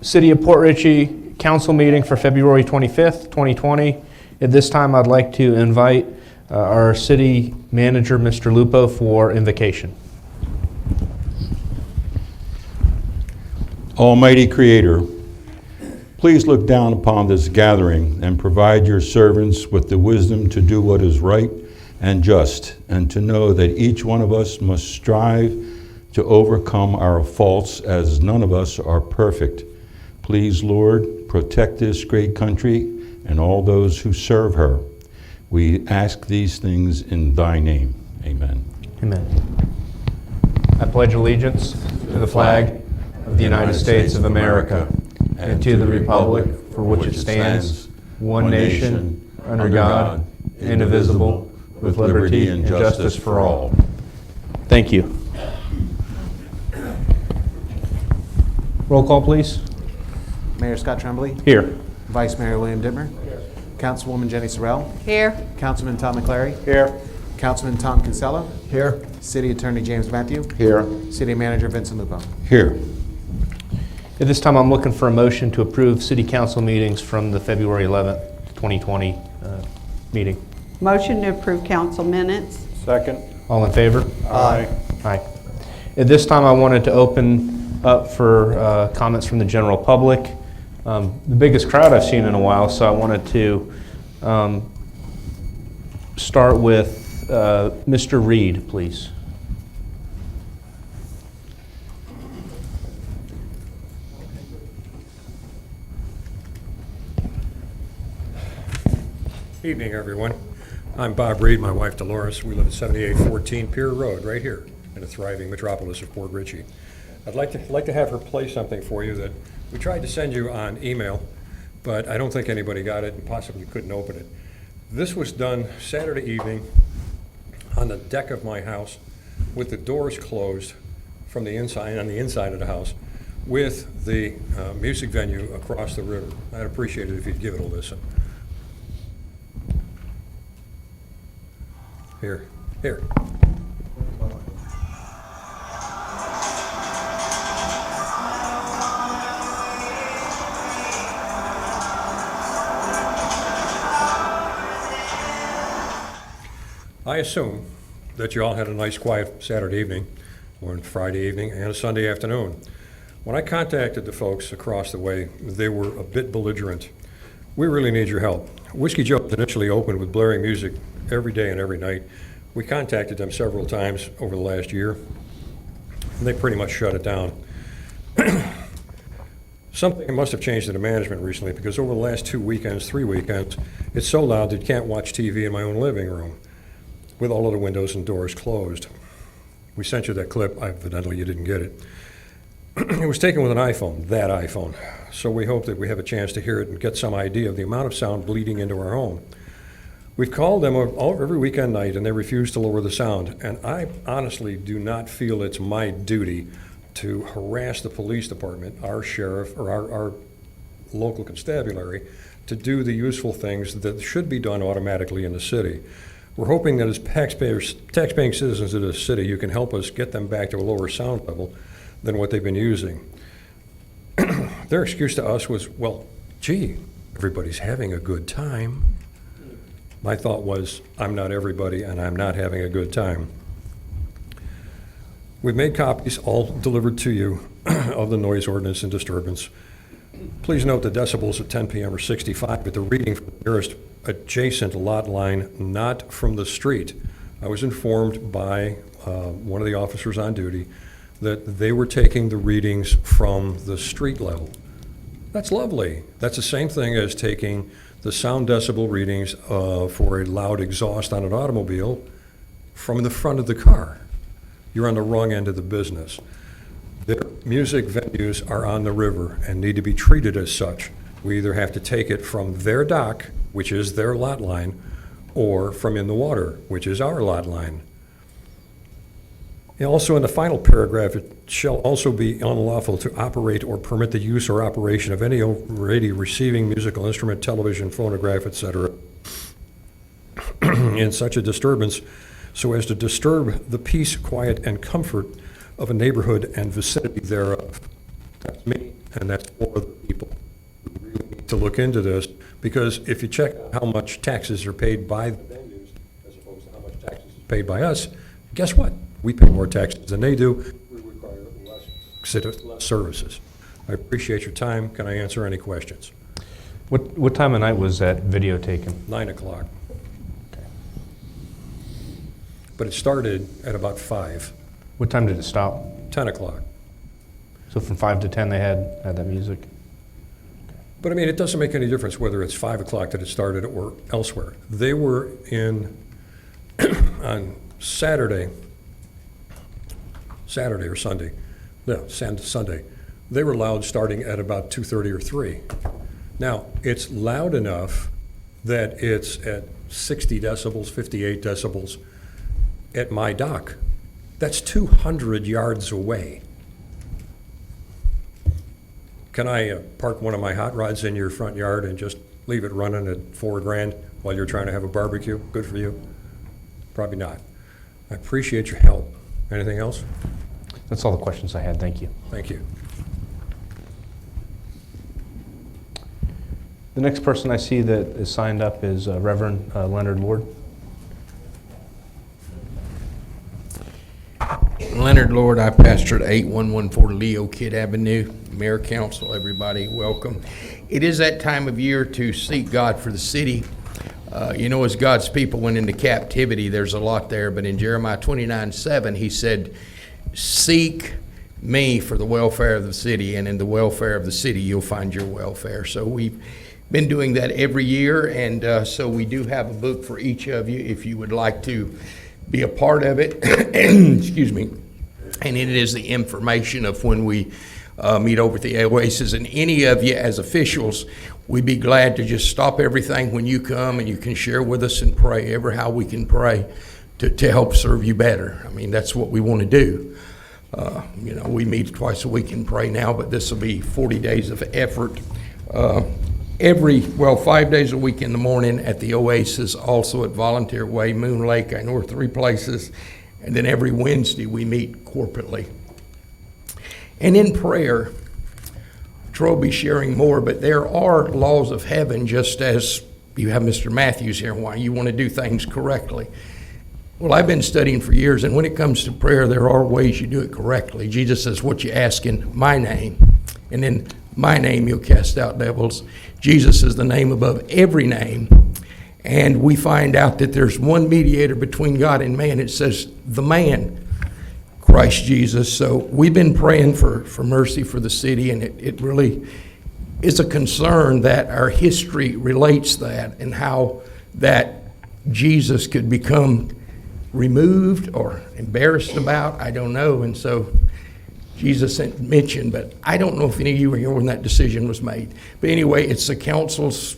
City of Port Richey Council meeting for February 25th, 2020. At this time, I'd like to invite our city manager, Mr. Lupo, for invocation. Almighty Creator, please look down upon this gathering and provide your servants with the wisdom to do what is right and just, and to know that each one of us must strive to overcome our faults, as none of us are perfect. Please, Lord, protect this great country and all those who serve her. We ask these things in thy name. Amen. Amen. I pledge allegiance to the flag of the United States of America and to the republic for which it stands, one nation, under God, indivisible, with liberty and justice for all. Thank you. Roll call, please. Mayor Scott Tremblay. Here. Vice Mayor William Dittmer. Councilwoman Jenny Sorrell. Here. Councilman Tom McClary. Here. Councilman Tom Kinsella. Here. City Attorney James Matthew. Here. City Manager Vincent Lupo. Here. At this time, I'm looking for a motion to approve city council meetings from the February 11th, 2020 meeting. Motion to approve council minutes. Second. All in favor? Aye. Aye. At this time, I wanted to open up for comments from the general public. The biggest crowd I've seen in a while, so I wanted to start with Mr. Reed, please. Evening, everyone. I'm Bob Reed, my wife Dolores. We live at 7814 Pier Road, right here in the thriving metropolis of Port Richey. I'd like to have her play something for you that we tried to send you on email, but I don't think anybody got it and possibly couldn't open it. This was done Saturday evening on the deck of my house with the doors closed from the inside, on the inside of the house, with the music venue across the river. I'd appreciate it if you'd give it a listen. Here. I assume that you all had a nice quiet Saturday evening, or Friday evening, and a Sunday afternoon. When I contacted the folks across the way, they were a bit belligerent. We really need your help. Whiskey Joe's initially opened with blaring music every day and every night. We contacted them several times over the last year, and they pretty much shut it down. Something must have changed in the management recently, because over the last 3 weekends, it's so loud that you can't watch TV in my own living room with all of the windows and doors closed. We sent you that clip. Evidently you didn't get it. It was taken with an iPhone, that iPhone. So we hope that we have a chance to hear it and get some idea of the amount of sound bleeding into our home. We've called them every weekend night, and they refuse to lower the sound. And I honestly do not feel it's my duty to harass the police department, our sheriff, or our local constabulary, to do the useful things that should be done automatically in the city. We're hoping that as taxpaying citizens of this city, you can help us get them back to a lower sound level than what they've been using. Their excuse to us was, well, gee, everybody's having a good time. My thought was, I'm not everybody, and I'm not having a good time. We've made copies, all delivered to you, of the noise ordinance and disturbance. Please note the decibels at 10 p.m. are 65, but the reading from the nearest adjacent lot line, not from the street. I was informed by one of the officers on duty that they were taking the readings from the street level. That's lovely. That's the same thing as taking the sound decibel readings for a loud exhaust on an automobile from the front of the car. You're on the wrong end of the business. Their music venues are on the river and need to be treated as such. We either have to take it from their dock, which is their lot line, or from in the water, which is our lot line. And also in the final paragraph, it shall also be unlawful to operate or permit the use or operation of any already receiving musical instrument, television, phonograph, etc., in such a disturbance so as to disturb the peace, quiet, and comfort of a neighborhood and vicinity thereof. That's me, and that's for the people who really need to look into this, because if you check how much taxes are paid by the venues as opposed to how much taxes is paid by us, guess what? We pay more taxes than they do. We require less services. I appreciate your time. Can I answer any questions? What time of night was that video taken? 9 o'clock. But it started at about 5, What time did it stop? 10 o'clock. So from 5 to 10 they had that music? But I mean, it doesn't make any difference whether it's 5 o'clock that it started or elsewhere. They were in, on Saturday or Sunday, no, Sunday, they were loud starting at about 2:30 or 3. Now, it's loud enough that it's at 60 decibels, 58 decibels at my dock. That's 200 yards away. Can I park one of my hot rods in your front yard and just leave it running at $4,000 while you're trying to have a barbecue? Good for you? Probably not. I appreciate your help. Anything else? That's all the questions I had, thank you. Thank you. The next person I see that is signed up is Reverend Leonard Lord. Leonard Lord, I pastor at 8114 Leo Kidd Avenue. Mayor, council, everybody, welcome. It is that time of year to seek God for the city. As God's people went into captivity, there's a lot there, but in Jeremiah 29:7, he said, seek me for the welfare of the city, and in the welfare of the city, you'll find your welfare. So we've been doing that every year, and so we do have a book for each of you if you would like to be a part of it. Excuse me. And it is the information of when we meet over at the Oasis. And any of you as officials, we'd be glad to just stop everything when you come, and you can share with us and pray ever how we can pray to help serve you better. I mean, that's what we want to do. We meet twice a week and pray now, but this will be 40 days of effort. 5 days a week in the morning at the Oasis, also at Volunteer Way, Moon Lake. I know are 3 places. And then every Wednesday we meet corporately. And in prayer, Troy will be sharing more, but there are laws of heaven, just as you have Mr. Matthews here, why you want to do things correctly. Well, I've been studying for years, and when it comes to prayer, there are ways you do it correctly. Jesus says, what you ask in my name, and in my name you'll cast out devils. Jesus is the name above every name. And we find out that there's one mediator between God and man. It says the man, Christ Jesus. So we've been praying for mercy for the city, and it really is a concern that our history relates that, and how that Jesus could become removed or embarrassed about. I don't know. And so Jesus mentioned, but I don't know if any of you were here when that decision was made. But anyway, it's the council's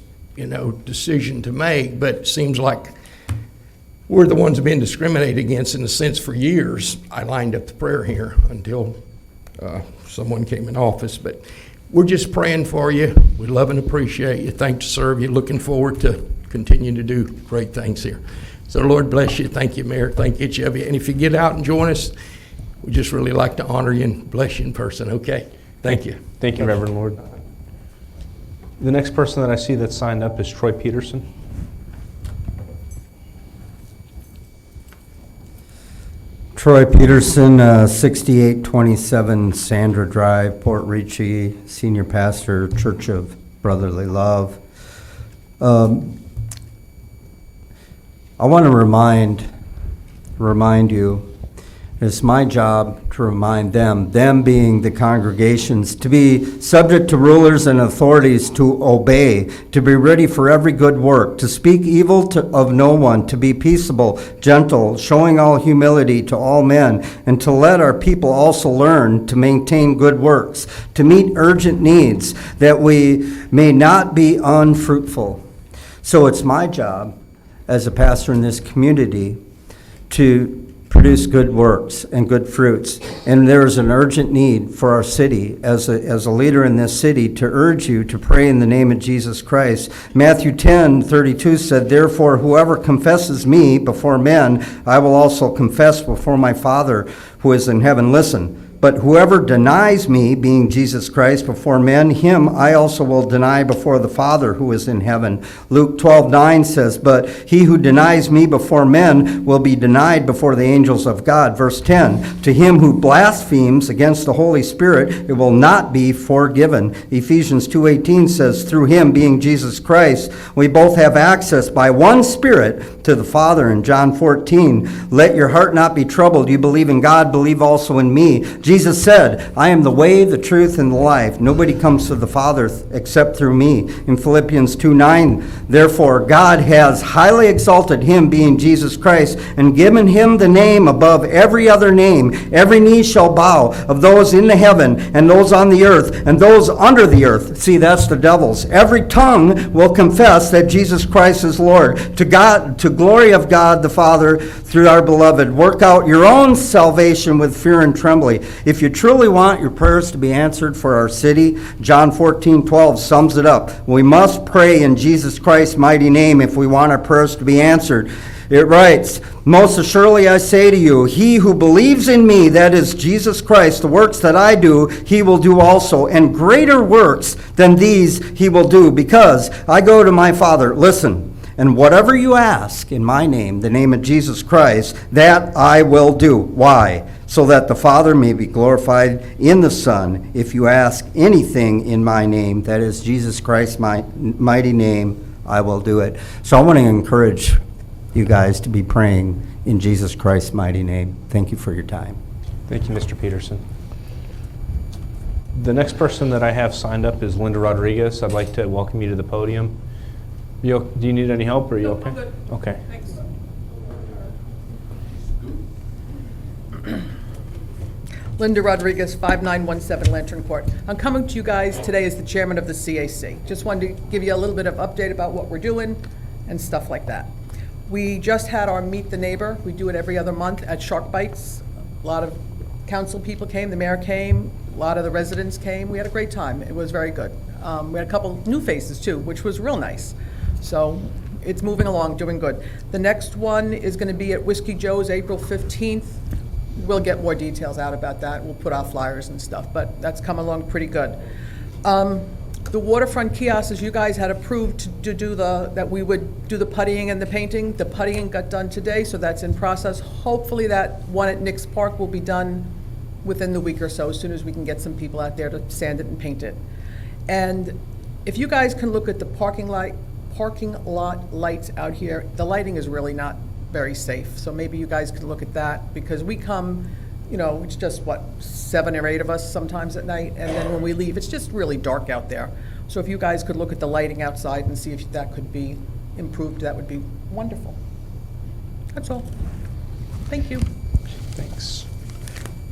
decision to make, but it seems like we're the ones being discriminated against in a sense for years. I lined up the prayer here until someone came in office, but we're just praying for you. We love and appreciate you. Thanks to serve you. Looking forward to continuing to do great things here. So Lord bless you. Thank you, Mayor. Thank each of you. And if you get out and join us, we just really like to honor you and bless you in person, okay? Thank you. Thank you, Reverend Lord. The next person that I see that's signed up is Troy Peterson. Troy Peterson, 6827 Sandra Drive, Port Richey, Senior Pastor, Church of Brotherly Love. I want to remind you, it's my job to remind them being the congregations, to be subject to rulers and authorities, to obey, to be ready for every good work, to speak evil of no one, to be peaceable, gentle, showing all humility to all men, and to let our people also learn to maintain good works, to meet urgent needs, that we may not be unfruitful. So it's my job as a pastor in this community to produce good works and good fruits. And there is an urgent need for our city, as a leader in this city, to urge you to pray in the name of Jesus Christ. Matthew 10:32 said, therefore, whoever confesses me before men, I will also confess before my Father who is in heaven. Listen, But whoever denies me, being Jesus Christ, before men, him I also will deny before the Father who is in heaven. Luke 12:9 says, but he who denies me before men will be denied before the angels of God. Verse 10, to him who blasphemes against the Holy Spirit, it will not be forgiven. Ephesians 2:18 says, through him, being Jesus Christ, we both have access by one Spirit to the Father. In John 14, let your heart not be troubled. You believe in God, believe also in me. Jesus said, I am the way, the truth, and the life. Nobody comes to the Father except through me. In Philippians 2:9, therefore God has highly exalted him, being Jesus Christ, and given him the name above every other name. Every knee shall bow, of those in the heaven, and those on the earth, and those under the earth. See, that's the devil's. Every tongue will confess that Jesus Christ is Lord. To God, to glory of God the Father, through our beloved. Work out your own salvation with fear and trembling. If you truly want your prayers to be answered for our city, John 14:12 sums it up. We must pray in Jesus Christ's mighty name if we want our prayers to be answered. It writes, most assuredly I say to you, he who believes in me, that is Jesus Christ, the works that I do, he will do also, and greater works than these he will do, because I go to my Father. Listen. And whatever you ask in my name, the name of Jesus Christ, that I will do. Why? So that the Father may be glorified in the Son. If you ask anything in my name, that is Jesus Christ's mighty name, I will do it. So I want to encourage you guys to be praying in Jesus Christ's mighty name. Thank you for your time. Thank you, Mr. Peterson. The next person that I have signed up is Linda Rodriguez. I'd like to welcome you to the podium. Do you need any help, or are you okay? I'm good. Okay. Thanks. Linda Rodriguez, 5917 Lantern Court. I'm coming to you guys today as the chairman of the CAC. Just wanted to give you a little bit of update about what we're doing and stuff like that. We just had our Meet the Neighbor. We do it every other month at Shark Bites. A lot of council people came, the mayor came, a lot of the residents came. We had a great time. It was very good. We had a couple new faces too, which was real nice. So it's moving along, doing good. The next one is going to be at Whiskey Joe's, April 15th. We'll get more details out about that. We'll put out flyers and stuff, but that's come along pretty good. The waterfront kiosks, you guys had approved to do that we would do the puttying and the painting. The puttying got done today, so that's in process. Hopefully that one at Nick's Park will be done within the week or so, as soon as we can get some people out there to sand it and paint it. And if you guys can look at the parking lot lights out here, the lighting is really not very safe. So maybe you guys could look at that, because we come, it's just, 7 or 8 of us sometimes at night, and then when we leave, it's just really dark out there. So if you guys could look at the lighting outside and see if that could be improved, that would be wonderful. That's all. Thank you. Thanks.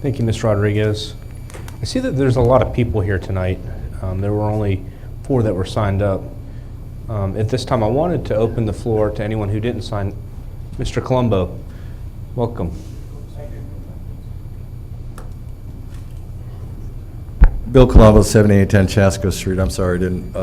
Thank you, Ms. Rodriguez. I see that there's a lot of people here tonight. There were only 4 that were signed up. At this time, I wanted to open the floor to anyone who didn't sign. Mr. Colombo, welcome. Bill Colombo, 7810 Chaska Street. I'm sorry I didn't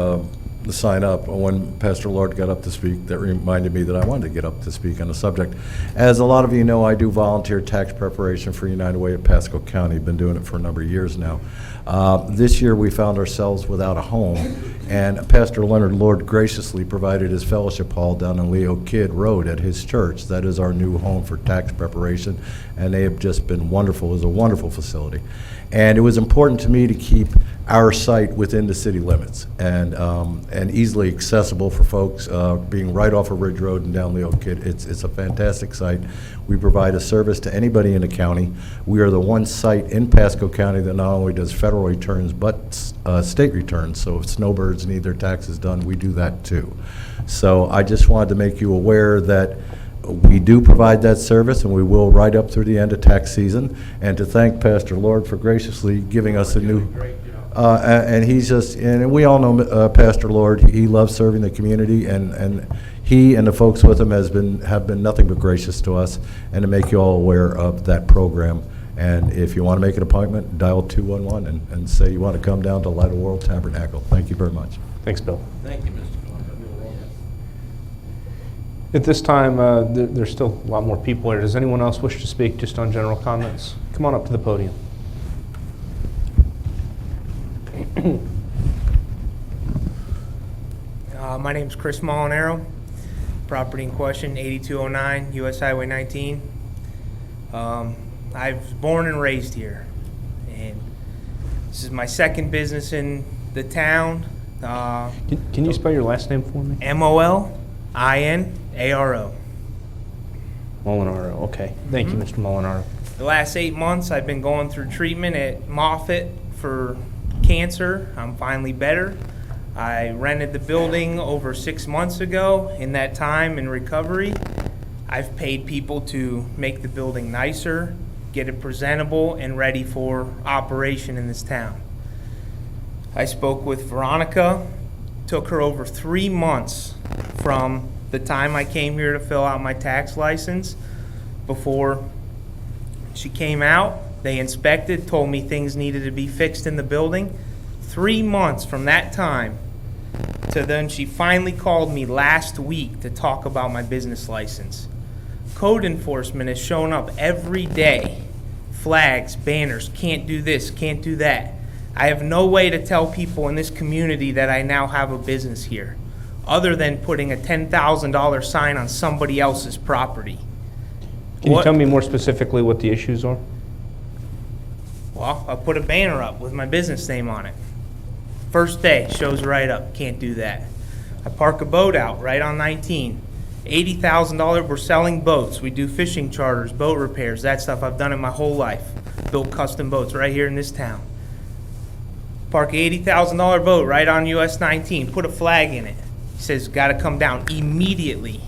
sign up. When Pastor Lord got up to speak, that reminded me that I wanted to get up to speak on the subject. As a lot of you know, I do volunteer tax preparation for United Way of Pasco County. Been doing it for a number of years now. This year we found ourselves without a home, and Pastor Leonard Lord graciously provided his fellowship hall down on Leo Kidd Road at his church. That is our new home for tax preparation, and they have just been wonderful. It was a wonderful facility. And it was important to me to keep our site within the city limits and easily accessible for folks, being right off of Ridge Road and down Leo Kidd. It's a fantastic site. We provide a service to anybody in the county. We are the one site in Pasco County that not only does federal returns but state returns. So if snowbirds need their taxes done, we do that too. So I just wanted to make you aware that we do provide that service, and we will right up through the end of tax season. And to thank Pastor Lord for graciously giving us a new, and he's just, and we all know Pastor Lord. He loves serving the community, and he and the folks with him have been nothing but gracious to us, and to make you all aware of that program. And if you want to make an appointment, dial 211 and say you want to come down to Light of the World Tabernacle. Thank you very much. Thanks, Bill. Thank you, Mr. At this time, there's still a lot more people here. Does anyone else wish to speak just on general comments? Come on up to the podium. My name's Chris Molinaro. Property in question, 8209 US Highway 19. I was born and raised here, and this is my second business in the town. Can you spell your last name for me? Molinaro. Molinaro, okay. Thank you, Mr. Molinaro. The last 8 months, I've been going through treatment at Moffitt for cancer. I'm finally better. I rented the building over 6 months ago. In that time in recovery, I've paid people to make the building nicer, get it presentable and ready for operation in this town. I spoke with Veronica. Took her over 3 months from the time I came here to fill out my tax license before she came out. They inspected, told me things needed to be fixed in the building. 3 months from that time to then she finally called me last week to talk about my business license. Code enforcement has shown up every day. Flags, banners, can't do this, can't do that. I have no way to tell people in this community that I now have a business here, other than putting a $10,000 sign on somebody else's property. Can you tell me more specifically what the issues are? Well, I put a banner up with my business name on it. First day, shows right up, can't do that. I park a boat out right on 19. $80,000, we're selling boats. We do fishing charters, boat repairs, that stuff. I've done it my whole life. Built custom boats right here in this town. Park a $80,000 boat right on US 19, put a flag in it. He says, gotta come down immediately.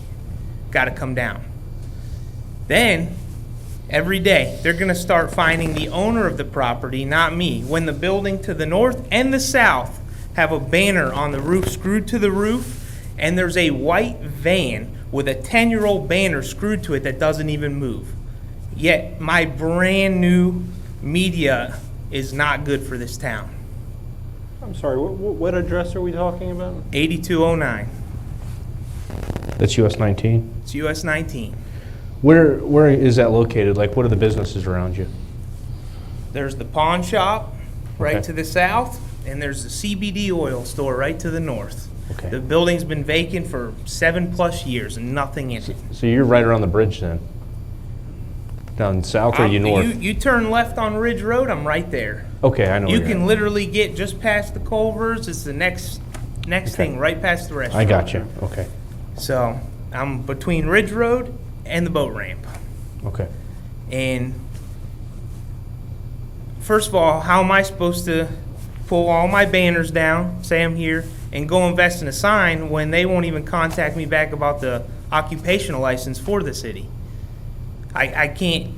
Gotta come down. Then, every day, they're gonna start finding the owner of the property, not me. When the building to the north and the south have a banner on the roof, screwed to the roof, and there's a white van with a 10-year-old banner screwed to it that doesn't even move. Yet, my brand new media is not good for this town. I'm sorry, what address are we talking about? 8209. That's US 19. It's US 19. Where is that located? Like, what are the businesses around you? There's the pawn shop right Okay. to the south, and there's the CBD oil store right to the north. Okay. The building's been vacant for 7+ years and nothing in it. So you're right around the bridge then? Down south or you north? You turn left on Ridge Road, I'm right there. Okay, I know. You where you're can at. literally get just past the Culvers. It's the next thing, right past the restaurant. I got you. Okay. So I'm between Ridge Road and the boat ramp. Okay. And first of all, how am I supposed to pull all my banners down, say I'm here, and go invest in a sign when they won't even contact me back about the occupational license for the city? I can't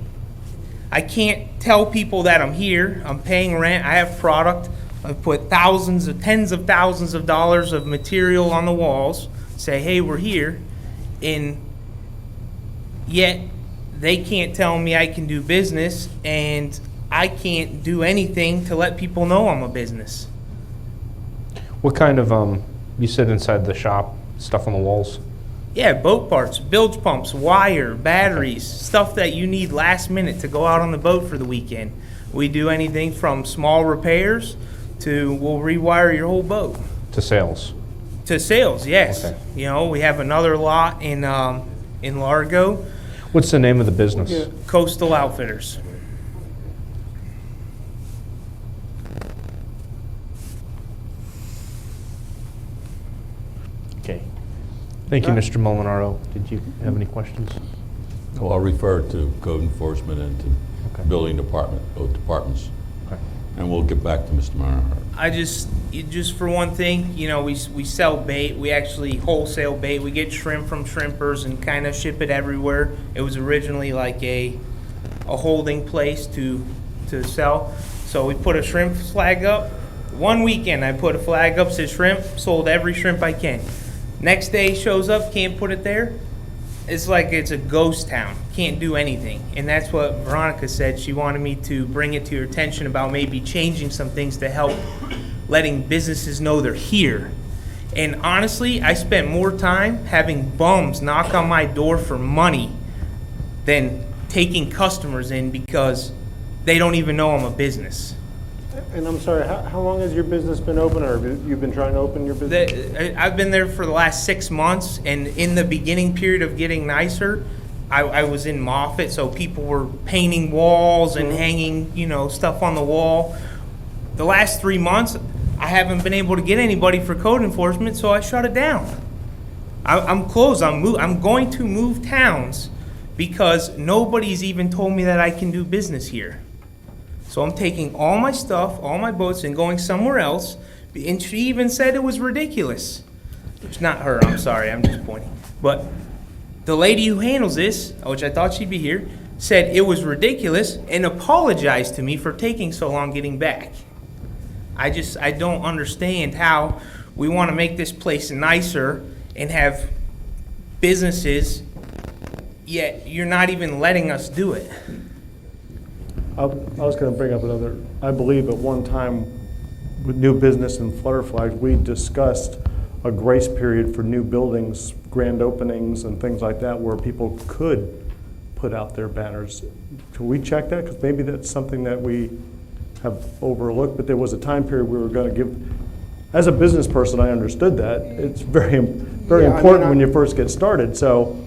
tell people that I'm here, I'm paying rent, I have product, I've put tens of thousands of dollars of material on the walls, say, hey, we're here, and yet they can't tell me I can do business, and I can't do anything to let people know I'm a business. What kind of, you said inside the shop, stuff on the walls? Yeah, boat parts, bilge pumps, wire, batteries, stuff that you need last minute to go out on the boat for the weekend. We do anything from small repairs to we'll rewire your whole boat. To sales? To sales, yes. Okay. You know, we have another lot in Largo, What's the name of the business? Coastal Outfitters. Okay. Thank you, Mr. Molinaro. Did you have any questions? Well, I'll refer to code enforcement and to Okay. building department, both departments, Okay. and we'll get back to Mr. Marinaro. Just for one thing, you know, we sell bait. We actually wholesale bait. We get shrimp from shrimpers and kind of ship it everywhere. It was originally like a holding place to sell. So we put a shrimp flag up. One weekend I put a flag up, says shrimp, sold every shrimp I can. Next day shows up, can't put it there. It's like it's a ghost town. Can't do anything. And that's what Veronica said. She wanted me to bring it to your attention about maybe changing some things to help letting businesses know they're here. And honestly, I spent more time having bums knock on my door for money than taking customers in because they don't even know I'm a business. And I'm sorry, how long has your business been open, or have you been trying to open your business? I've been there for the last 6 months, and in the beginning period of getting nicer, I was in Moffett, so people were painting walls and hanging, stuff on the wall. The last 3 months, I haven't been able to get anybody for code enforcement, so I shut it down. I'm closed. I'm going to move towns because nobody's even told me that I can do business here. So I'm taking all my stuff, all my boats, and going somewhere else. And she even said it was ridiculous. It's not her, I'm sorry, I'm just pointing. But the lady who handles this, which I thought she'd be here, said it was ridiculous and apologized to me for taking so long getting back. I don't understand how we want to make this place nicer and have businesses, yet you're not even letting us do it. I was going to bring up another, I believe at one time with new business and Flutter Flag, we discussed a grace period for new buildings, grand openings and things like that where people could put out their banners. Can we check that? Because maybe that's something that we have overlooked, but there was a time period we were going to give. As a business person, I understood that. It's very important when you first get started. So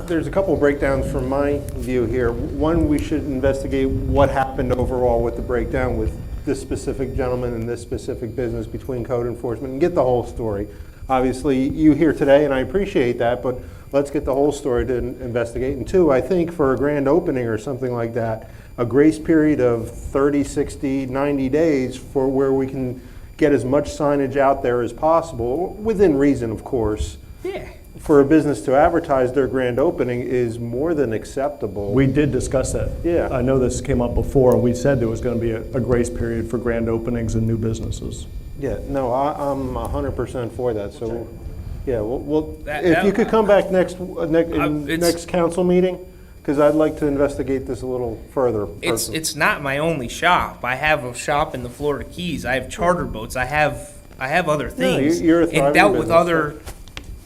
there's a couple of breakdowns from my view here. One, we should investigate what happened overall with the breakdown with this specific gentleman and this specific business between code enforcement and get the whole story. Obviously, you here today, and I appreciate that, but let's get the whole story to investigate. And two, I think for a grand opening or something like that, a grace period of 30, 60, 90 days for where we can get as much signage out there as possible, within reason, of course. Yeah. For a business to advertise their grand opening is more than acceptable. we did discuss that. Yeah. I know this came up before, and we said there was going to be a grace period for grand openings and new businesses. Yeah, no, I'm 100% for that, so, yeah, well, That- if you that- could come back next it's- next council meeting, because I'd like to investigate this a little further. It's not my only shop. I have a shop in the Florida Keys. I have charter boats. I have other things. you're a and thriving dealt with business, other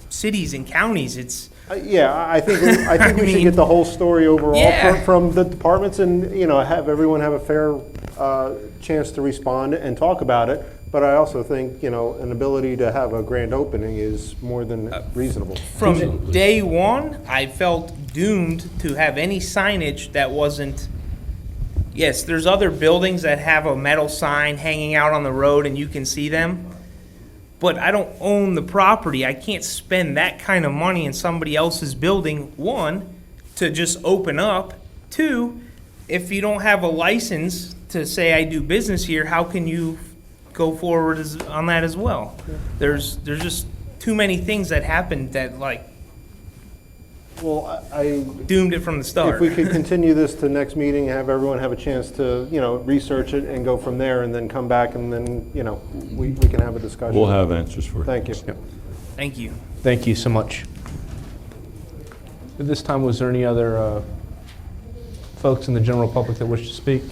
cities and counties. It's Yeah, I think we should mean, get the whole story overall Yeah. from the departments and, have everyone have a fair chance to respond and talk about it. But I also think, an ability to have a grand opening is more than reasonable. from day one, I felt doomed to have any signage that wasn't. Yes, there's other buildings that have a metal sign hanging out on the road and you can see them. But I don't own the property. I can't spend that kind of money in somebody else's building, one, to just open up. Two, if you don't have a license to say I do business here, how can you go forward on that as well? There's just too many things that happened that Well, I doomed it from the start. If we could continue this to next meeting, have everyone have a chance to, research it and go from there and then come back and then, we can have a discussion. We'll have answers for you. Thank you. Thank you. Thank you so much. At this time, was there any other folks in the general public that wish to speak?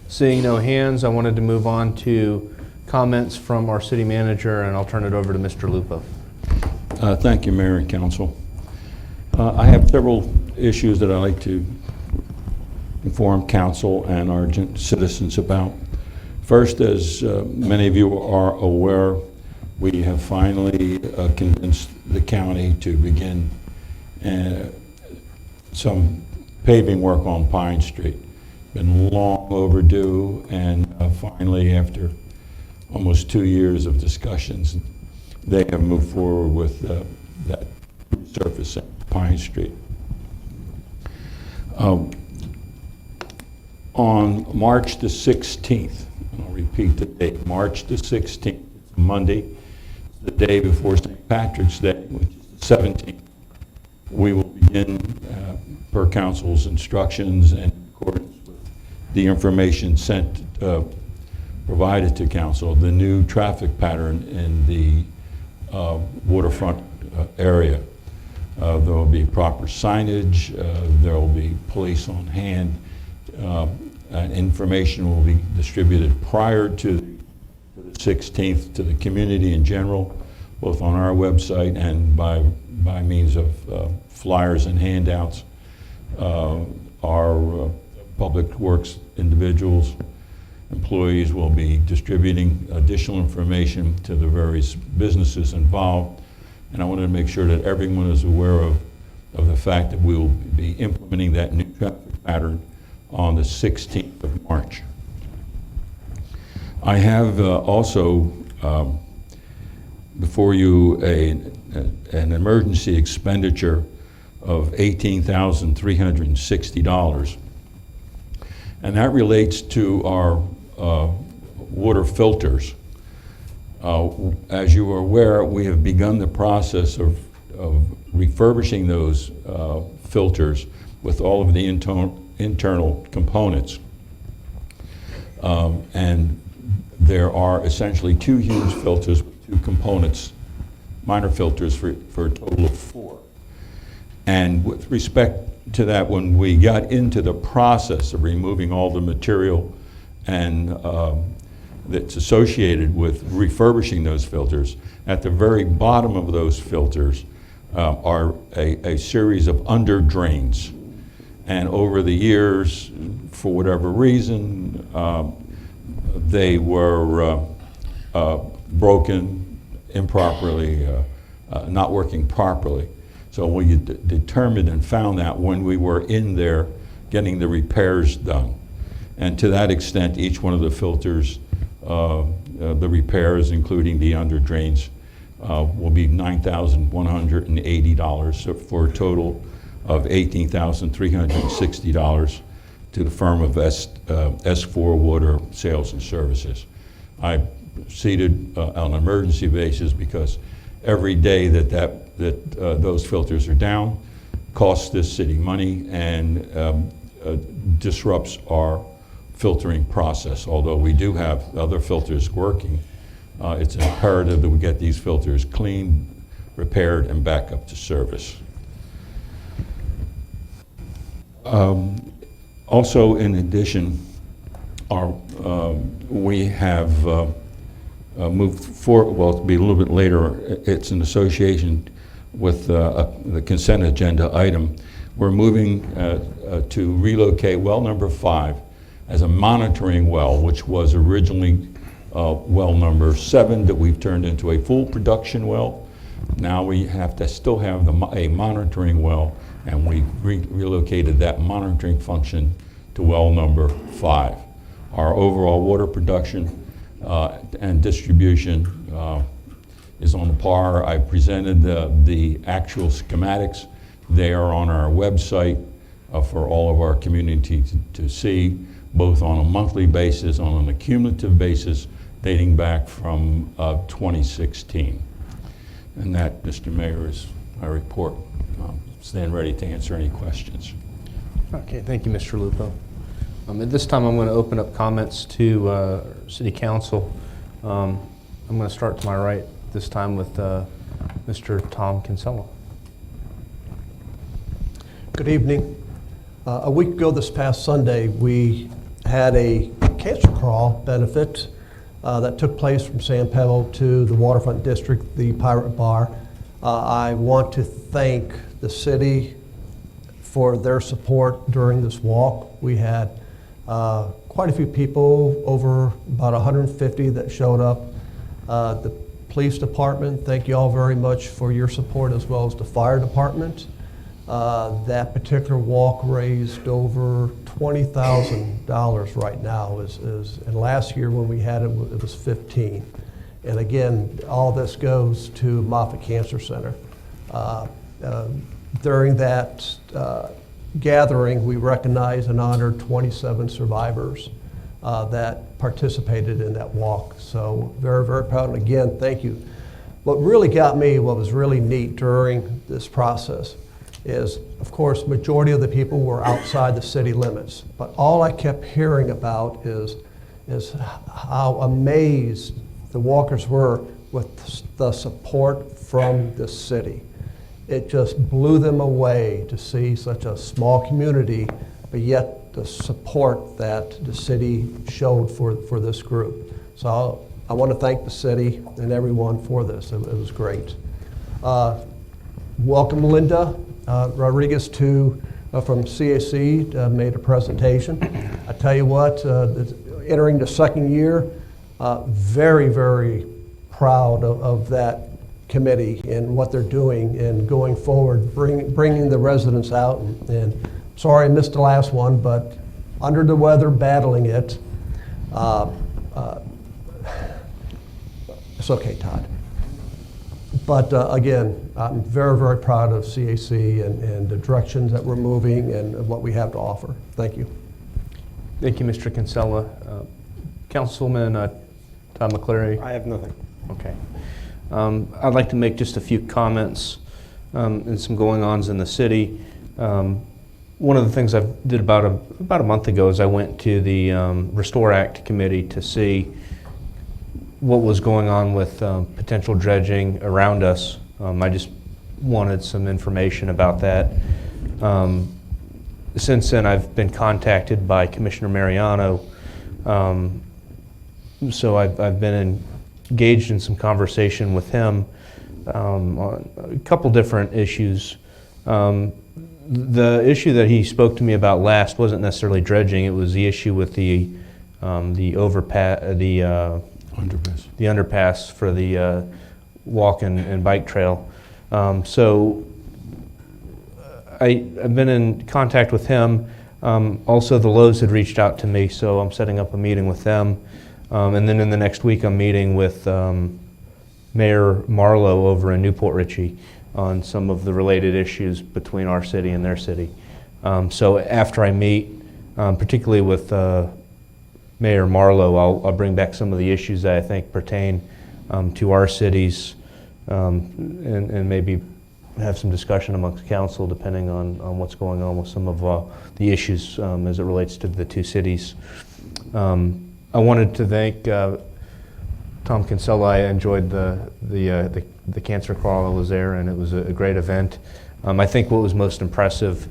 Seeing no hands, I wanted to move on to comments from our city manager, and I'll turn it over to Mr. Lupo. Thank you, Mayor and Council. I have several issues that I'd like to inform council and our citizens about. First, as many of you are aware, we have finally convinced the county to begin some paving work on Pine Street. Been long overdue, and finally, after almost 2 years of discussions, they have moved forward with that resurfacing Pine Street. On March the 16th, and I'll repeat the date, March the 16th, Monday, the day before St. Patrick's Day, which is the 17th, we will begin, per council's instructions and in accordance with the information sent, provided to council, the new traffic pattern in the waterfront area. There will be proper signage, there will be police on hand, and information will be distributed prior to the 16th to the community in general, both on our website and by means of flyers and handouts. Our public works individuals employees will be distributing additional information to the various businesses involved. And I wanted to make sure that everyone is aware of the fact that we will be implementing that new traffic pattern on the 16th of March. I have also before you an emergency expenditure of $18,360. And that relates to our water filters. As you are aware, we have begun the process of refurbishing those filters with all of the internal components. And there are essentially two huge filters with two components, minor filters for a total of 4. And with respect to that, when we got into the process of removing all the material and that's associated with refurbishing those filters, at the very bottom of those filters are a series of under drains. And over the years, for whatever reason, they were broken improperly, not working properly. So we determined and found that when we were in there getting the repairs done. And to that extent, each one of the filters, the repairs, including the under drains, will be $9,180, so for a total of $18,360 to the firm of S4 Water Sales and Services. I proceeded on an emergency basis because every day that those filters are down costs this city money and disrupts our filtering process. Although we do have other filters working, it's imperative that we get these filters cleaned, repaired, and back up to service. Also, in addition, we have moved forward, well, it'll be a little bit later, it's in association with the consent agenda item. We're moving to relocate well number 5 as a monitoring well, which was originally well number 7 that we've turned into a full production well. Now we have to still have a monitoring well, and we relocated that monitoring function to well number 5. Our overall water production and distribution is on par. I presented the actual schematics. They are on our website for all of our community to see, both on a monthly basis, on an accumulative basis, dating back from 2016. And that, Mr. Mayor, is my report. Stand ready to answer any questions. Okay, thank you, Mr. Lupo. At this time, I'm going to open up comments to City Council. I'm going to start to my right this time with Mr. Tom Kinsella. Good evening. A week ago this past Sunday, we had a cancer crawl benefit that took place from San Pedro to the Waterfront District, the Pirate Bar. I want to thank the city for their support during this walk. We had quite a few people, over about 150 that showed up. The police department, thank you all very much for your support, as well as the fire department. That particular walk raised over $20,000 right now. And last year when we had it, it was 15. And again, all this goes to Moffitt Cancer Center. During that gathering, we recognized and honored 27 survivors that participated in that walk. So very, very proud. And again, thank you. What really got me, what was really neat during this process is, of course, majority of the people were outside the city limits. But all I kept hearing about is how amazed the walkers were with the support from the city. It just blew them away to see such a small community, but yet the support that the city showed for this group. So I want to thank the city and everyone for this. It was great. Welcome Linda Rodriguez from CAC, made a presentation. I tell you what, entering the second year. Very, very proud of that committee and what they're doing and going forward, bringing the residents out. And sorry I missed the last one, but under the weather, battling it. It's okay, Todd. But again, I'm very, very proud of CAC and the directions that we're moving and what we have to offer. Thank you. Thank you, Mr. Kinsella. Councilman Todd McCleary? I have nothing. Okay. I'd like to make just a few comments and some going-ons in the city. One of the things I did about a month ago is I went to the Restore Act committee to see what was going on with potential dredging around us. I just wanted some information about that. Since then, I've been contacted by Commissioner Mariano, so I've been engaged in some conversation with him on a couple different issues. The issue that he spoke to me about last wasn't necessarily dredging. It was the issue with the overpass, the underpass for the walk and bike trail. So I've been in contact with him. Also, the Lowe's had reached out to me, so I'm setting up a meeting with them. And then in the next week, I'm meeting with Mayor Marlowe over in Newport Richey on some of the related issues between our city and their city. So after I meet, particularly with Mayor Marlowe, I'll bring back some of the issues that I think pertain to our cities and maybe have some discussion amongst council depending on what's going on with some of the issues as it relates to the two cities. I wanted to thank Tom Kinsella. I enjoyed the cancer crawl. I was there, and it was a great event. I think what was most impressive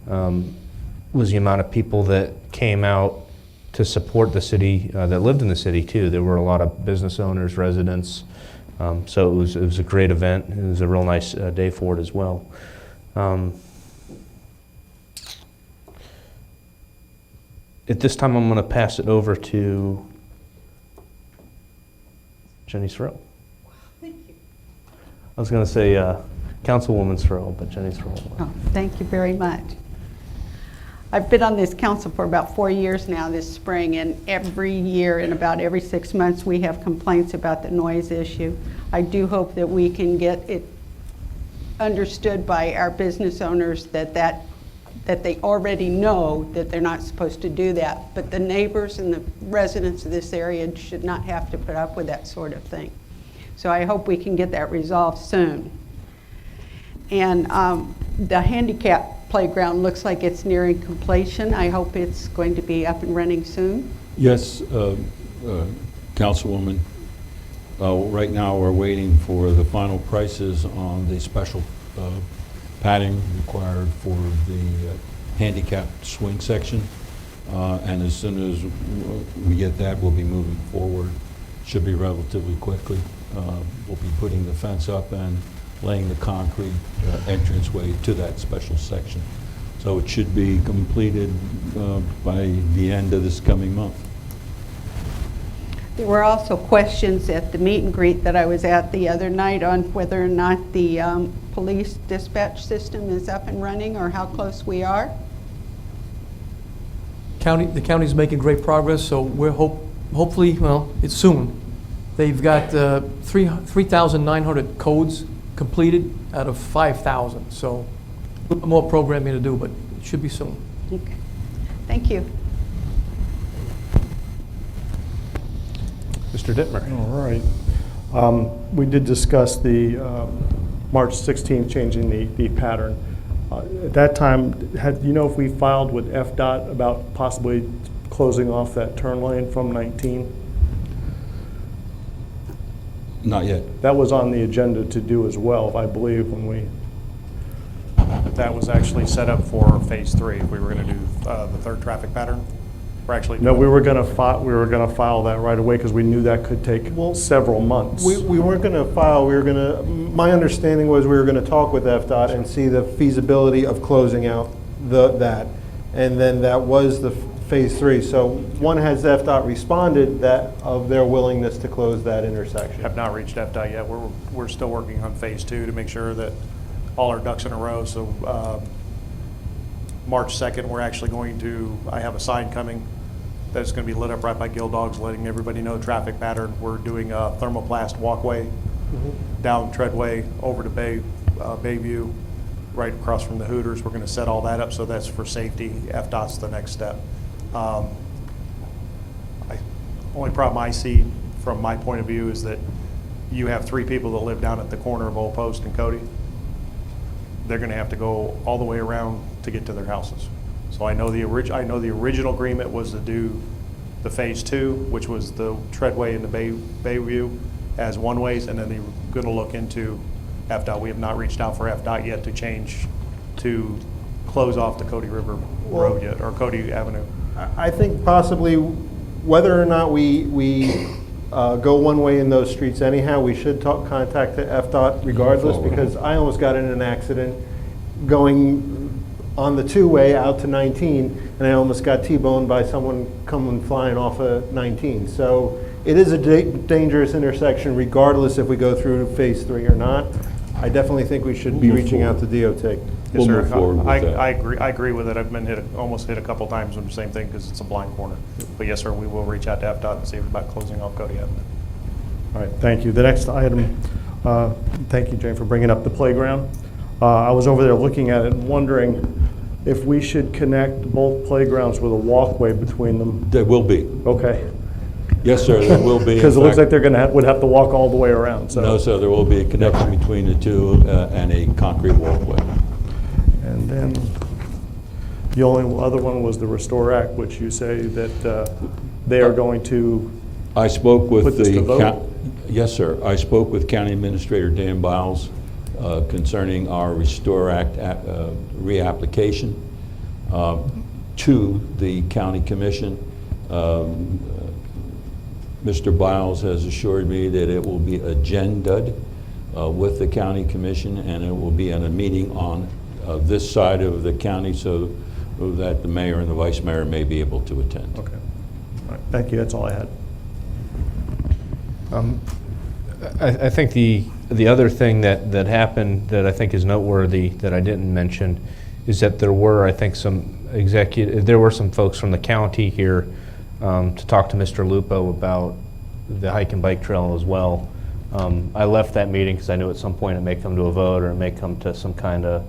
was the amount of people that came out to support the city, that lived in the city too. There were a lot of business owners, residents. So it was a great event. It was a real nice day for it as well. At this time, I'm going to pass it over to Jenny Sorrell. Thank you. I was going to say Councilwoman Sorrell, but Jenny Sorrell. Oh, thank you very much. I've been on this council for about 4 years now this spring, and every year and about every 6 months we have complaints about the noise issue. I do hope that we can get it understood by our business owners that they already know that they're not supposed to do that, but the neighbors and the residents of this area should not have to put up with that sort of thing. So I hope we can get that resolved soon. And the handicap playground looks like it's nearing completion. I hope it's going to be up and running soon. Yes, Councilwoman. Right now we're waiting for the final prices on the special padding required for the handicapped swing section. And as soon as we get that, we'll be moving forward. Should be relatively quickly. We'll be putting the fence up and laying the concrete entranceway to that special section. So it should be completed by the end of this coming month. There were also questions at the meet and greet that I was at the other night on whether or not the police dispatch system is up and running or how close we are. The county's making great progress, so we're hopefully, well, it's soon. They've got 3,900 codes completed out of 5,000, so more programming to do, but it should be soon. Okay. Thank you. Mr. Dittmer. All right. We did discuss the March 16th changing the pattern. At that time, do you know if we filed with FDOT about possibly closing off that turn lane from 19? Not yet. That was on the agenda to do as well, I believe, when we... That was actually set up for phase 3. We were going to do the third traffic pattern. We're actually No, we were going to file that right away because we knew that could take several months. We weren't going to file. We were going to. My understanding was we were going to talk with FDOT and see the feasibility of closing out that, and then that was the Phase 3. So one, has FDOT responded that of their willingness to close that intersection? Have not reached FDOT yet. We're still working on Phase 2 to make sure that all our ducks in a row. So March 2nd, we're actually going to, I have a sign coming that's going to be lit up right by Gill Dogs, letting everybody know traffic pattern. We're doing a thermoplast walkway down Treadway over to Bayview, right across from the Hooters. We're going to set all that up, so that's for safety. FDOT's the next step. Only problem I see from my point of view is that you have 3 people that live down at the corner of Old Post and Cody. They're going to have to go all the way around to get to their houses. So I know the original agreement was to do the Phase 2, which was the Treadway and the Bayview as one-ways, and then they're going to look into FDOT. We have not reached out for FDOT yet to close off the Cody River Road yet, or Cody Avenue. I think possibly whether or not we go one way in those streets anyhow, we should contact the FDOT regardless, because I almost got in an accident going on the 2-way out to 19, and I almost got T-boned by someone coming flying off of 19. So it is a dangerous intersection regardless if we go through Phase 3 or not. I definitely think we should be reaching out to DOT. Yes, We'll sir. move forward with that. I agree with it. I've been almost hit a couple times on the same thing because it's a blind corner. But yes, sir, we will reach out to FDOT and see about closing off Cody Avenue. All right, thank you. The next item, thank you, Jane, for bringing up the playground. I was over there looking at it and wondering if we should connect both playgrounds with a walkway between them. There will be. Okay. Yes, sir, there will be. Because it In looks like fact, they're would have to walk all the way around, so. No, sir, there will be a connection between the two and a concrete walkway. And then the only other one was the Restore Act, which you say that they are going to I spoke with put this to vote? Yes, sir. I spoke with County Administrator Dan Biles concerning our Restore Act reapplication to the County Commission. Mr. Biles has assured me that it will be agenda'd with the County Commission, and it will be in a meeting on this side of the county so that the mayor and the vice mayor may be able to attend. Okay. All right, thank you, that's all I had. I think the other thing that happened that I think is noteworthy that I didn't mention is that there were, I think, there were some folks from the county here to talk to Mr. Lupo about the hike and bike trail as well. I left that meeting because I knew at some point it may come to a vote or it may come to some kind of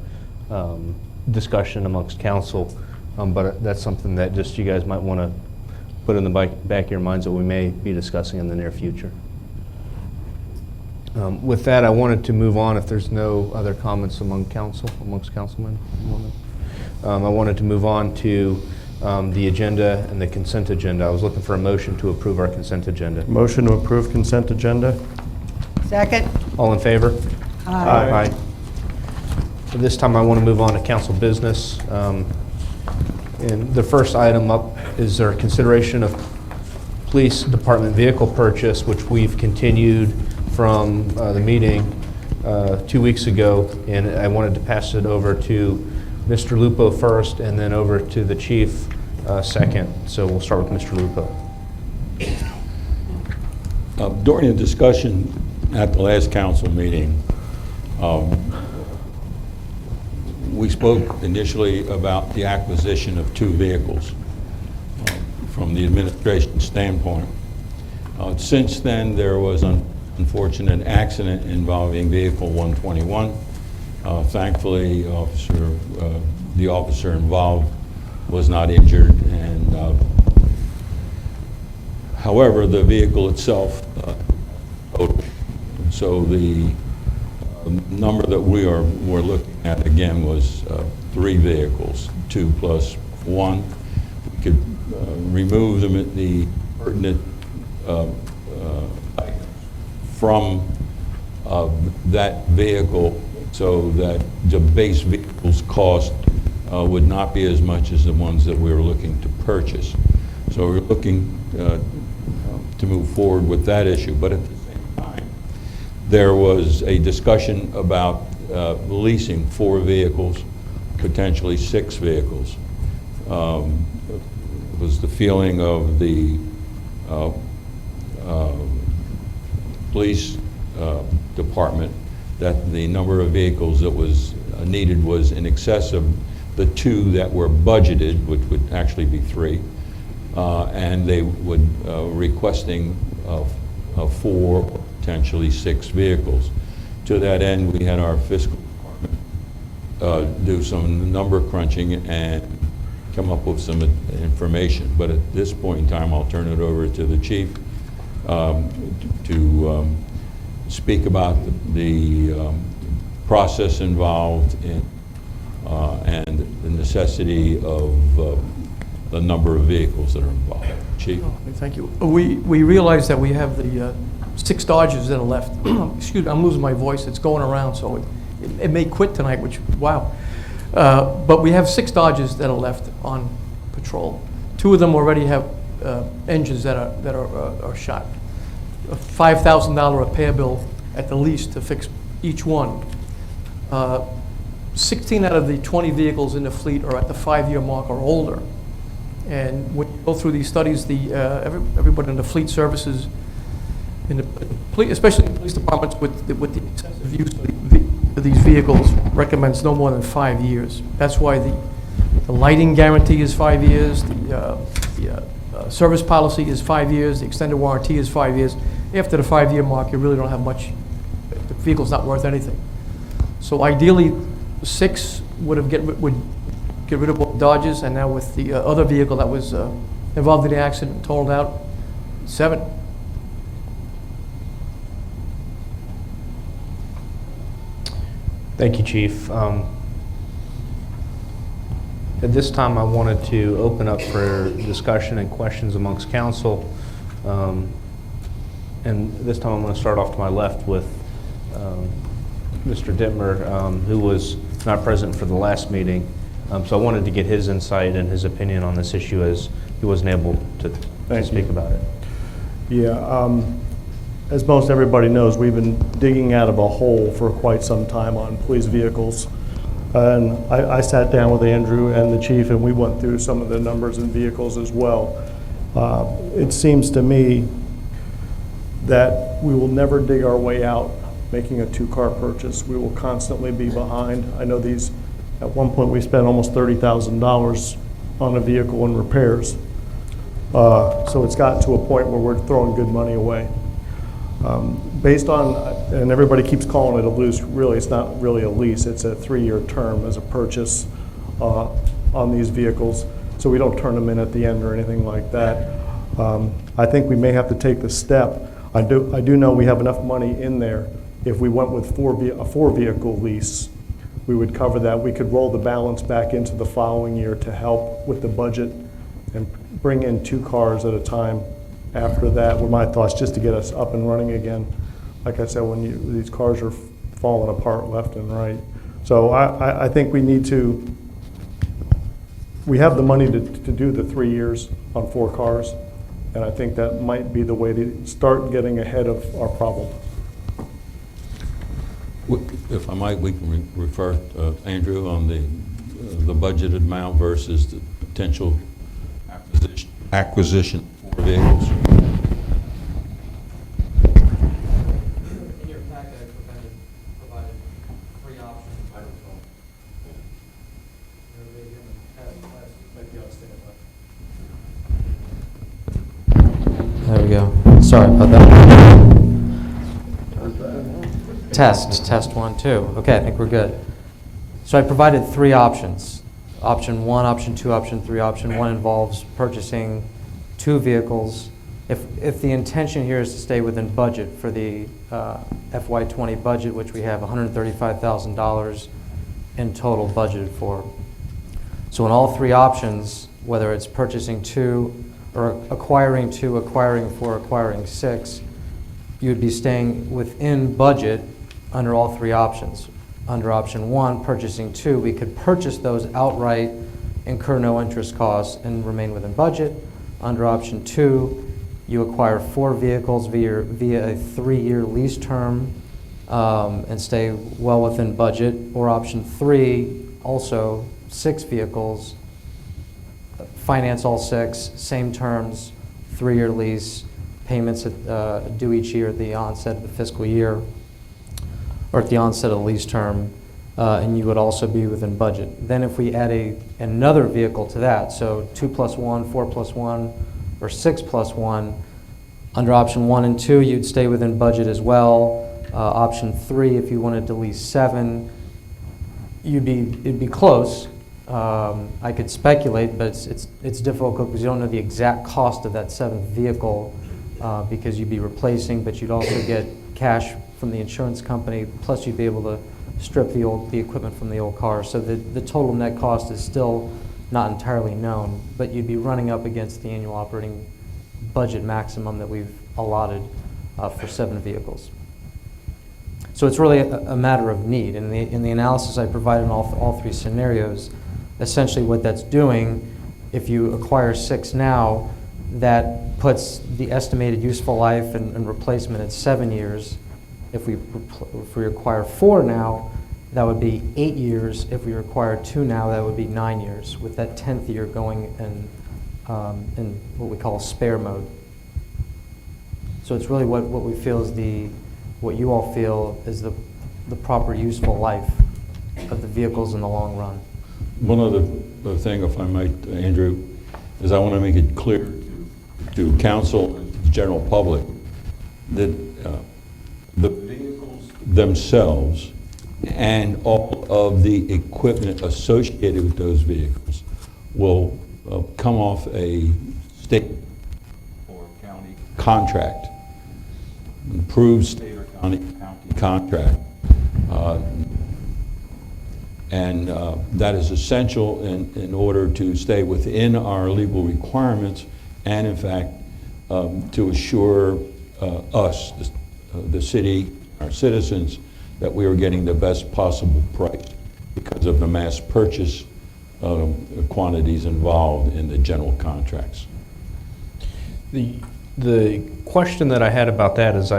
discussion amongst council. But that's something that just you guys might want to put in the back of your minds that we may be discussing in the near future. With that, I wanted to move on if there's no other comments amongst councilmen. I wanted to move on to the agenda and the consent agenda. I was looking for a motion to approve our consent agenda. Motion to approve consent agenda? Second. All in favor? Aye. Aye. At this time, I want to move on to council business. And the first item up is our consideration of police department vehicle purchase, which we've continued from the meeting 2 weeks ago. And I wanted to pass it over to Mr. Lupo first and then over to the chief second. So we'll start with Mr. Lupo. During the discussion at the last council meeting, we spoke initially about the acquisition of 2 vehicles from the administration standpoint. Since then, there was an unfortunate accident involving vehicle 121. Thankfully, the officer involved was not injured, and however, the vehicle itself totaled. So the number that we're looking at again was 3 vehicles, 2 plus 1. We could remove the pertinent from that vehicle so that the base vehicle's cost would not be as much as the ones that we were looking to purchase. So we're looking to move forward with that issue. But at the same time, there was a discussion about leasing 4 vehicles, potentially 6 vehicles. was the feeling of the police department that the number of vehicles that was needed was in excess of the 2 that were budgeted, which would actually be 3, and they would requesting 4, potentially 6 vehicles. To that end, we had our fiscal department do some number crunching and come up with some information. But at this point in time, I'll turn it over to the chief to speak about the process involved in, and the necessity of the number of vehicles that are involved. Chief? Thank you. We realize that we have the 6 Dodges that are left. Excuse me, I'm losing my voice. It's going around, so it may quit tonight, which, wow. But we have 6 Dodges that are left on patrol. 2 of them already have engines that are shot. A $5,000 repair bill at the least to fix each one. 16 out of the 20 vehicles in the fleet are at the 5-year mark or older. And when you go through these studies, everybody in the fleet services, especially in police departments with the excessive use of these vehicles, recommends no more than 5 years. That's why the lighting guarantee is 5 years, the service policy is 5 years, the extended warranty is 5 years. After the 5-year mark, you really don't have much. The vehicle's not worth anything. So ideally, 6 would get rid of both Dodges, and now with the other vehicle that was involved in the accident and totaled out, 7. Thank you, Chief. At this time, I wanted to open up for discussion and questions amongst council. And this time I'm going to start off to my left with Mr. Dittmer, who was not present for the last meeting. So I wanted to get his insight and his opinion on this issue, as he wasn't able to speak about it. Yeah, as most everybody knows, we've been digging out of a hole for quite some time on police vehicles. And I sat down with Andrew and the chief, and we went through some of the numbers and vehicles as well. It seems to me that we will never dig our way out making a 2-car purchase. We will constantly be behind. I know these, at one point we spent almost $30,000 on a vehicle in repairs. So it's gotten to a point where we're throwing good money away. Based on, and everybody keeps calling it a lease, really it's not really a lease, it's a 3-year term as a purchase on these vehicles, so we don't turn them in at the end or anything like that. I think we may have to take the step. I do know we have enough money in there. If we went with a 4-vehicle lease, we would cover that. We could roll the balance back into the following year to help with the budget and bring in 2 cars at a time after that, were my thoughts, just to get us up and running again. Like I said, when these cars are falling apart left and right. So I think we need to, we have the money to do the 3 years on 4 cars, and I think that might be the way to start getting ahead of our problem. If I might, we can refer Andrew on the budgeted amount versus the potential acquisition for vehicles. In your packet, I provided 3 options. There we go. Sorry about that. Test 1, 2. Okay, I think we're good. So I provided 3 options. Option 1, option 2, option 3. Option 1 involves purchasing 2 vehicles. If the intention here is to stay within budget for the FY20 budget, which we have $135,000 in total budgeted for. So in all 3 options, whether it's purchasing 2 or acquiring 2, acquiring 4, acquiring 6, you'd be staying within budget under all 3 options. Under option 1, purchasing 2, we could purchase those outright, incur no interest costs, and remain within budget. Under option 2, you acquire 4 vehicles via a 3-year lease term and stay well within budget. Or option 3, also 6 vehicles, finance all 6, same terms, 3-year lease, payments due each year at the onset of the fiscal year, or at the onset of the lease term, and you would also be within budget. Then if we add another vehicle to that, so 2+1, 4+1, or 6+1, under option 1 and 2, you'd stay within budget as well. Option 3, if you wanted to lease 7, it'd be close. I could speculate, but it's difficult because you don't know the exact cost of that 7th vehicle because you'd be replacing, but you'd also get cash from the insurance company, plus you'd be able to strip the equipment from the old car. So the total net cost is still not entirely known, but you'd be running up against the annual operating budget maximum that we've allotted for 7 vehicles. So it's really a matter of need. In the analysis I provided in all 3 scenarios, essentially what that's doing, if you acquire 6 now, that puts the estimated useful life and replacement at 7 years. If we acquire 4 now, that would be 8 years. If we acquire 2 now, that would be 9 years, with that 10th year going in what we call spare mode. So it's really what we feel is what you all feel is the proper useful life of the vehicles in the long run. One other thing, if I might, Andrew, is I want to make it clear to council and the general public that the vehicles themselves and all of the equipment associated with those vehicles will come off a state or county contract, approved state or county contract. And that is essential in order to stay within our legal requirements and, in fact, to assure us, the city, our citizens, that we are getting the best possible price because of the mass purchase quantities involved in the general contracts. The question that I had about that is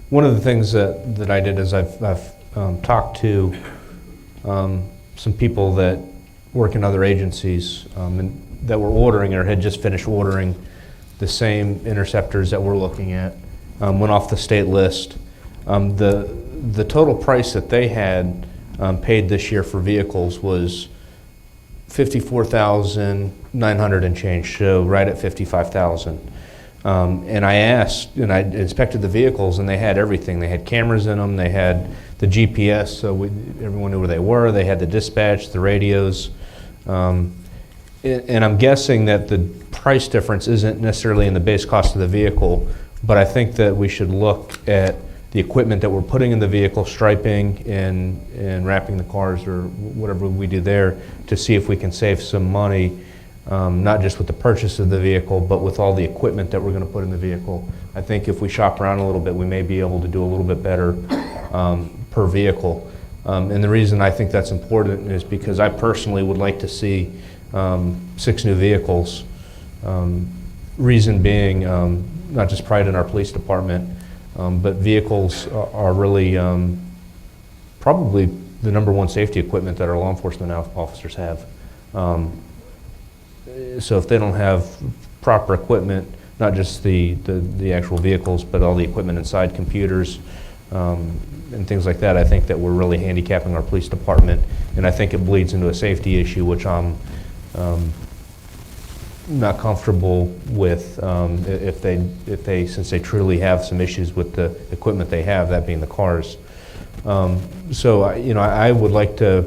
one of the things that I did is I've talked to some people that work in other agencies and that were ordering or had just finished ordering the same interceptors that we're looking at, went off the state list. The total price that they had paid this year for vehicles was $54,900 and change, so right at $55,000. And I asked, and I inspected the vehicles, and they had everything. They had cameras in them, they had the GPS, so everyone knew where they were. They had the dispatch, the radios. And I'm guessing that the price difference isn't necessarily in the base cost of the vehicle, but I think that we should look at the equipment that we're putting in the vehicle, striping and wrapping the cars or whatever we do there, to see if we can save some money, not just with the purchase of the vehicle, but with all the equipment that we're going to put in the vehicle. I think if we shop around a little bit, we may be able to do a little bit better per vehicle. And the reason I think that's important is because I personally would like to see 6 new vehicles. Reason being, not just pride in our police department, but vehicles are really probably the #1 safety equipment that our law enforcement officers have. So if they don't have proper equipment, not just the actual vehicles, but all the equipment inside, computers, and things like that, I think that we're really handicapping our police department, and I think it bleeds into a safety issue, which I'm not comfortable with if they since they truly have some issues with the equipment they have, that being the cars. So I would like to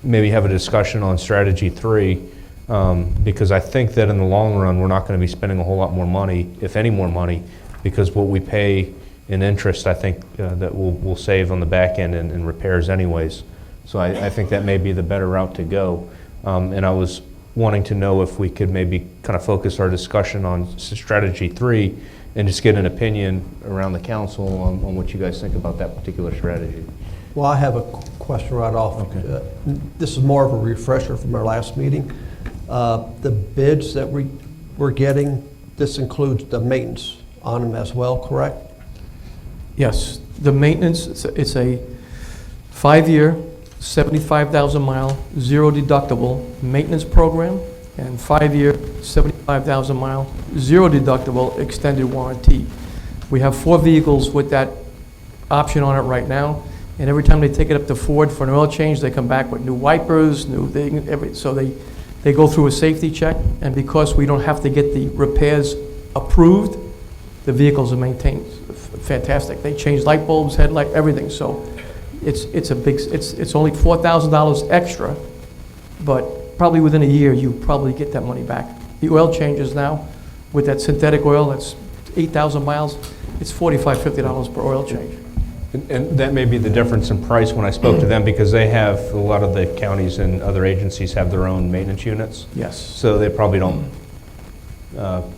maybe have a discussion on strategy 3, because I think that in the long run we're not going to be spending a whole lot more money, if any more money, because what we pay in interest, I think that we'll save on the back end in repairs anyways. So I think that may be the better route to go. And I was wanting to know if we could maybe kind of focus our discussion on strategy 3 and just get an opinion around the council on what you guys think about that particular strategy. Well, I have a question right off. Okay. This is more of a refresher from our last meeting. The bids that we're getting, this includes the maintenance on them as well, correct? Yes, the maintenance, it's a 5-year, 75,000 mile, zero deductible maintenance program. and 5-year, 75,000 mile, 0 deductible, extended warranty. We have 4 vehicles with that option on it right now, and every time they take it up to Ford for an oil change, they come back with new wipers, new thing, so they go through a safety check, and because we don't have to get the repairs approved, the vehicles are maintained fantastic. They change light bulbs, headlight, everything, so it's only $4,000 extra, but probably within a year, you probably get that money back. The oil changes now, with that synthetic oil, that's 8,000 miles, it's $45, $50 per oil change. And that may be the difference in price when I spoke to them, because they have, a lot of the counties and other agencies have their own maintenance units. Yes. So they probably don't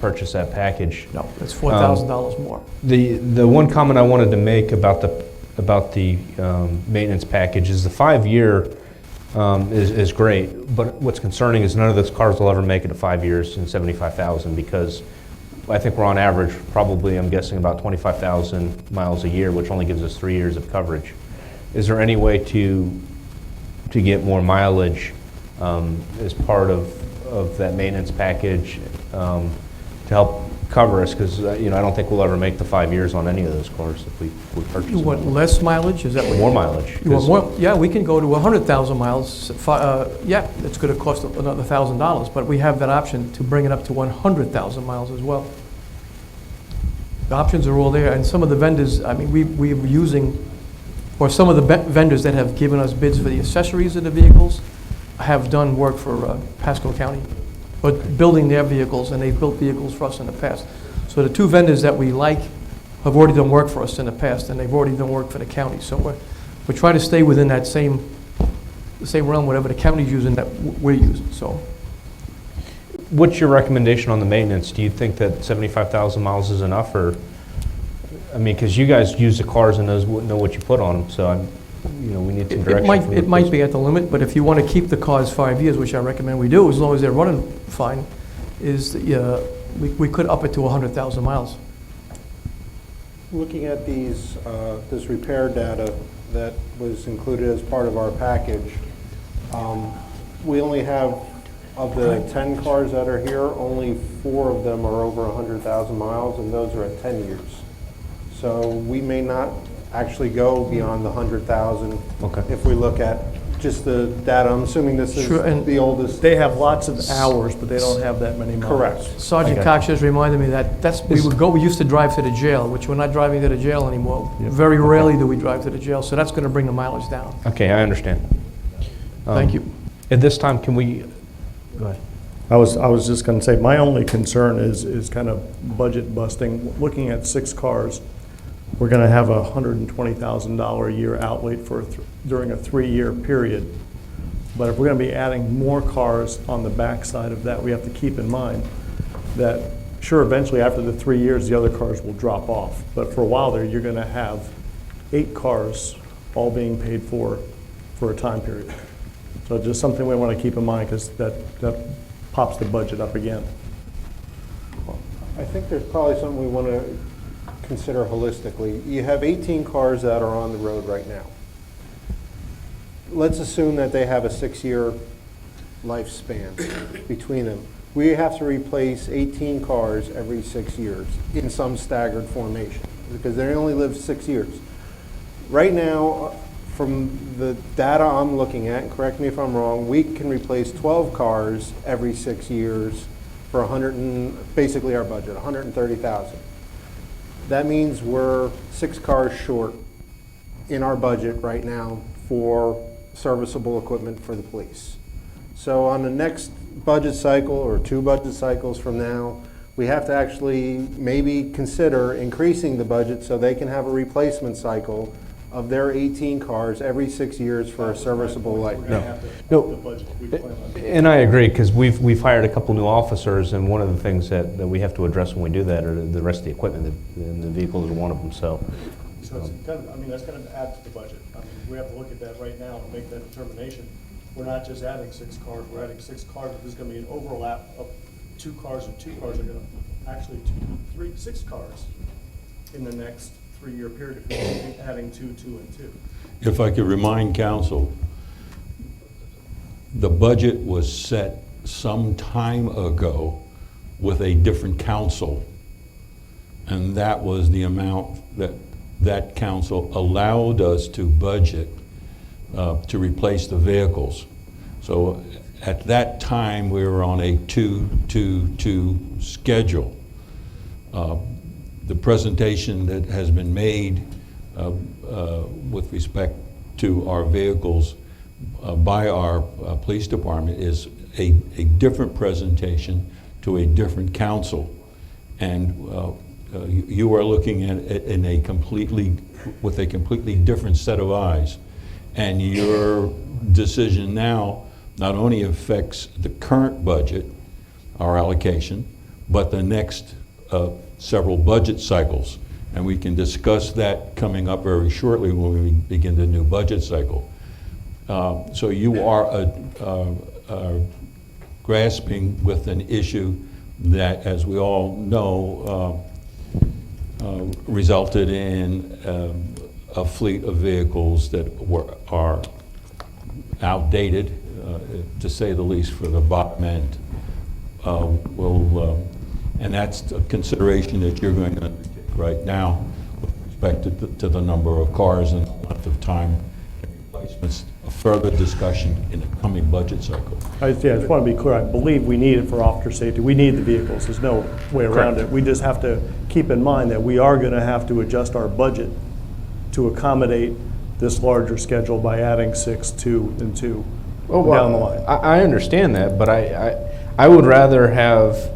purchase that package. No, it's $4,000 more. The one comment I wanted to make about the maintenance package is the 5-year is great, but what's concerning is none of those cars will ever make it to 5 years and 75,000, because I think we're on average, probably, I'm guessing, about 25,000 miles a year, which only gives us 3 years of coverage. Is there any way to get more mileage as part of that maintenance package to help cover us? Because I don't think we'll ever make the 5 years on any of those cars if we purchase You them. want less mileage? Is that what More mileage. You want more? Yeah, we can go to 100,000 miles. Yeah, it's going to cost another $1,000, but we have that option to bring it up to 100,000 miles as well. The options are all there, and some of the vendors, I mean, we're using, or some of the vendors that have given us bids for the accessories of the vehicles have done work for Pasco County, but building their vehicles, and they've built vehicles for us in the past. So the 2 vendors that we like have already done work for us in the past, and they've already done work for the county. So we're trying to stay within that same realm, whatever the county's using that we're using. So, What's your recommendation on the maintenance? Do you think that 75,000 miles is enough, or, I mean, because you guys use the cars and know what you put on them, so we need some direction. it might be at the limit, but if you want to keep the cars 5 years, which I recommend we do, as long as they're running fine, we could up it to 100,000 miles. Looking at this repair data that was included as part of our package, we only have, of the 10 cars that are here, only 4 of them are over 100,000 miles, and those are at 10 years. So we may not actually go beyond the 100,000 if we look at just the data. I'm assuming this is the oldest. They have lots of hours, but they don't have that many miles. Correct. Sergeant Cox just reminded me that we used to drive to the jail, which we're not driving to the jail anymore. Very rarely do we drive to the jail, so that's going to bring the mileage down. Okay, I understand. Thank you. At this time, can we, go ahead. I was just going to say, my only concern is kind of budget busting. Looking at 6 cars, we're going to have a $120,000 a year outlay during a 3-year period. But if we're going to be adding more cars on the backside of that, we have to keep in mind that, sure, eventually after the 3 years, the other cars will drop off. But for a while there, you're going to have 8 cars all being paid for a time period. So just something we want to keep in mind, because that pops the budget up again. I think there's probably something we want to consider holistically. You have 18 cars that are on the road right now. Let's assume that they have a 6-year lifespan between them. We have to replace 18 cars every 6 years in some staggered formation, because they only live 6 years. Right now, from the data I'm looking at, and correct me if I'm wrong, we can replace 12 cars every 6 years for basically our budget, $130,000. That means we're 6 cars short in our budget right now for serviceable equipment for the police. So on the next budget cycle, or 2 budget cycles from now, we have to actually maybe consider increasing the budget so they can have a replacement cycle of their 18 cars every 6 years for a serviceable life. And I agree, because we've hired a couple new officers, and one of the things that we have to address when we do that are the rest of the equipment, and the vehicles are one of them. So it's kind of, that's going to add to the budget. We have to look at that right now and make that determination. We're not just adding 6 cars, we're adding 6 cars, but there's going to be an overlap of 2 cars, and 2 cars are going to, actually 6 cars in the next 3-year period if you're adding 2, 2, and 2. If I could remind council, the budget was set some time ago with a different council. And that was the amount that that council allowed us to budget to replace the vehicles. So at that time, we were on a 2-2-2 schedule. The presentation that has been made with respect to our vehicles by our police department is a different presentation to a different council. And you are looking at it in with a completely different set of eyes. And your decision now not only affects the current budget, our allocation, but the next several budget cycles. And we can discuss that coming up very shortly when we begin the new budget cycle. So you are grasping with an issue that, as we all know, resulted in a fleet of vehicles that are outdated, to say the least, for the bottom end. And that's a consideration that you're going to undertake right now with respect to the number of cars and the length of time replacements. A further discussion in the coming budget cycle. I just want to be clear. I believe we need it for officer safety. We need the vehicles. There's no way around it. We just have to keep in mind that we are going to have to adjust our budget to accommodate this larger schedule by adding 6, 2, and 2 down the line. I understand that, but I would rather have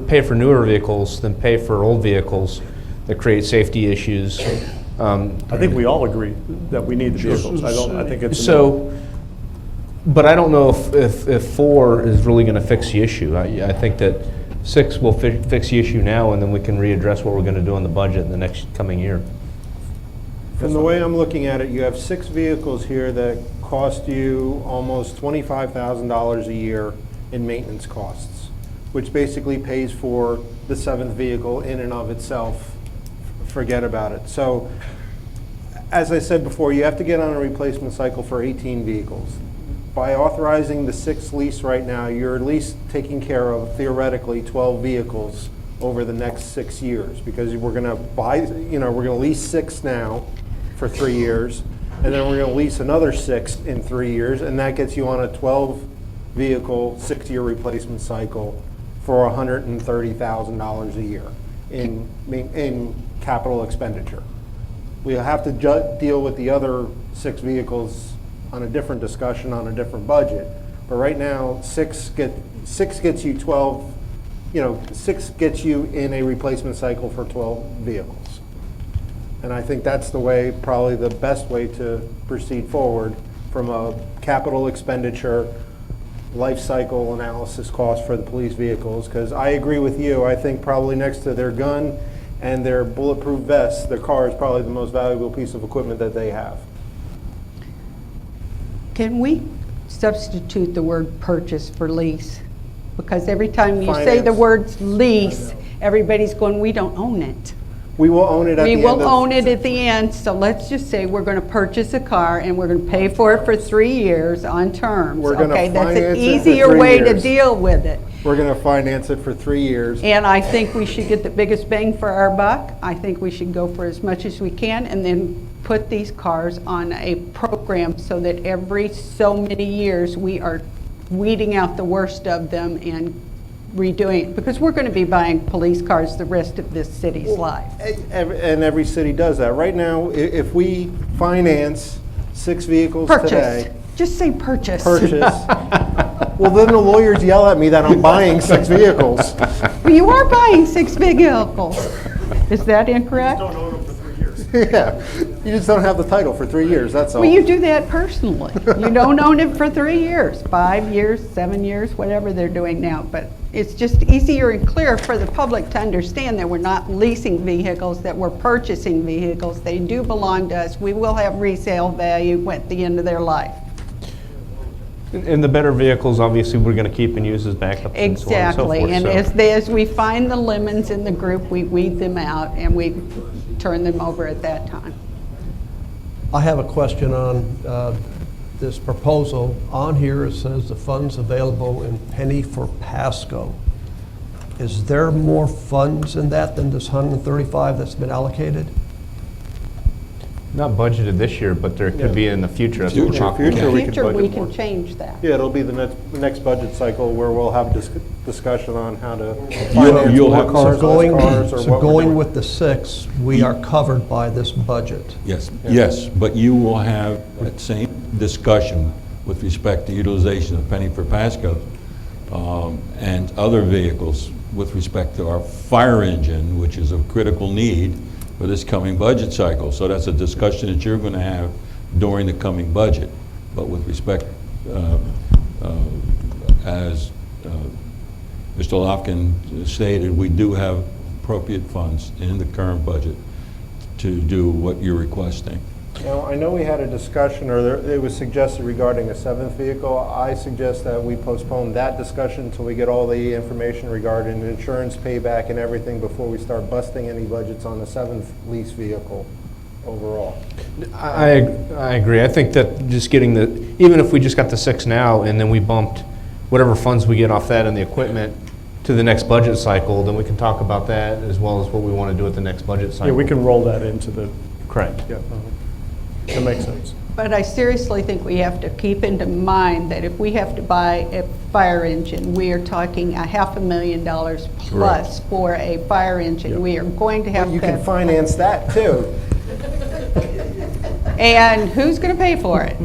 pay for newer vehicles than pay for old vehicles that create safety issues. I think we all agree that we need the vehicles. I think it's so. But I don't know if 4 is really going to fix the issue. I think that 6 will fix the issue now, and then we can readdress what we're going to do in the budget in the next coming year. From the way I'm looking at it, you have 6 vehicles here that cost you almost $25,000 a year in maintenance costs, which basically pays for the 7th vehicle in and of itself. Forget about it. So, as I said before, you have to get on a replacement cycle for 18 vehicles. By authorizing the 6th lease right now, you're at least taking care of, theoretically, 12 vehicles over the next 6 years, because we're going to we're going to lease 6 now for 3 years, and then we're going to lease another 6 in 3 years, and that gets you on a 12 vehicle, 6-year replacement cycle for $130,000 a year in capital expenditure. We'll have to deal with the other 6 vehicles on a different discussion, on a different budget. But right now, 6 gets you 12, 6 gets you in a replacement cycle for 12 vehicles. And I think that's probably the best way to proceed forward from a capital expenditure, life cycle analysis cost for the police vehicles, because I agree with you. I think probably next to their gun and their bulletproof vests, their car is probably the most valuable piece of equipment that they have. Can we substitute the word purchase for lease? Because every time you say the word lease, everybody's going, we don't own it. We will own it at the end. We will own it at the end, so let's just say we're going to purchase a car and we're going to pay for it for 3 years on terms. We're going to Okay, that's finance an it for easier 3 way to years. deal with it. We're going to finance it for 3 years. And I think we should get the biggest bang for our buck. I think we should go for as much as we can and then put these cars on a program so that every so many years we are weeding out the worst of them and redoing it, because we're going to be buying police cars the rest of this city's life. And every city does that. Right now, if we finance 6 vehicles today. Just say purchase. Well, then the lawyers yell at me that I'm buying 6 vehicles. Well, you are buying 6 vehicles. Is that incorrect? Don't own them for 3 years. Yeah, you just don't have the title for 3 years, that's all. Well, you do that personally. You don't own it for 3 years, 5 years, 7 years, whatever they're doing now. But it's just easier and clearer for the public to understand that we're not leasing vehicles, that we're purchasing vehicles. They do belong to us. We will have resale value at the end of their life. And the better vehicles, obviously, we're going to keep and use as backups and so on and so Exactly. forth. And as we find the lemons in the group, we weed them out and we turn them over at that time. I have a question on this proposal, on here it says the funds available in penny for Pasco. Is there more funds in that than this 135 that's been allocated? Not budgeted this year, but there could be in the future. That's what we're talking Future, about. we could Future, we budget can more. change that. Yeah, it'll be the next budget cycle where we'll have discussion on how to You'll finance more have- cars, So going, less cars, or so what we're going doing. with the 6, we are covered by this budget. Yes, yes, but you will have that same discussion with respect to utilization of penny for Pasco and other vehicles with respect to our fire engine, which is of critical need for this coming budget cycle. So that's a discussion that you're going to have during the coming budget. But with respect, as Mr. Lofkin stated, we do have appropriate funds in the current budget to do what you're requesting. Now, I know we had a discussion, or it was suggested regarding a 7th vehicle. I suggest that we postpone that discussion until we get all the information regarding insurance payback and everything before we start busting any budgets on the 7th lease vehicle overall. I agree. I think that just getting even if we just got the 6 now and then we bumped whatever funds we get off that and the equipment to the next budget cycle, then we can talk about that as well as what we want to do at the next budget cycle. Yeah, we can roll that into the, Correct. yeah, that makes sense. But I seriously think we have to keep into mind that if we have to buy a fire engine, we are talking $500,000 plus for a fire engine. Yeah. We are going to have You to. can finance that too. And who's going to pay for it?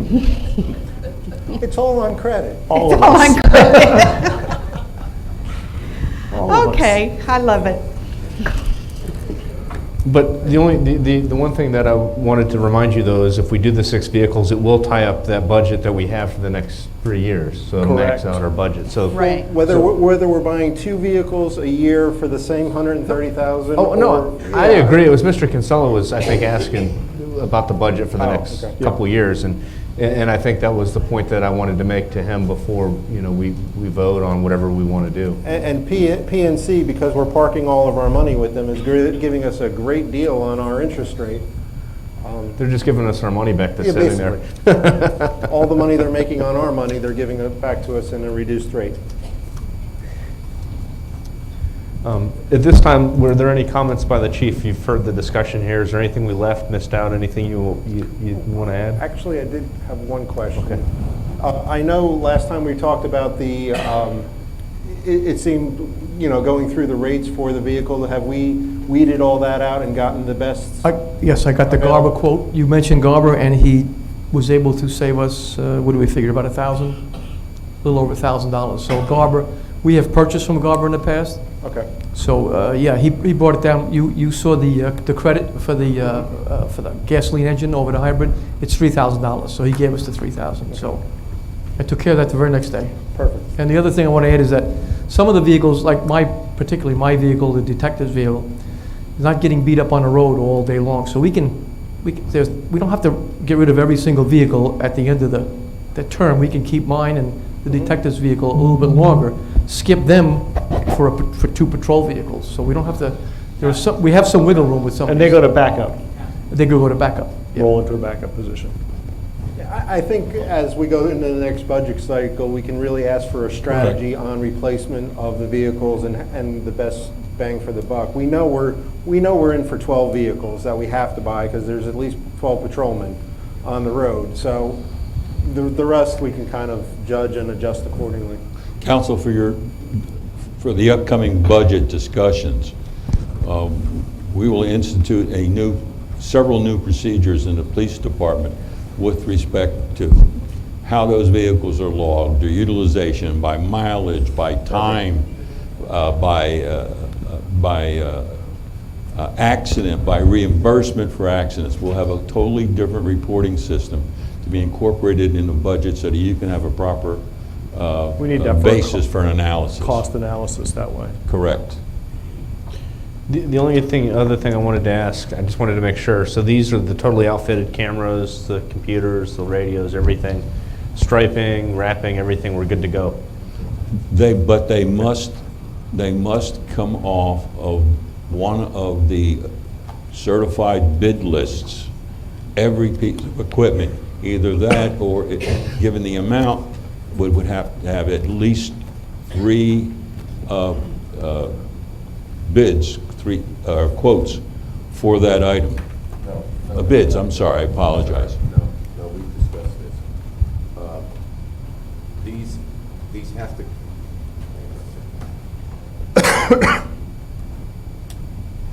It's all on credit. All of Oh, us. my goodness. All of us. Okay, I love it. But the one thing that I wanted to remind you though is if we do the 6 vehicles, it will tie up that budget that we have for the next 3 years. So it'll max Correct. out our budget. So Right. Whether we're buying 2 vehicles a year for the same 130,000. Oh, no, or- I yeah. agree. It was Mr. Kinsella was, I think, asking about the budget for the Oh, next okay. couple of years. And I think that was the point that I wanted to make to him before, we vote on whatever we want to do. And PNC, because we're parking all of our money with them, is giving us a great deal on our interest rate. They're just giving us our money back that's Yeah, sitting there. All the money they're making on our money, they're giving it back to us in a reduced rate. At this time, were there any comments by the chief? You've heard the discussion here. Is there anything we left, missed out, anything you want to add? Actually, I did have one question. Okay. I know last time we talked about the, it seemed, going through the rates for the vehicle, have we weeded all that out and gotten the best? Yes, I got the Garber quote. You mentioned Garber, and he was able to save us, what do we figure, about $1,000? A little over $1,000. So Garber, we have purchased from Garber in the past. Okay. So, yeah, he brought it down. You saw the credit for the gasoline engine over the hybrid. It's $3,000, so he gave us the $3,000. So I took care of that the very next day. Perfect. And the other thing I want to add is that some of the vehicles, like particularly my vehicle, the detective's vehicle, is not getting beat up on the road all day long. So we don't have to get rid of every single vehicle at the end of the term. We can keep mine and the detective's vehicle a little bit longer, skip them for 2 patrol vehicles. So we don't have to, we have some wiggle room with some of And they these. go to backup, They go to backup. Yeah. roll into a backup position. I think as we go into the next budget cycle, we can really ask for a strategy on replacement of the vehicles and the best bang for the buck. We know we're in for 12 vehicles that we have to buy because there's at least 12 patrolmen on the road. So the rest we can kind of judge and adjust accordingly. Council, for the upcoming budget discussions, we will institute several new procedures in the police department with respect to how those vehicles are logged, their utilization by mileage, by time, by accident, by reimbursement for accidents. We'll have a totally different reporting system to be incorporated in the budget so that you can have a proper We need that for a basis for an analysis. Cost analysis that way. Correct. The only other thing I wanted to ask, I just wanted to make sure. So these are the totally outfitted cameras, the computers, the radios, everything, striping, wrapping, everything. We're good to go. But they must come off of one of the certified bid lists every piece of equipment. Either that or, given the amount, would have to have at least 3 bids, 3 quotes for that item. Bids, I'm sorry, I apologize. No, we've discussed this. These have to.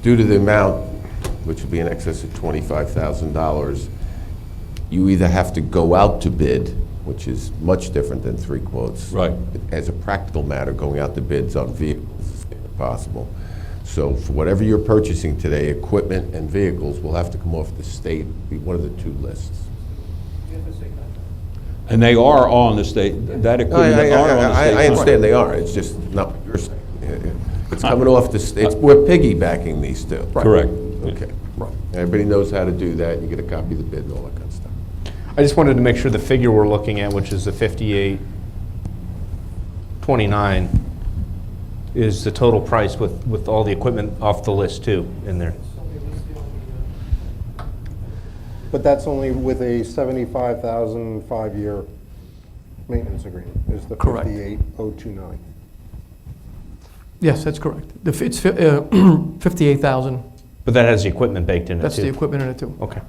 Due to the amount, which would be in excess of $25,000, you either have to go out to bid, which is much different than 3 quotes. Right. As a practical matter, going out to bids on vehicles is impossible. So for whatever you're purchasing today, equipment and vehicles will have to come off the state, be one of the 2 lists. And they are on the state, that equipment are on the state. I understand they are, it's just not what you're saying. It's coming off the state, we're piggybacking these 2. Correct. Okay. Right. Everybody knows how to do that, you get a copy of the bid and all that kind of stuff. I just wanted to make sure the figure we're looking at, which is the 5829, is the total price with all the equipment off the list too in there. But that's only with a 75,000 5-year maintenance agreement, is the Correct. 58,029. Yes, that's correct. It's 58,000. But that has the equipment baked in it too. That's the equipment in it too. Okay.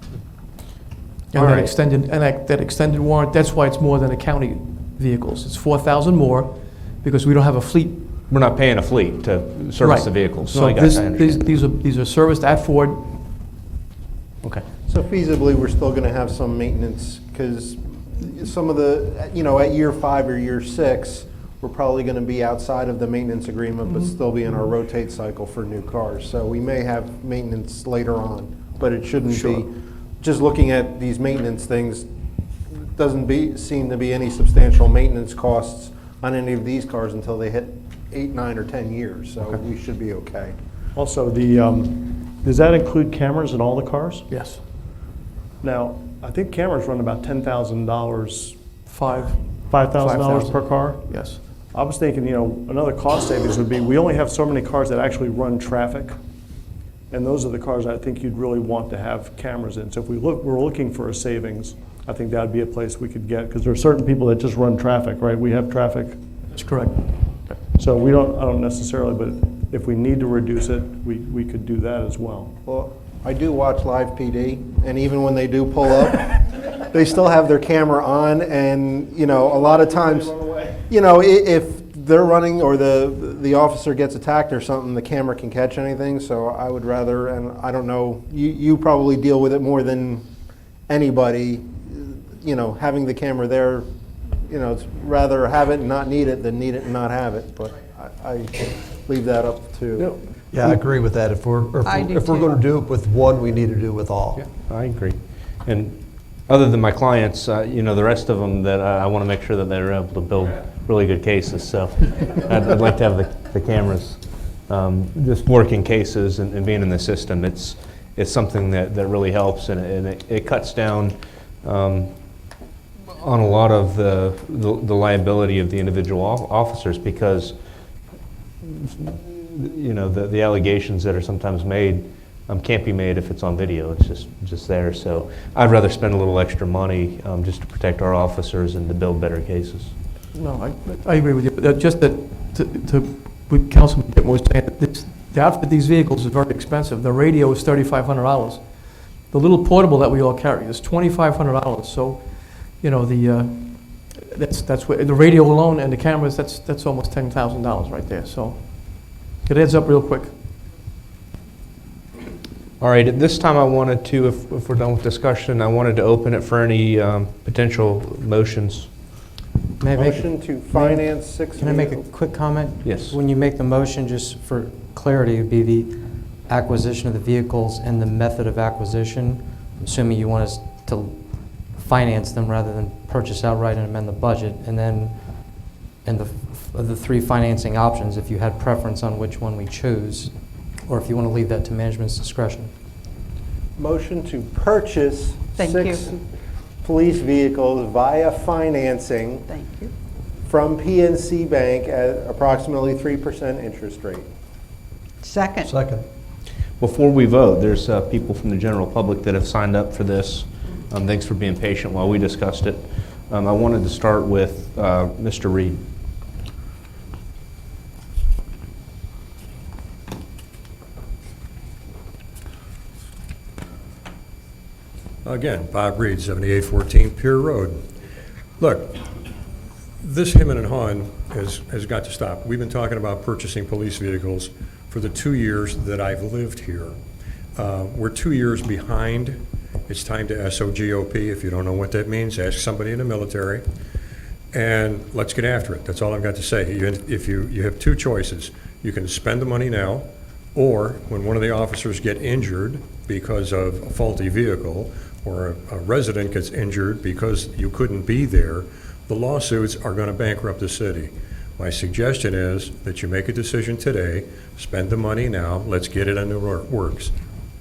And All that right. that extended warrant, that's why it's more than the county vehicles. It's 4,000 more because we don't have a fleet. We're not paying a fleet to service Right. the vehicles. So I got you, I understand. these are serviced at Ford. Okay. So feasibly, we're still going to have some maintenance, because some of the, at year 5 or year 6, we're probably going to be outside of the maintenance agreement, but still be in our rotate cycle for new cars. So we may have maintenance later on, but it shouldn't be, just looking at these maintenance things, doesn't seem to be any substantial maintenance costs on any of these cars until they hit 8, 9, or 10 years, so we should be okay. Also, does that include cameras in all the cars? Yes. Now, I think cameras run about $10,000, $5,000 $5,000 per car. Yes. I was thinking, another cost savings would be, we only have so many cars that actually run traffic, and those are the cars I think you'd really want to have cameras in. So if we're looking for a savings, I think that'd be a place we could get, because there are certain people that just run traffic, right? We have traffic. That's correct. So I don't necessarily, but if we need to reduce it, we could do that as well. Well, I do watch Live PD, and even when they do pull up, they still have their camera on, and, a lot of times, if they're running or the officer gets attacked or something, the camera can catch anything, so I would rather, and I don't know, you probably deal with it more than anybody, having the camera there, it's rather have it and not need it than need it and not have it, but I leave that up to. Yeah, I agree with that. If we're going to do it with one, we need to do it with all. Yeah, I agree. And other than my clients, the rest of them, that I want to make sure that they're able to build really good cases. So I'd like to have the cameras, just working cases and being in the system. It's something that really helps, and it cuts down on a lot of the liability of the individual officers, because the allegations that are sometimes made can't be made if it's on video. It's just there. So I'd rather spend a little extra money just to protect our officers and to build better cases. No, I agree with you. But just that, what Councilman Dittmer was saying, the outfit of these vehicles is very expensive. The radio is $3,500. The little portable that we all carry is $2,500. So, that's what, the radio alone and the cameras, that's almost $10,000 right there. So it adds up real quick. All right, at this time I wanted to, if we're done with discussion, I wanted to open it for any potential motions. May I make- Motion to finance 6 Can I make a vehicles. quick comment? Yes. When you make the motion, just for clarity, it would be the acquisition of the vehicles and the method of acquisition, assuming you want us to finance them rather than purchase outright and amend the budget. And then, of the 3 financing options, if you had preference on which one we choose, or if you want to leave that to management's discretion. Motion to purchase Thank 6 you. police vehicles via financing Thank you. from PNC Bank at approximately 3% interest rate. Second. Second. Before we vote, there's people from the general public that have signed up for this. Thanks for being patient while we discussed it. I wanted to start with Mr. Reed. Again, Bob Reed, 7814 Pier Road. Look, this hemming and hawing has got to stop. We've been talking about purchasing police vehicles for the 2 years that I've lived here. We're 2 years behind. It's time to SOGOP. If you don't know what that means, ask somebody in the military. And let's get after it. That's all I've got to say. If you have two choices. You can spend the money now, or when one of the officers get injured because of a faulty vehicle, or a resident gets injured because you couldn't be there, the lawsuits are going to bankrupt the city. My suggestion is that you make a decision today, spend the money now, let's get it in the works.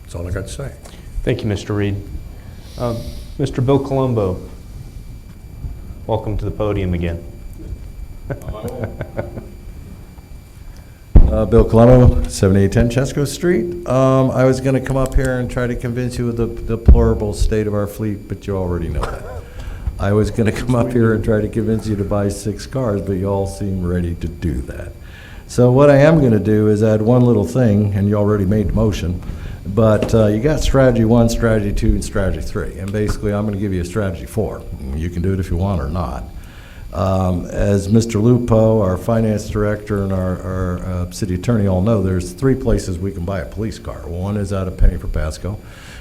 That's all I got to say. Thank you, Mr. Reed. Mr. Bill Colombo, welcome to the podium again. Bill Colombo, 7810 Chesco Street. I was going to come up here and try to convince you of the deplorable state of our fleet, but you already know that. I was going to come up here and try to convince you to buy 6 cars, but you all seem ready to do that. So what I am going to do is add one little thing, and you already made the motion, but you got strategy 1, strategy 2, and strategy 3. And basically, I'm going to give you a strategy 4. You can do it if you want or not. As Mr. Lupo, our finance director, and our city attorney all know, there's 3 places we can buy a police car. One is out of Penny for Pasco,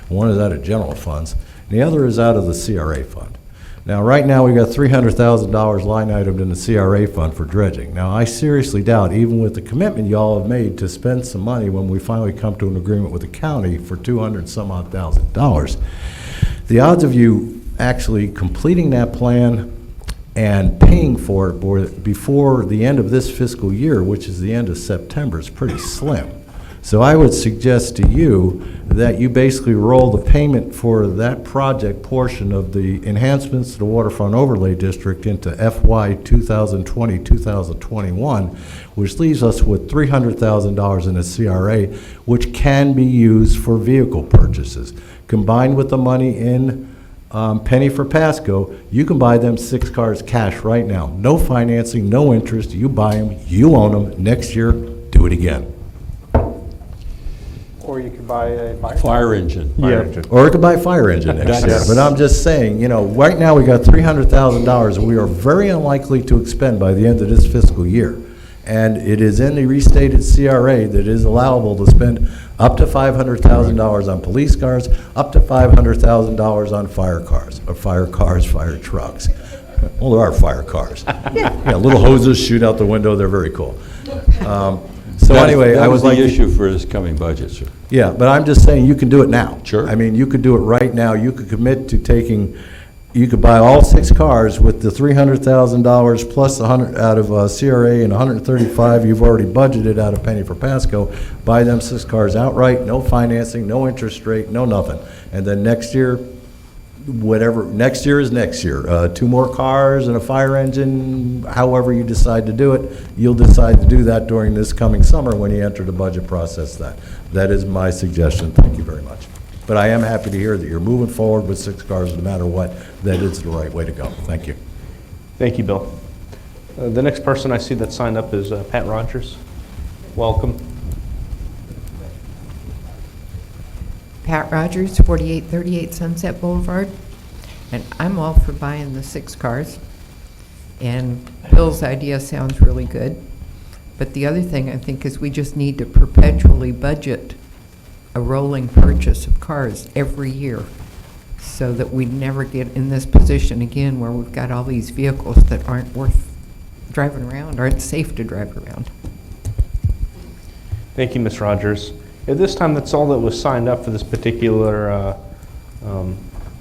one is out of general funds, and the other is out of the CRA fund. Now, right now, we got $300,000 line itemed in the CRA fund for dredging. Now, I seriously doubt, even with the commitment y'all have made to spend some money when we finally come to an agreement with the county for $200,000, the odds of you actually completing that plan and paying for it before the end of this fiscal year, which is the end of September, is pretty slim. So I would suggest to you that you basically roll the payment for that project portion of the enhancements to the Waterfront Overlay District into FY 2020-2021, which leaves us with $300,000 in a CRA, which can be used for vehicle purchases. Combined with the money in Penny for Pasco, you can buy them 6 cars cash right now. No financing, no interest. You buy them, you own them. Next year, do it again. Or you could buy a Fire engine. Or you could buy a fire engine next year. But I'm just saying, you know, right now we got $300,000 we are very unlikely to expend by the end of this fiscal year. And it is in the restated CRA that it is allowable to spend up to $500,000 on police cars, up to $500,000 on fire trucks. Well, there are fire cars. Yeah, little hoses shoot out the window. They're very cool. So anyway, I was like, the issue for this coming budget, sir. yeah, but I'm just saying you can do it now. Sure. I mean, you could do it right now. You could commit to taking, you could buy all 6 cars with the $300,000 plus 100 out of CRA and 135 you've already budgeted out of Penny for Pasco. Buy them 6 cars outright, no financing, no interest rate, no nothing. And then next year, whatever, next year is next year. 2 more cars and a fire engine, however you decide to do it, you'll decide to do that during this coming summer when you enter the budget process. That is my suggestion. Thank you very much. But I am happy to hear that you're moving forward with 6 cars no matter what. That is the right way to go. Thank you. Thank you, Bill. The next person I see that signed up is Pat Rogers. Welcome. Pat Rogers, 4838 Sunset Boulevard, and I'm all for buying the 6 cars. And Bill's idea sounds really good. But the other thing I think is we just need to perpetually budget a rolling purchase of cars every year so that we never get in this position again where we've got all these vehicles that aren't worth driving around, aren't safe to drive around. Thank you, Ms. Rogers. At this time, that's all that was signed up for this particular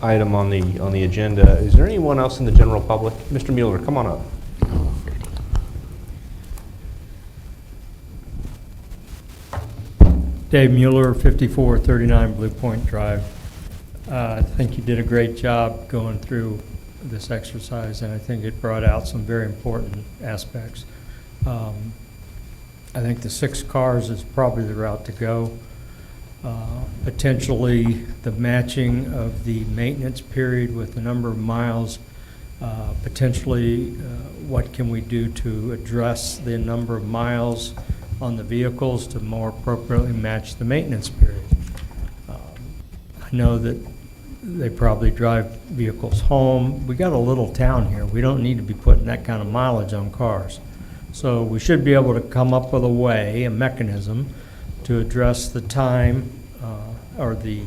item on the agenda. Is there anyone else in the general public? Mr. Mueller, come on up. Dave Mueller, 5439 Blue Point Drive. I think you did a great job going through this exercise, and I think it brought out some very important aspects. I think the 6 cars is probably the route to go. potentially the matching of the maintenance period with the number of miles, potentially what can we do to address the number of miles on the vehicles to more appropriately match the maintenance period. I know that they probably drive vehicles home. We got a little town here. We don't need to be putting that kind of mileage on cars. So we should be able to come up with a way, a mechanism, to address the time or the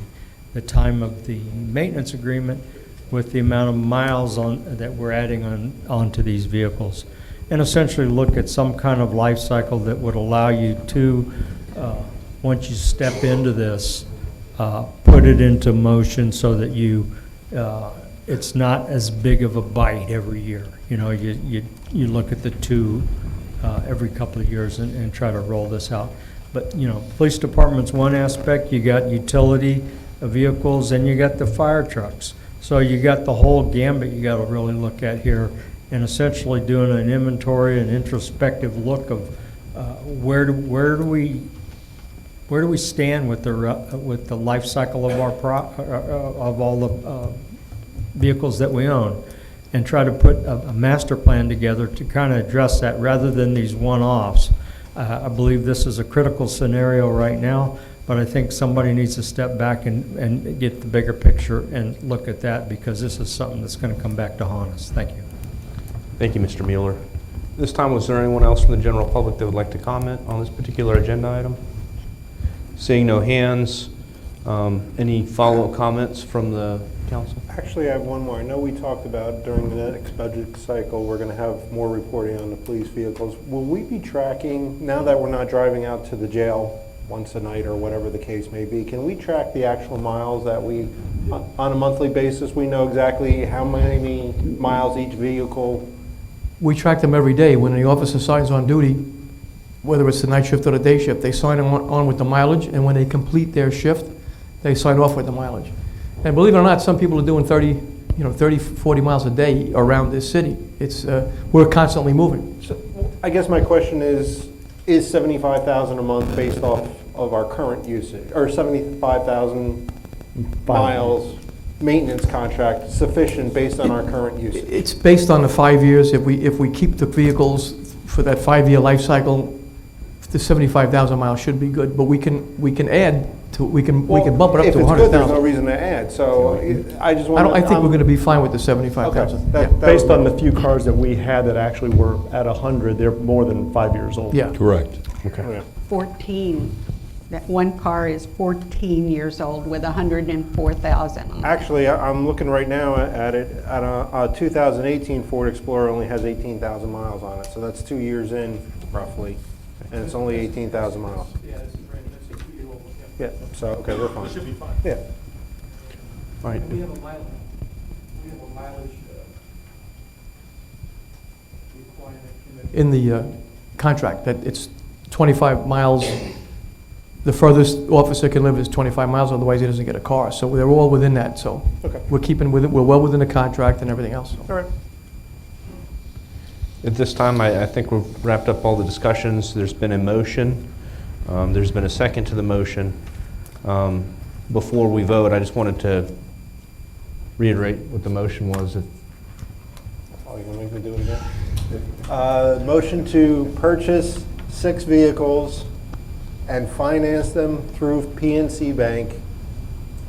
time of the maintenance agreement with the amount of miles that we're adding onto these vehicles, and essentially look at some kind of life cycle that would allow you to, once you step into this, put it into motion so that it's not as big of a bite every year. You know, you look at the two every couple of years and try to roll this out. But, you know, police department's one aspect, you got utility vehicles, and you got the fire trucks. So you got the whole gambit you got to really look at here, and essentially doing an inventory and introspective look of where do we stand with the life cycle of of all the vehicles that we own, and try to put a master plan together to kind of address that rather than these one-offs. I believe this is a critical scenario right now, but I think somebody needs to step back and get the bigger picture and look at that, because this is something that's going to come back to haunt us. Thank you. Thank you, Mr. Mueller. This time, was there anyone else from the general public that would like to comment on this particular agenda item? Seeing no hands, any follow-up comments from the council? Actually, I have one more. I know we talked about during the next budget cycle, we're going to have more reporting on the police vehicles. Will we be tracking, now that we're not driving out to the jail once a night or whatever the case may be, can we track the actual miles that we, on a monthly basis, we know exactly how many miles each vehicle? We track them every day. When the officer signs on duty, whether it's the night shift or the day shift, they sign on with the mileage, and when they complete their shift, they sign off with the mileage. And believe it or not, some people are doing 30, 40 miles a day around this city. We're constantly moving. So, I guess my question is $75,000 a month based off of our current usage, or 75,000 miles maintenance contract sufficient based on our current usage? It's based on the 5 years. If we keep the vehicles for that 5-year life cycle, the 75,000 miles should be good. But we can add to, we can bump it up to 100,000. If it's good, there's no reason to add. So I just want. I think we're going to be fine with the 75,000. Okay. Based on the few cars that we had that actually were at 100, they're more than 5 years old. Yeah. Correct. Okay. 14. That one car is 14 years old with 104,000. Actually, I'm looking right now at it. At a 2018 Ford Explorer only has 18,000 miles on it, so that's 2 years in roughly, and it's only 18,000 miles. Yeah, that's a 2-year-old. Yeah. So okay, we're fine. It should be fine. Yeah. All right. We have a mileage requirement in the contract that it's 25 miles. The furthest officer can live is 25 miles, otherwise he doesn't get a car. So they're all within that. So Okay. we're well within the contract and everything else. So. All right. At this time, I think we've wrapped up all the discussions. There's been a motion. There's been a second to the motion. Before we vote, I just wanted to reiterate what the motion was. Oh, you're gonna make me do it again? Motion to purchase 6 vehicles and finance them through PNC Bank,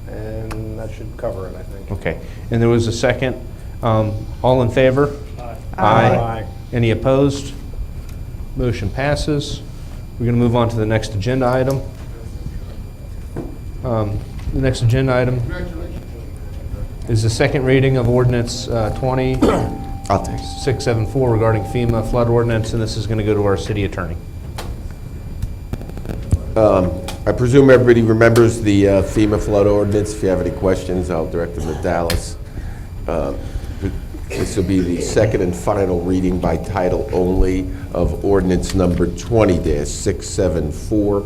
and that should cover it, I think. Okay. And there was a second. All in favor? Aye. Any opposed? Motion passes. We're going to move on to the next agenda item. The next agenda item is the second reading of ordinance 20-674 regarding FEMA flood ordinance, and this is going to go to our city attorney. I presume everybody remembers the FEMA flood ordinance. If you have any questions, I'll direct them to Dallas. This will be the second and final reading by title only of ordinance number 20-674,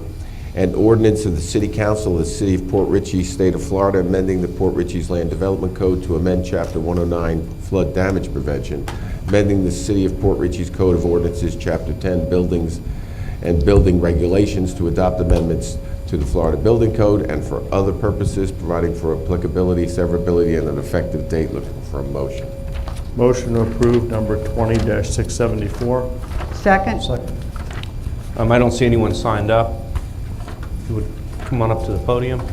an ordinance of the City Council of the City of Port Richey, State of Florida, amending the Port Richey's Land Development Code to amend Chapter 109, Flood Damage Prevention, amending the City of Port Richey's Code of Ordinances, Chapter 10, Buildings and Building Regulations, to adopt amendments to to the Florida Building Code and for other purposes, providing for applicability, severability, and an effective date. Looking for a motion. Motion to approve number 20-674. Second? I don't see anyone signed up. If you would come on up to the podium.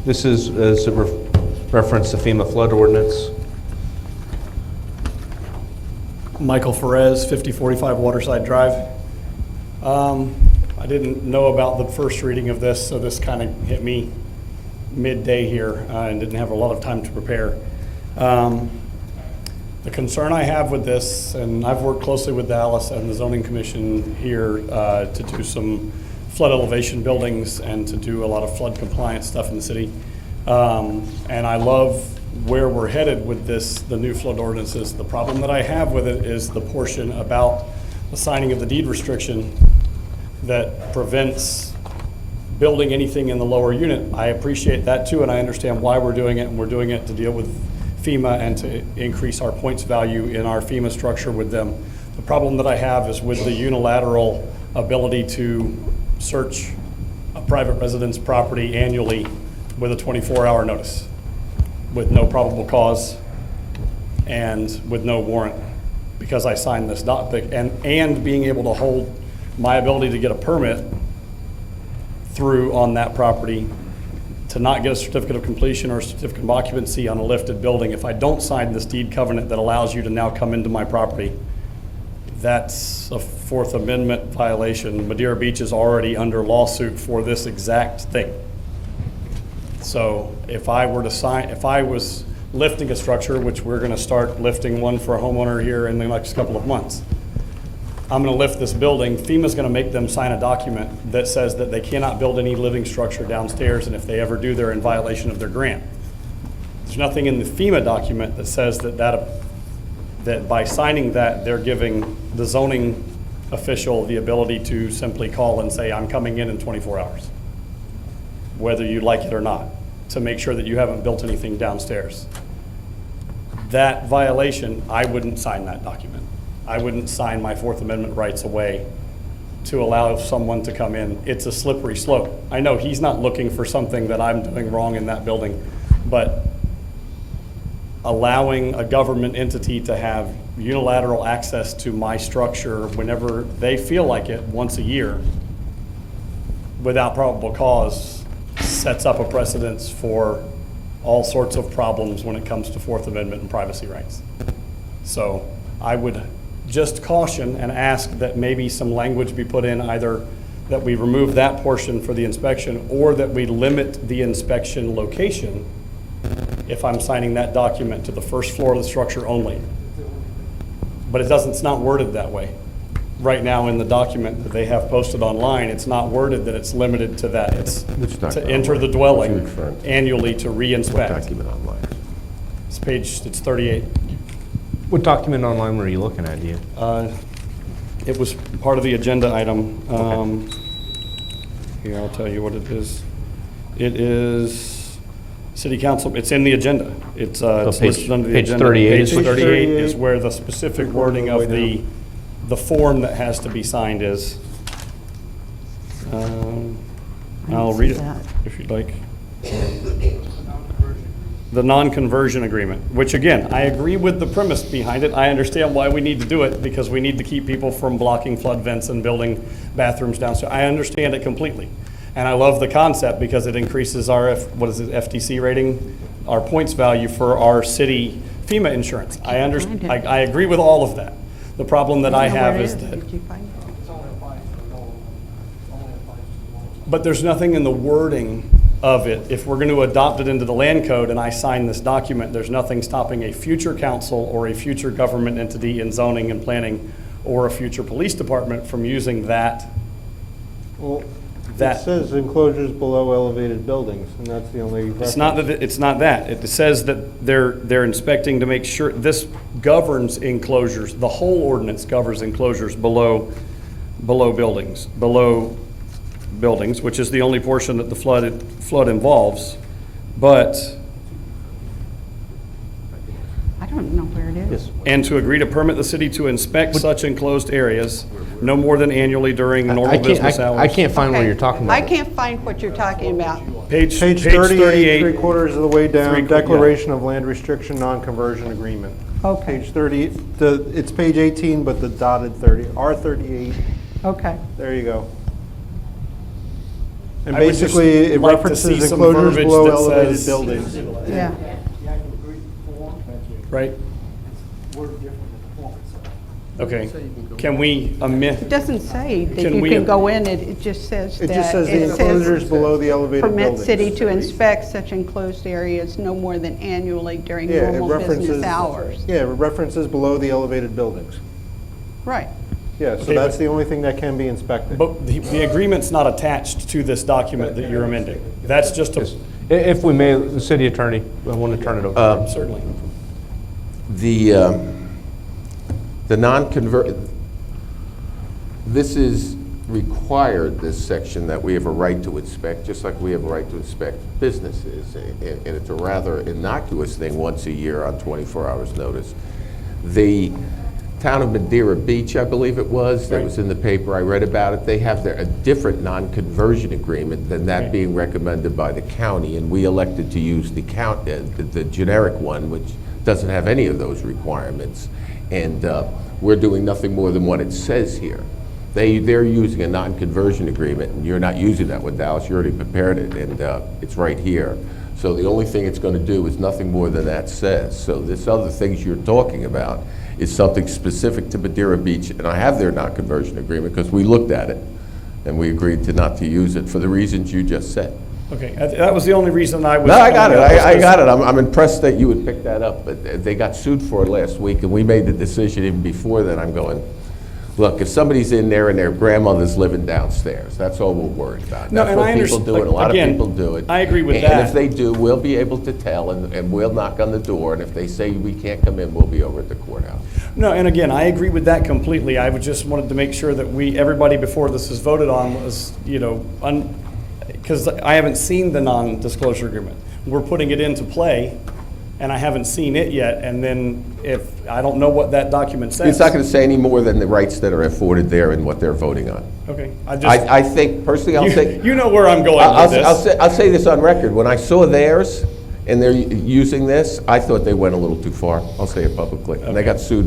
This is a reference to FEMA flood ordinance. Michael Ferez, 5045 Waterside Drive. I didn't know about the first reading of this, so this kind of hit me midday here and didn't have a lot of time to prepare. The concern I have with this, and I've worked closely with Dallas and the zoning commission here to do some flood elevation buildings and to do a lot of flood compliance stuff in the city. And I love where we're headed with this, the new flood ordinances. The problem that I have with it is the portion about the signing of the deed restriction that prevents building anything in the lower unit. I appreciate that too, and I understand why we're doing it, and we're doing it to deal with FEMA and to increase our points value in our FEMA structure with them. The problem that I have is with the unilateral ability to search a private residence property annually with a 24-hour notice, with no probable cause and with no warrant, because I signed this and being able to hold my ability to get a permit through on that property to not get a certificate of completion or a certificate of occupancy on a lifted building. If I don't sign this deed covenant that allows you to now come into my property, that's a Fourth Amendment violation. Madeira Beach is already under lawsuit for this exact thing. So if I was lifting a structure, which we're gonna start lifting one for a homeowner here in the next couple of months, I'm gonna lift this building, FEMA's gonna make them sign a document that says that they cannot build any living structure downstairs, and if they ever do, they're in violation of their grant. There's nothing in the FEMA document that says that by signing that, they're giving the zoning official the ability to simply call and say, I'm coming in 24 hours, whether you like it or not, to make sure that you haven't built anything downstairs. That violation, I wouldn't sign that document. I wouldn't sign my Fourth Amendment rights away to allow someone to come in. It's a slippery slope. I know he's not looking for something that I'm doing wrong in that building, but allowing a government entity to have unilateral access to my structure whenever they feel like it once a year without probable cause sets up a precedence for all sorts of problems when it comes to Fourth Amendment and privacy rights. So I would just caution and ask that maybe some language be put in, either that we remove that portion for the inspection or that we limit the inspection location if I'm signing that document to the first floor of the structure only. But it's not worded that way. Right now in the document that they have posted online, it's not worded that it's limited to that. It's to enter the dwelling annually to re-inspect. What document online? It's 38. What document online were you looking at, Ian? It was part of the agenda item. Here, I'll tell you what it is. It is City Council, it's in the agenda. It's listed under the page agenda. 38. Page 38 is where the specific wording of the form that has to be signed is. I'll read it if you'd like. The non-conversion agreement, which again, I agree with the premise behind it. I understand why we need to do it, because we need to keep people from blocking flood vents and building bathrooms downstairs. I understand it completely. And I love the concept because it increases our, FTC rating, our points value for our city FEMA insurance. I understand. I agree with all of that. The problem that I have is that, but there's nothing in the wording of it. If we're going to adopt it into the land code and I sign this document, there's nothing stopping a future council or a future government entity in zoning and planning or a future police department from using that. Well, it says enclosures below elevated buildings, and that's the only reference. It's not that. It says that they're inspecting to make sure this governs enclosures. The whole ordinance governs enclosures below buildings, which is the only portion that the flood involves. But don't know where it is. And to agree to permit the city to inspect such enclosed areas no more than annually during normal business hours. I can't find what Okay. you're talking I about. can't find what you're talking about. Page 38, three-quarters of the way down, Three- declaration of land restriction, non-conversion agreement. Okay. Page 30, it's page 18, but the dotted 30, R38, Okay. there you go. And I would just basically, it like to see references some enclosures verbiage below that elevated says- buildings. Yeah. Right? Okay. Can we amend? It doesn't say that Can you we- can go in, it just says that. It just says the enclosures below the elevated Permit buildings. city to inspect such enclosed areas no more than annually during Yeah, it normal references. business hours. Yeah, it references below the elevated buildings. Right. Yeah, so Okay, that's but- the only thing that can be inspected. But the agreement's not attached to this document that you're amending. That's just a, If we may, the city attorney, I want to turn it over. certainly. The non-convert, this is required, this section, that we have a right to inspect, just like we have a right to inspect businesses. And it's a rather innocuous thing once a year on 24 hours notice. The town of Madeira Beach, I believe it was, that was in the paper, I read about it, they have a different non-conversion agreement than that being recommended by the county, and we elected to use the generic one, which doesn't have any of those requirements. And we're doing nothing more than what it says here. They're using a non-conversion agreement, and you're not using that one, Dallas. You already prepared it, and it's right here. So the only thing it's going to do is nothing more than that says. So this other things you're talking about is something specific to Madeira Beach, and I have their non-conversion agreement because we looked at it, and we agreed to not to use it for the reasons you just said. Okay, that was the only reason I was. No, I got it. I got it. I'm impressed that you would pick that up, but they got sued for it last week, and we made the decision even before then. I'm going, look, if somebody's in there and their grandmother's living downstairs, that's all we're worried about. No, That's and what I people understand- do, and a lot again, of people do it. I agree with And that. if they do, we'll be able to tell, and we'll knock on the door, and if they say we can't come in, we'll be over at the courthouse. No, and again, I agree with that completely. I would just wanted to make sure that everybody before this is voted on was, because I haven't seen the non-disclosure agreement. We're putting it into play, and I haven't seen it yet, and then if, I don't know what that document says. It's not going to say any more than the rights that are afforded there and what they're voting on. Okay, I think, personally, I'll say. You know where I'm going with this. I'll say this on record. When I saw theirs, and they're using this, I thought they went a little too far. I'll say it publicly. And they got sued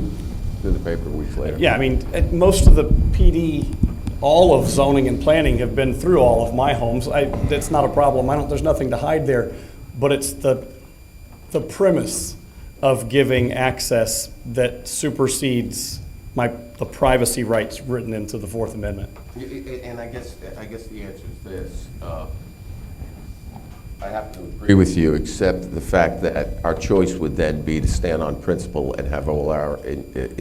in the paper weeks later. Yeah, I mean, most of the PD, all of zoning and planning have been through all of my homes. That's not a problem. There's nothing to hide there. But it's the premise of giving access that supersedes the privacy rights written into the Fourth Amendment. And I guess the answer is this. I have to agree with you, except the fact that our choice would then be to stand on principle and have all our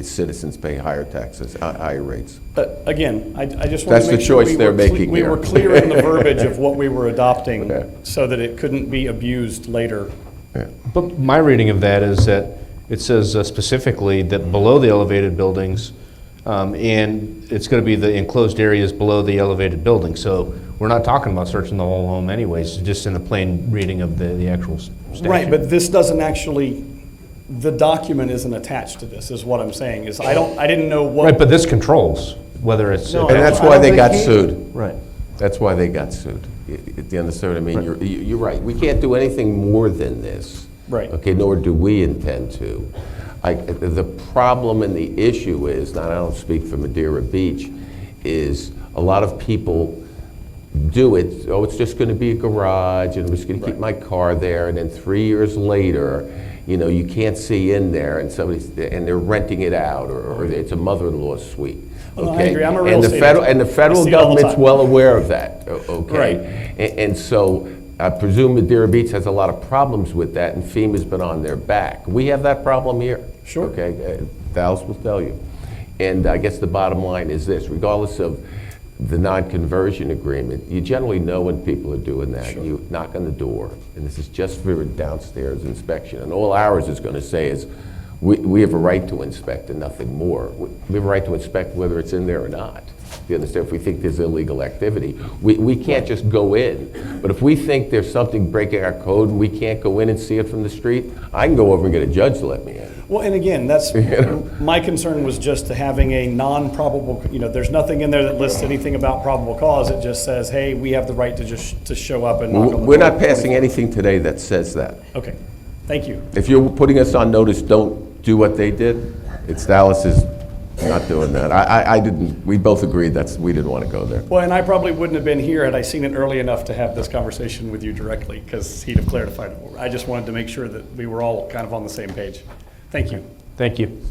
citizens pay higher taxes, higher rates. But again, I just want That's to the make sure choice they're making we here. were clear in the verbiage of what we were adopting so that it couldn't be abused later. But my reading of that is that it says specifically that below the elevated buildings, and it's going to be the enclosed areas below the elevated building. So we're not talking about searching the whole home anyways, just in the plain reading of the actual statute. Right, but this doesn't actually, the document isn't attached to this, is what I'm saying, is I didn't know what. Right, but this controls whether it's. And that's why they got sued. Right. That's why they got sued. Do you understand what I mean? You're right. We can't do anything more than this. Right. Okay, nor do we intend to. The problem and the issue is, and I don't speak for Madeira Beach, is a lot of people do it, it's just going to be a garage, and I'm just going to keep my car there, and then 3 years later, you can't see in there, and they're renting it out, or it's a mother-in-law's suite. Well, Okay? I agree. I'm a real estate And the agent. federal I see it all the government's time. well aware of that, okay? Right. And so I presume Madeira Beach has a lot of problems with that, and FEMA's been on their back. We have that problem here. Sure. Okay, Dallas will tell you. And I guess the bottom line is this, regardless of the non-conversion agreement, you generally know when people are doing that. Sure. You knock on the door, and this is just for a downstairs inspection. And all ours is going to say is, we have a right to inspect and nothing more. We have a right to inspect whether it's in there or not. You understand? If we think there's illegal activity, we can't just go in. But if we think there's something breaking our code and we can't go in and see it from the street, I can go over and get a judge to let me in. Well, and again, that's, my concern was just having a non-probable, there's nothing in there that lists anything about probable cause. It just says, hey, we have the right to show up and knock on the We're door. not passing anything today that says that. Okay, thank you. If you're putting us on notice, don't do what they did. It's Dallas is not doing that. I didn't, we both agreed we didn't want to go there. Well, and I probably wouldn't have been here had I seen it early enough to have this conversation with you directly, because he'd have clarified it. I just wanted to make sure that we were all kind of on the same page. Thank you. Thank you.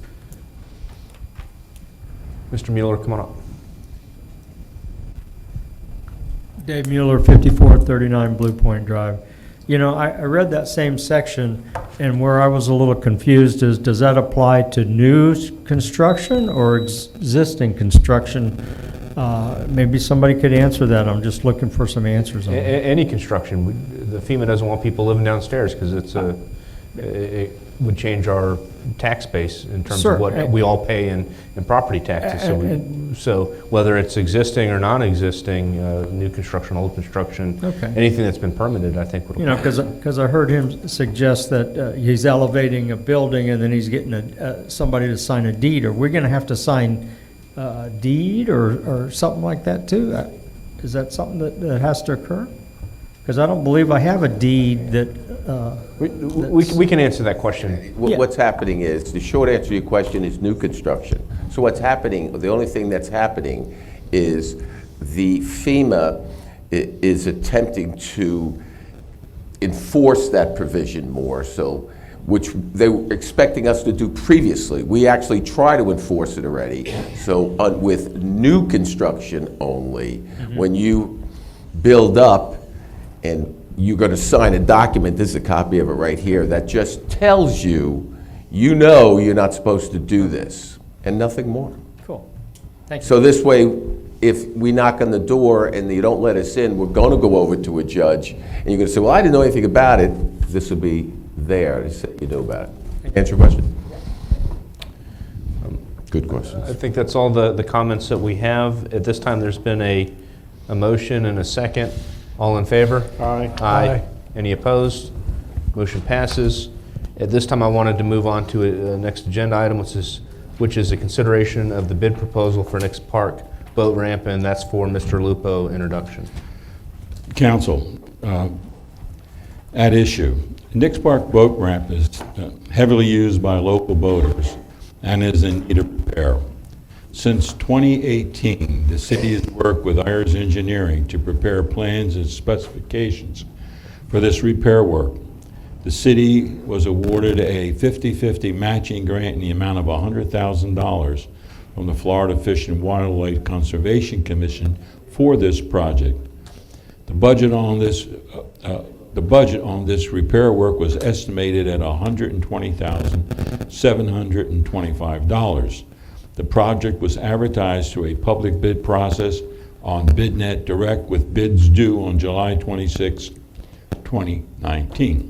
Mr. Mueller, come on up. Dave Mueller, 5439 Blue Point Drive. I read that same section, and where I was a little confused is, does that apply to new construction or existing construction? Maybe somebody could answer that. I'm just looking for some answers on that. Any construction. The FEMA doesn't want people living downstairs because it would change our tax base in terms Sure. of what we all pay in property taxes. So whether it's existing or non-existing, new construction, old construction, Okay. anything that's been permitted, I think would apply. Because I heard him suggest that he's elevating a building and then he's getting somebody to sign a deed. Are we going to have to sign a deed or something like that too? Is that something that has to occur? Because I don't believe I have a deed that. We can answer that question. What's happening is, the short answer to your question is new construction. So what's happening, the only thing that's happening is the FEMA is attempting to enforce that provision more, so, which they were expecting us to do previously. We actually try to enforce it already. So with new construction only, when you build up and you're going to sign a document, this is a copy of it right here, that just tells you, you're not supposed to do this, and nothing more. Cool. Thank you. So this way, if we knock on the door and you don't let us in, we're going to go over to a judge, and you're going to say, well, I didn't know anything about it. This will be there to say you know about it. Answer your question? Good questions. I think that's all the comments that we have. At this time, there's been a motion and a second. All in favor? Aye. Aye. Any opposed? Motion passes. At this time, I wanted to move on to a next agenda item, which is a consideration of the bid proposal for Nix Park boat ramp, and that's for Mr. Lupo introduction. Council, at issue, Nix Park boat ramp is heavily used by local boaters and is in need of repair. Since 2018, the city has worked with Ayers Engineering to prepare plans and specifications for this repair work. The city was awarded a 50-50 matching grant in the amount of $100,000 from the Florida Fish and Wildlife Conservation Commission for this project. The budget on this repair work was estimated at $120,725. The project was advertised through a public bid process on BidNet Direct with bids due on July 26, 2019.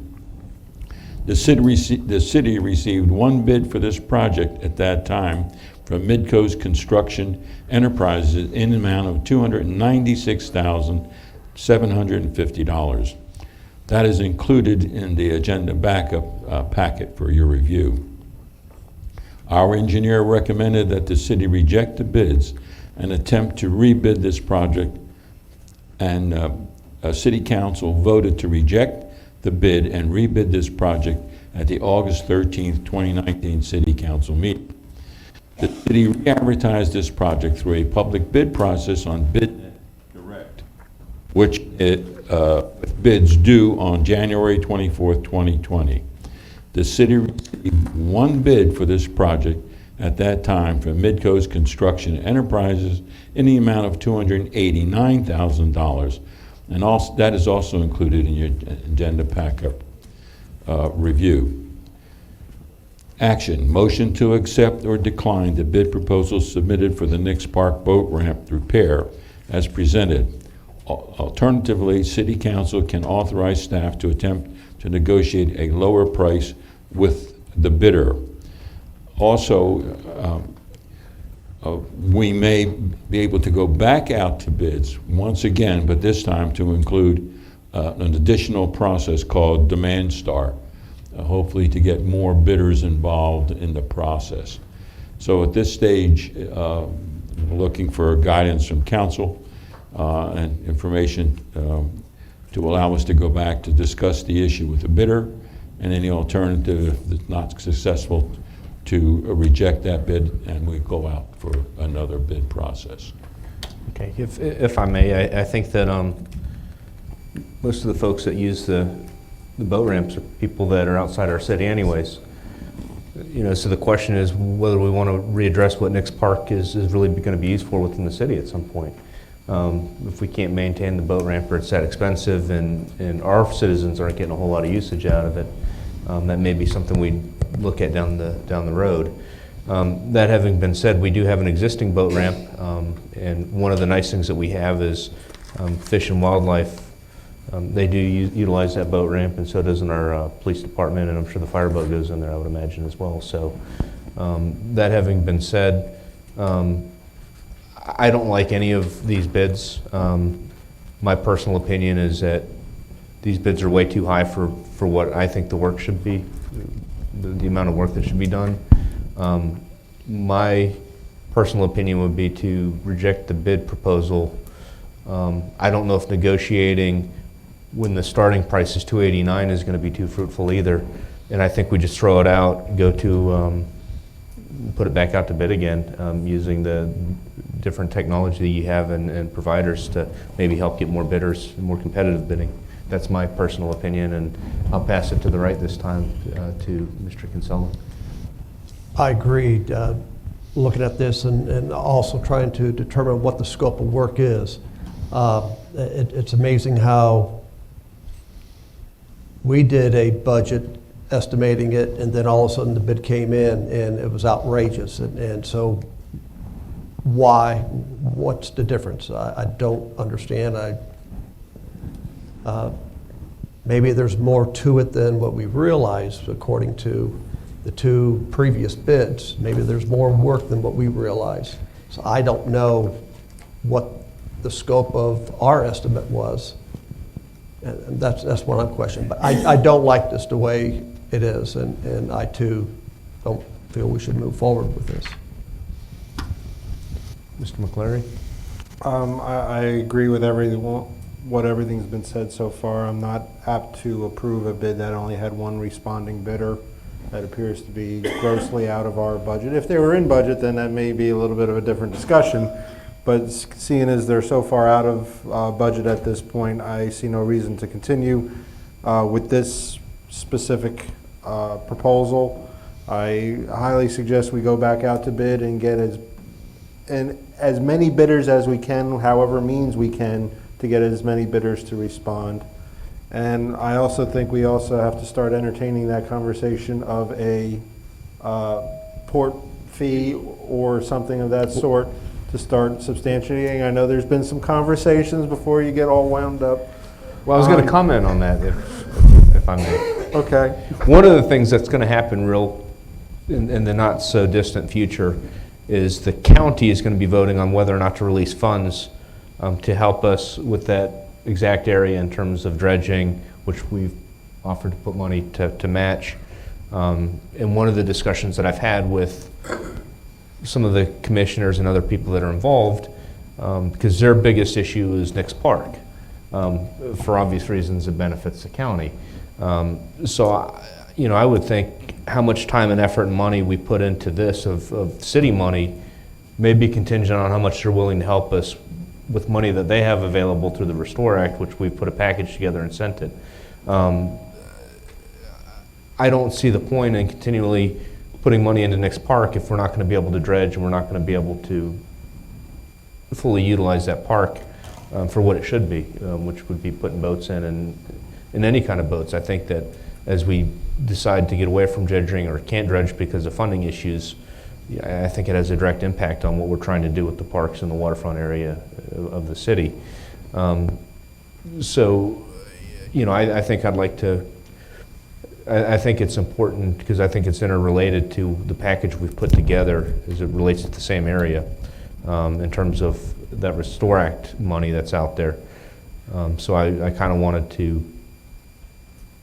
The city received one bid for this project at that time from Midcoast Construction Enterprises in the amount of $296,750. That is included in the agenda backup packet for your review. Our engineer recommended that the city reject the bids and attempt to rebid this project, and City Council voted to reject the bid and rebid this project at the August 13th, 2019 City Council meeting. The city re-advertised this project through a public bid process on BidNet Direct, which bids due on January 24th, 2020. The city received one bid for this project at that time from Midcoast Construction Enterprises in the amount of $289,000, and also, that is also included in your agenda packet review. Action, motion to accept or decline the bid proposal submitted for the Nix Park boat ramp repair as presented. Alternatively, City Council can authorize staff to attempt to negotiate a lower price with the bidder. Also, we may be able to go back out to bids once again, but this time to include an additional process called Demand Star. hopefully to get more bidders involved in the process. So at this stage, we're looking for guidance from council and information to allow us to go back to discuss the issue with the bidder, and any alternative, if it's not successful, to reject that bid, and we go out for another bid process. Okay, if I may, I think that most of the folks that use the boat ramps are people that are outside our city anyways. You know, so the question is whether we want to readdress what Nix Park is really going to be used for within the city at some point. If we can't maintain the boat ramp or it's that expensive and our citizens aren't getting a whole lot of usage out of it, that may be something we'd look at down the road. That having been said, we do have an existing boat ramp, and one of the nice things that we have is Fish and Wildlife. They do utilize that boat ramp, and so does our police department, and I'm sure the fireboat goes in there, I would imagine, as well. So that having been said, I don't like any of these bids. My personal opinion is that these bids are way too high for what I think the work should be, the amount of work that should be done. My personal opinion would be to reject the bid proposal. I don't know if negotiating when the starting price is $289 is going to be too fruitful either. And I think we just throw it out, go to put it back out to bid again, using the different technology that you have and providers to maybe help get more bidders, more competitive bidding. That's my personal opinion, and I'll pass it to the right this time to Mr. Kinsella. I agreed. Looking at this and also trying to determine what the scope of work is. It's amazing how we did a budget estimating it, and then all of a sudden the bid came in and it was outrageous. And so why? What's the difference? I don't understand. Maybe there's more to it than what we realized according to the two previous bids. Maybe there's more work than what we realized. So I don't know what the scope of our estimate was. And that's what I'm questioning. But I don't like this the way it is, and I too don't feel we should move forward with this. Mr. McCleary? I agree with what everything's been said so far. I'm not apt to approve a bid that only had one responding bidder. That appears to be grossly out of our budget. If they were in budget, then that may be a little bit of a different discussion. But seeing as they're so far out of budget at this point, I see no reason to continue with this specific proposal. I highly suggest we go back out to bid and get as many bidders as we can, however means we can, to get as many bidders to respond. And I also think we also have to start entertaining that conversation of a port fee or something of that sort to start substantiating. I know there's been some conversations before you get all wound up. Well, I was going to comment on that, if I may. Okay. One of the things that's going to happen in the not so distant future is the county is going to be voting on whether or not to release funds to help us with that exact area in terms of dredging, which we've offered to put money to match. And one of the discussions that I've had with some of the commissioners and other people that are involved, because their biggest issue is Nix Park. For obvious reasons, it benefits the county. So, you know, I would think how much time and effort and money we put into this of city money may be contingent on how much they're willing to help us with money that they have available through the Restore Act, which we put a package together and sent it. I don't see the point in continually putting money into Nix Park if we're not going to be able to dredge and we're not going to be able to fully utilize that park for what it should be, which would be putting boats in any kind of boats. I think that as we decide to get away from dredging or can't dredge because of funding issues, I think it has a direct impact on what we're trying to do with the parks and the waterfront area of the city. So, you know, I think I'd like to, I think it's important because I think it's interrelated to the package we've put together as it relates to the same area in terms of that Restore Act money that's out there. So I kind of wanted to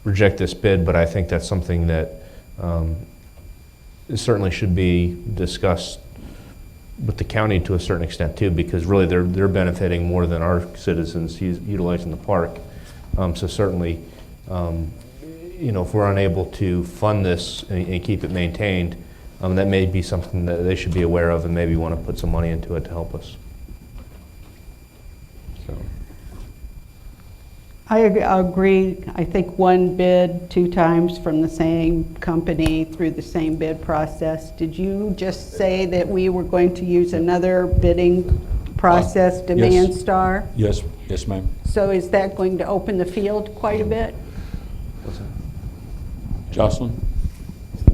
reject this bid, but I think that's something that certainly should be discussed with the county to a certain extent too, because really they're benefiting more than our citizens utilizing the park. So certainly, if we're unable to fund this and keep it maintained, that may be something that they should be aware of and maybe want to put some money into it to help us. So. I agree. I think one bid 2 times from the same company through the same bid process. Did you just say that we were going to use another bidding process, Demand Star? Yes, ma'am. So is that going to open the field quite a bit? Jocelyn?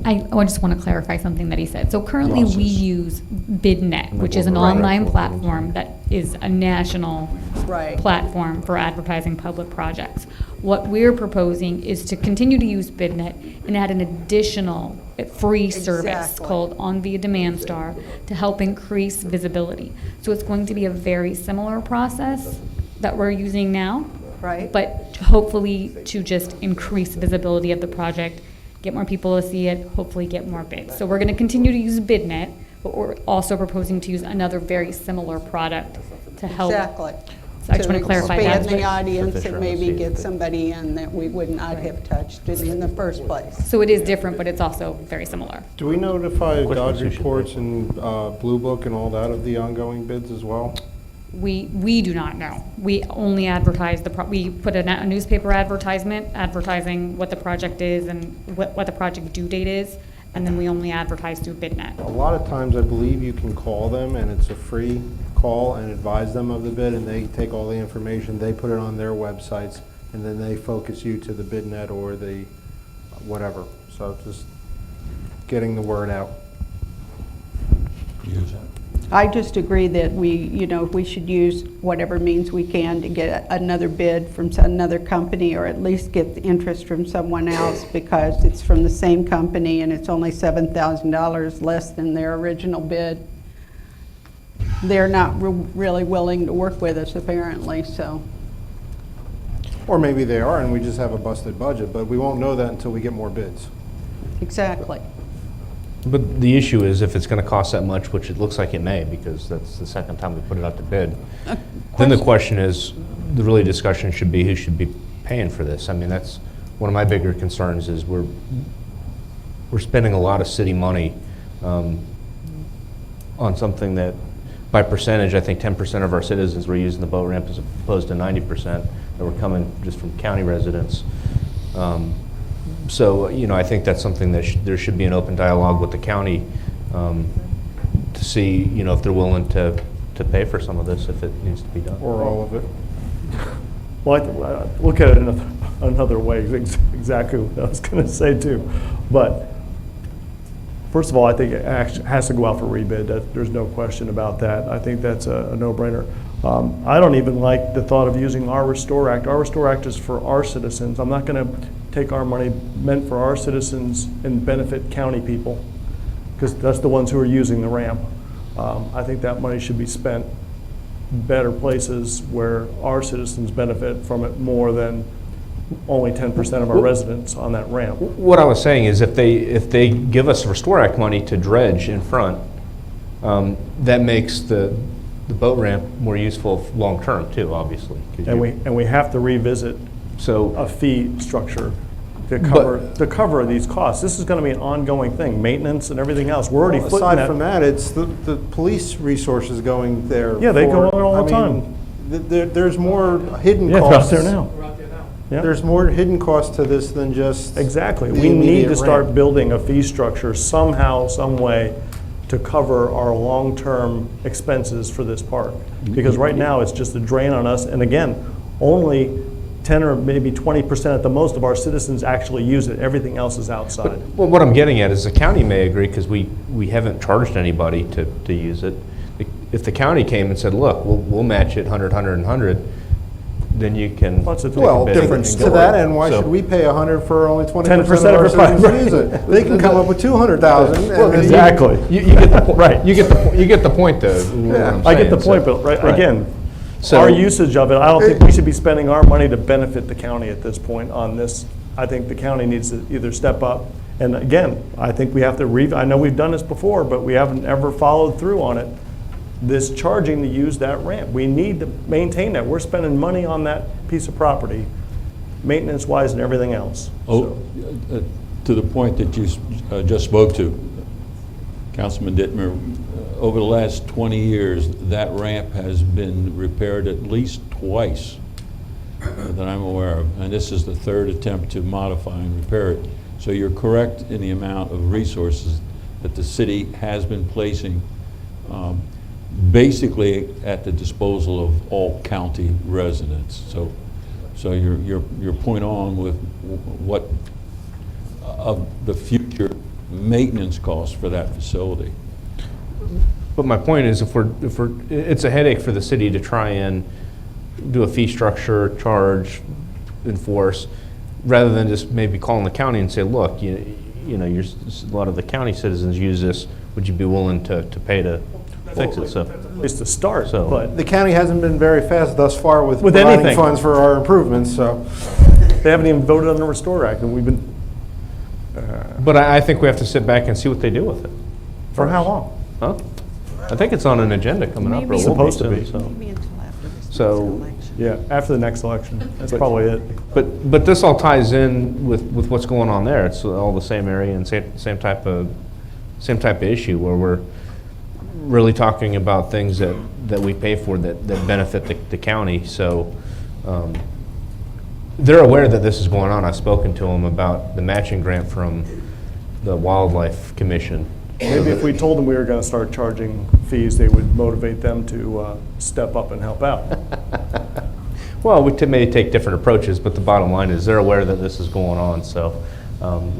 I just want to clarify something that he said. So currently Process. we use BidNet, which is an Right. online platform that is a national Right. platform for advertising public projects. What we're proposing is to continue to use BidNet and add an additional free service Exactly. called On Via Demand Star to help increase visibility. So it's going to be a very similar process that we're using now, Right. but hopefully to just increase visibility of the project, get more people to see it, hopefully get more bids. So we're going to continue to use BidNet, but we're also proposing to use another very similar product to help. Exactly. So I just want to clarify that. expand the audience and maybe get somebody in that we would not have touched it in the first place. So it is different, but it's also very similar. Do we notify Question Dodge you should Reports and Blue Book and all that of the ongoing bids as well? We do not know. We only advertise we put a newspaper advertisement advertising what the project is and what the project due date is, and then we only advertise through BidNet. A lot of times, I believe you can call them, and it's a free call, and advise them of the bid, and they take all the information, they put it on their websites, and then they focus you to the BidNet or the whatever. So just getting the word out. I just agree that we should use whatever means we can to get another bid from another company, or at least get the interest from someone else, because it's from the same company and it's only $7,000 less than their original bid. They're not really willing to work with us, apparently, so. Or maybe they are, and we just have a busted budget, but we won't know that until we get more bids. Exactly. But the issue is if it's going to cost that much, which it looks like it may, because that's the second time we put it out to bid, then the question is, the really discussion should be who should be paying for this. I mean, that's one of my bigger concerns is we're spending a lot of city money on something that, by percentage, I think 10% of our citizens were using the boat ramp as opposed to 90% that were coming just from county residents. So, I think that's something that there should be an open dialogue with the county to see, if they're willing to pay for some of this if it needs to be done. Or all of it. Well, I look at it another way, exactly what I was going to say too. But first of all, I think it actually has to go out for rebid. There's no question about that. I think that's a no-brainer. I don't even like the thought of using our Restore Act. Our Restore Act is for our citizens. I'm not going to take our money meant for our citizens and benefit county people, because that's the ones who are using the ramp. I think that money should be spent better places where our citizens benefit from it more than only 10% of our residents on that ramp. What I was saying is if they give us Restore Act money to dredge in front, that makes the boat ramp more useful long-term too, obviously. And we have to revisit a fee structure to cover these costs. This is going to be an ongoing thing, maintenance and everything else. We're already footing Aside that. from that, it's the police resources going there. Yeah, they go there all the time. There's more hidden Yeah, costs. they're out there now. Yeah. There's more hidden costs to this than just Exactly. the We need immediate to start ramp. building a fee structure somehow, some way to cover our long-term expenses for this park. Because right now, it's just a drain on us. And again, only 10 or maybe 20% at the most of our citizens actually use it. Everything else is outside. Well, what I'm getting at is the county may agree, because we haven't charged anybody to use it. If the county came and said, look, we'll match it 100, 100, and 100, then you can. Well, different to that end, why should we pay 100 for only 20% of our citizens right. use it? They can come up with 200,000. Well, and then exactly. You get the point. Right. You get the point, though. What I'm I get the saying. point, but Right. again, So- our usage of it, I don't think we should be spending our money to benefit the county at this point on this I think the county needs to either step up, and again, I think we have to I know we've done this before, but we haven't ever followed through on it. This charging to use that ramp, we need to maintain that. We're spending money on that piece of property, maintenance-wise and everything else. Oh, to the point that you just spoke to, Councilman Dittmer, over the last 20 years, that ramp has been repaired at least twice that I'm aware of, and this is the third attempt to modify and repair it. So you're correct in the amount of resources that the city has been placing basically at the disposal of all county residents. So your point on with what of the future maintenance costs for that facility. But my point is, it's a headache for the city to try and do a fee structure, charge, enforce, rather than just maybe calling the county and say, look, you know, a lot of the county citizens use this. Would you be willing to pay to fix it? So place to start, but The county hasn't been very fast thus far with With providing anything. funds for our improvements, so. they haven't even voted on the Restore Act, and we've been, But I think we have to sit back and see what they do with it. for how long? Huh? I think it's on an agenda coming up. or Maybe- will Supposed to soon, be. so. Maybe until after this So- election. Yeah, after the next election. That's probably it. But this all ties in with what's going on there. It's all the same area and same type of issue where we're really talking about things that we pay for that benefit the county. So they're aware that this is going on. I've spoken to them about the matching grant from the Wildlife Commission. Maybe if we told them we were going to start charging fees, they would motivate them to step up and help out. Well, we may take different approaches, but the bottom line is they're aware that this is going on. So,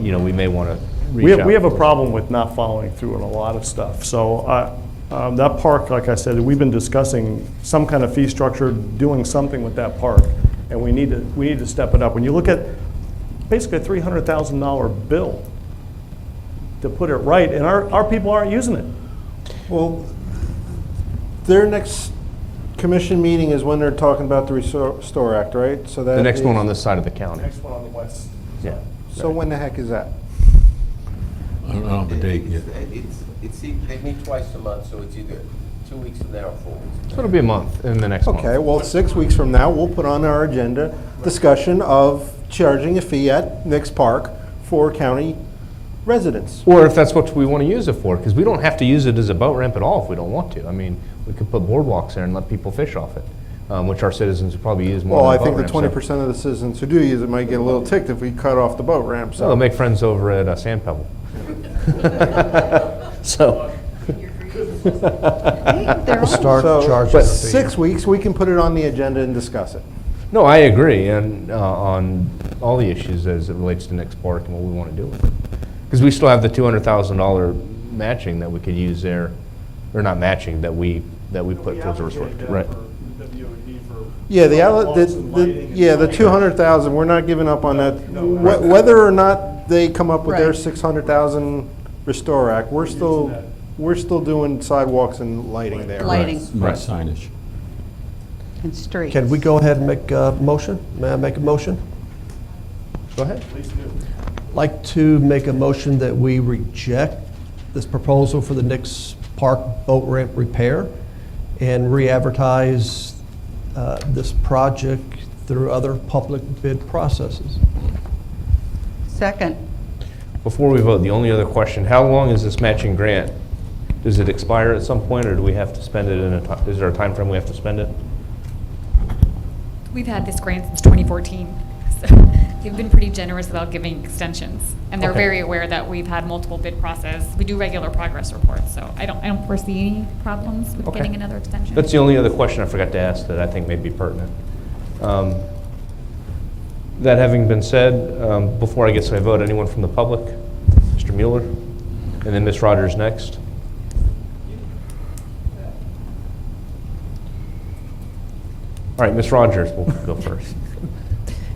you know, we may want to reach out. We have a problem with not following through on a lot of stuff. So that park, like I said, we've been discussing some kind of fee structure, doing something with that park, and we need to step it up. When you look at basically a $300,000 bill to put it right, and our people aren't using it. Well, their next commission meeting is when they're talking about the Restore Act, right? So that The next one is- on this side of the county. Next one on the west. Yeah. So when the heck is that? I don't have a date yet. They meet twice a month, so it's either 2 weeks from now or 4 weeks. So it'll be a month in the next month. Okay, well, 6 weeks from now, we'll put on our agenda discussion of charging a fee at Nick's Park for county residents. Or if that's what we want to use it for, because we don't have to use it as a boat ramp at all if we don't want to. I mean, we could put boardwalks there and let people fish off it, which our citizens would probably use more Well, I than a think boat the ramp, so- 20% of the citizens who do use it might get a little ticked if we cut off the boat ramp, So so. they'll make friends over at Sand Pebble. So. They're all- So, but 6 weeks, we can put it on the agenda and discuss it. No, I agree, and on all the issues as it relates to Nick's Park and what we want to do with it. Because we still have the $200,000 matching that we could use there, or not matching, that we put towards the resort. Right. Yeah, the 200,000, we're not giving up on that. Whether or not they come up with their Right. 600,000 Restore Act, we're still doing sidewalks and lighting there. Lighting Right, signage. and streets. Can we go ahead and make a motion? May I make a motion? Go ahead. Like to make a motion that we reject this proposal for the Nick's Park boat ramp repair and re-advertise this project through other public bid processes. Second, Before we vote, the only other question, how long is this matching grant? Does it expire at some point, or do we have to spend it is there a time frame we have to spend it? We've had this grant since 2014, so they've been pretty generous about giving extensions. And they're Okay. very aware that we've had multiple bid process. We do regular progress reports, so I don't foresee any problems with Okay. getting another extension. That's the only other question I forgot to ask that I think may be pertinent. That having been said, before I get to my vote, anyone from the public? Mr. Mueller? And then Ms. Rogers next. All right, Ms. Rogers will go first.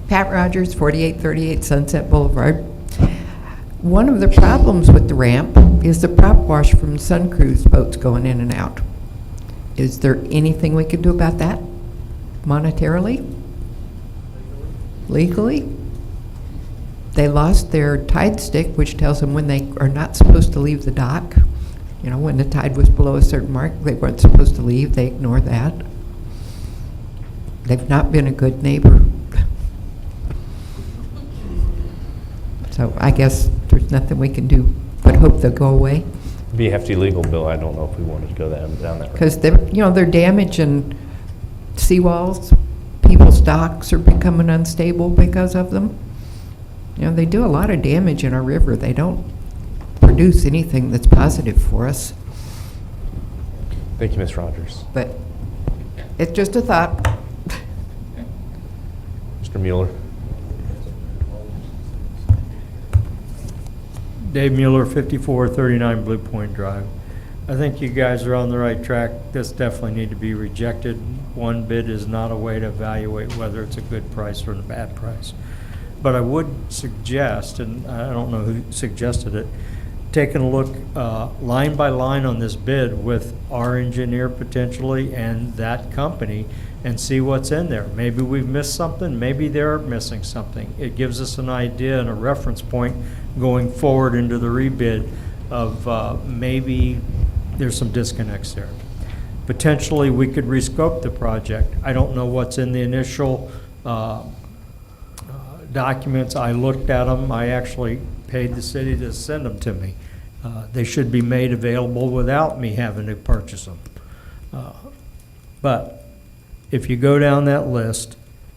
Pat Rogers, 4838 Sunset Boulevard. One of the problems with the ramp is the prop wash from Sun Cruise boats going in and out. Is there anything we could do about that monetarily? Legally? they lost their tide stick, which tells them when they are not supposed to leave the dock. You know, when the tide was below a certain mark, they weren't supposed to leave. They ignore that. They've not been a good neighbor. So I guess there's nothing we can do but hope they'll go away. Be a hefty legal bill. I don't know if we wanted to go down that road. Because they're damaging seawalls. People's docks are becoming unstable because of them. You know, they do a lot of damage in our river. They don't produce anything that's positive for us. Thank you, Ms. Rogers. But it's just a thought. Mr. Mueller. Dave Mueller, 5439 Blue Point Drive. I think you guys are on the right track. This definitely need to be rejected. One bid is not a way to evaluate whether it's a good price or a bad price. But I would suggest, and I don't know who suggested it, taking a look line by line on this bid with our engineer potentially and that company and see what's in there. Maybe we've missed something, maybe they're missing something. It gives us an idea and a reference point going forward into the rebid of maybe there's some disconnects there. Potentially we could rescope the project. I don't know what's in the initial documents. I looked at them. I actually paid the city to send them to me. They should be made available without me having to purchase them. But if you go down that list,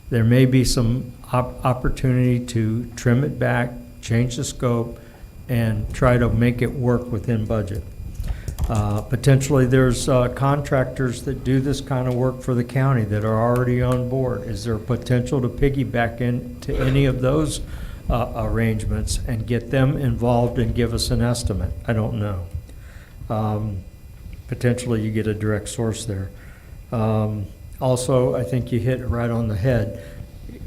there may be some opportunity to trim it back, change the scope, and try to make it work within budget. Potentially there's contractors that do this kind of work for the county that are already on board. Is there potential to piggyback into any of those arrangements and get them involved and give us an estimate? I don't know. Potentially you get a direct source there. Also, I think you hit it right on the head.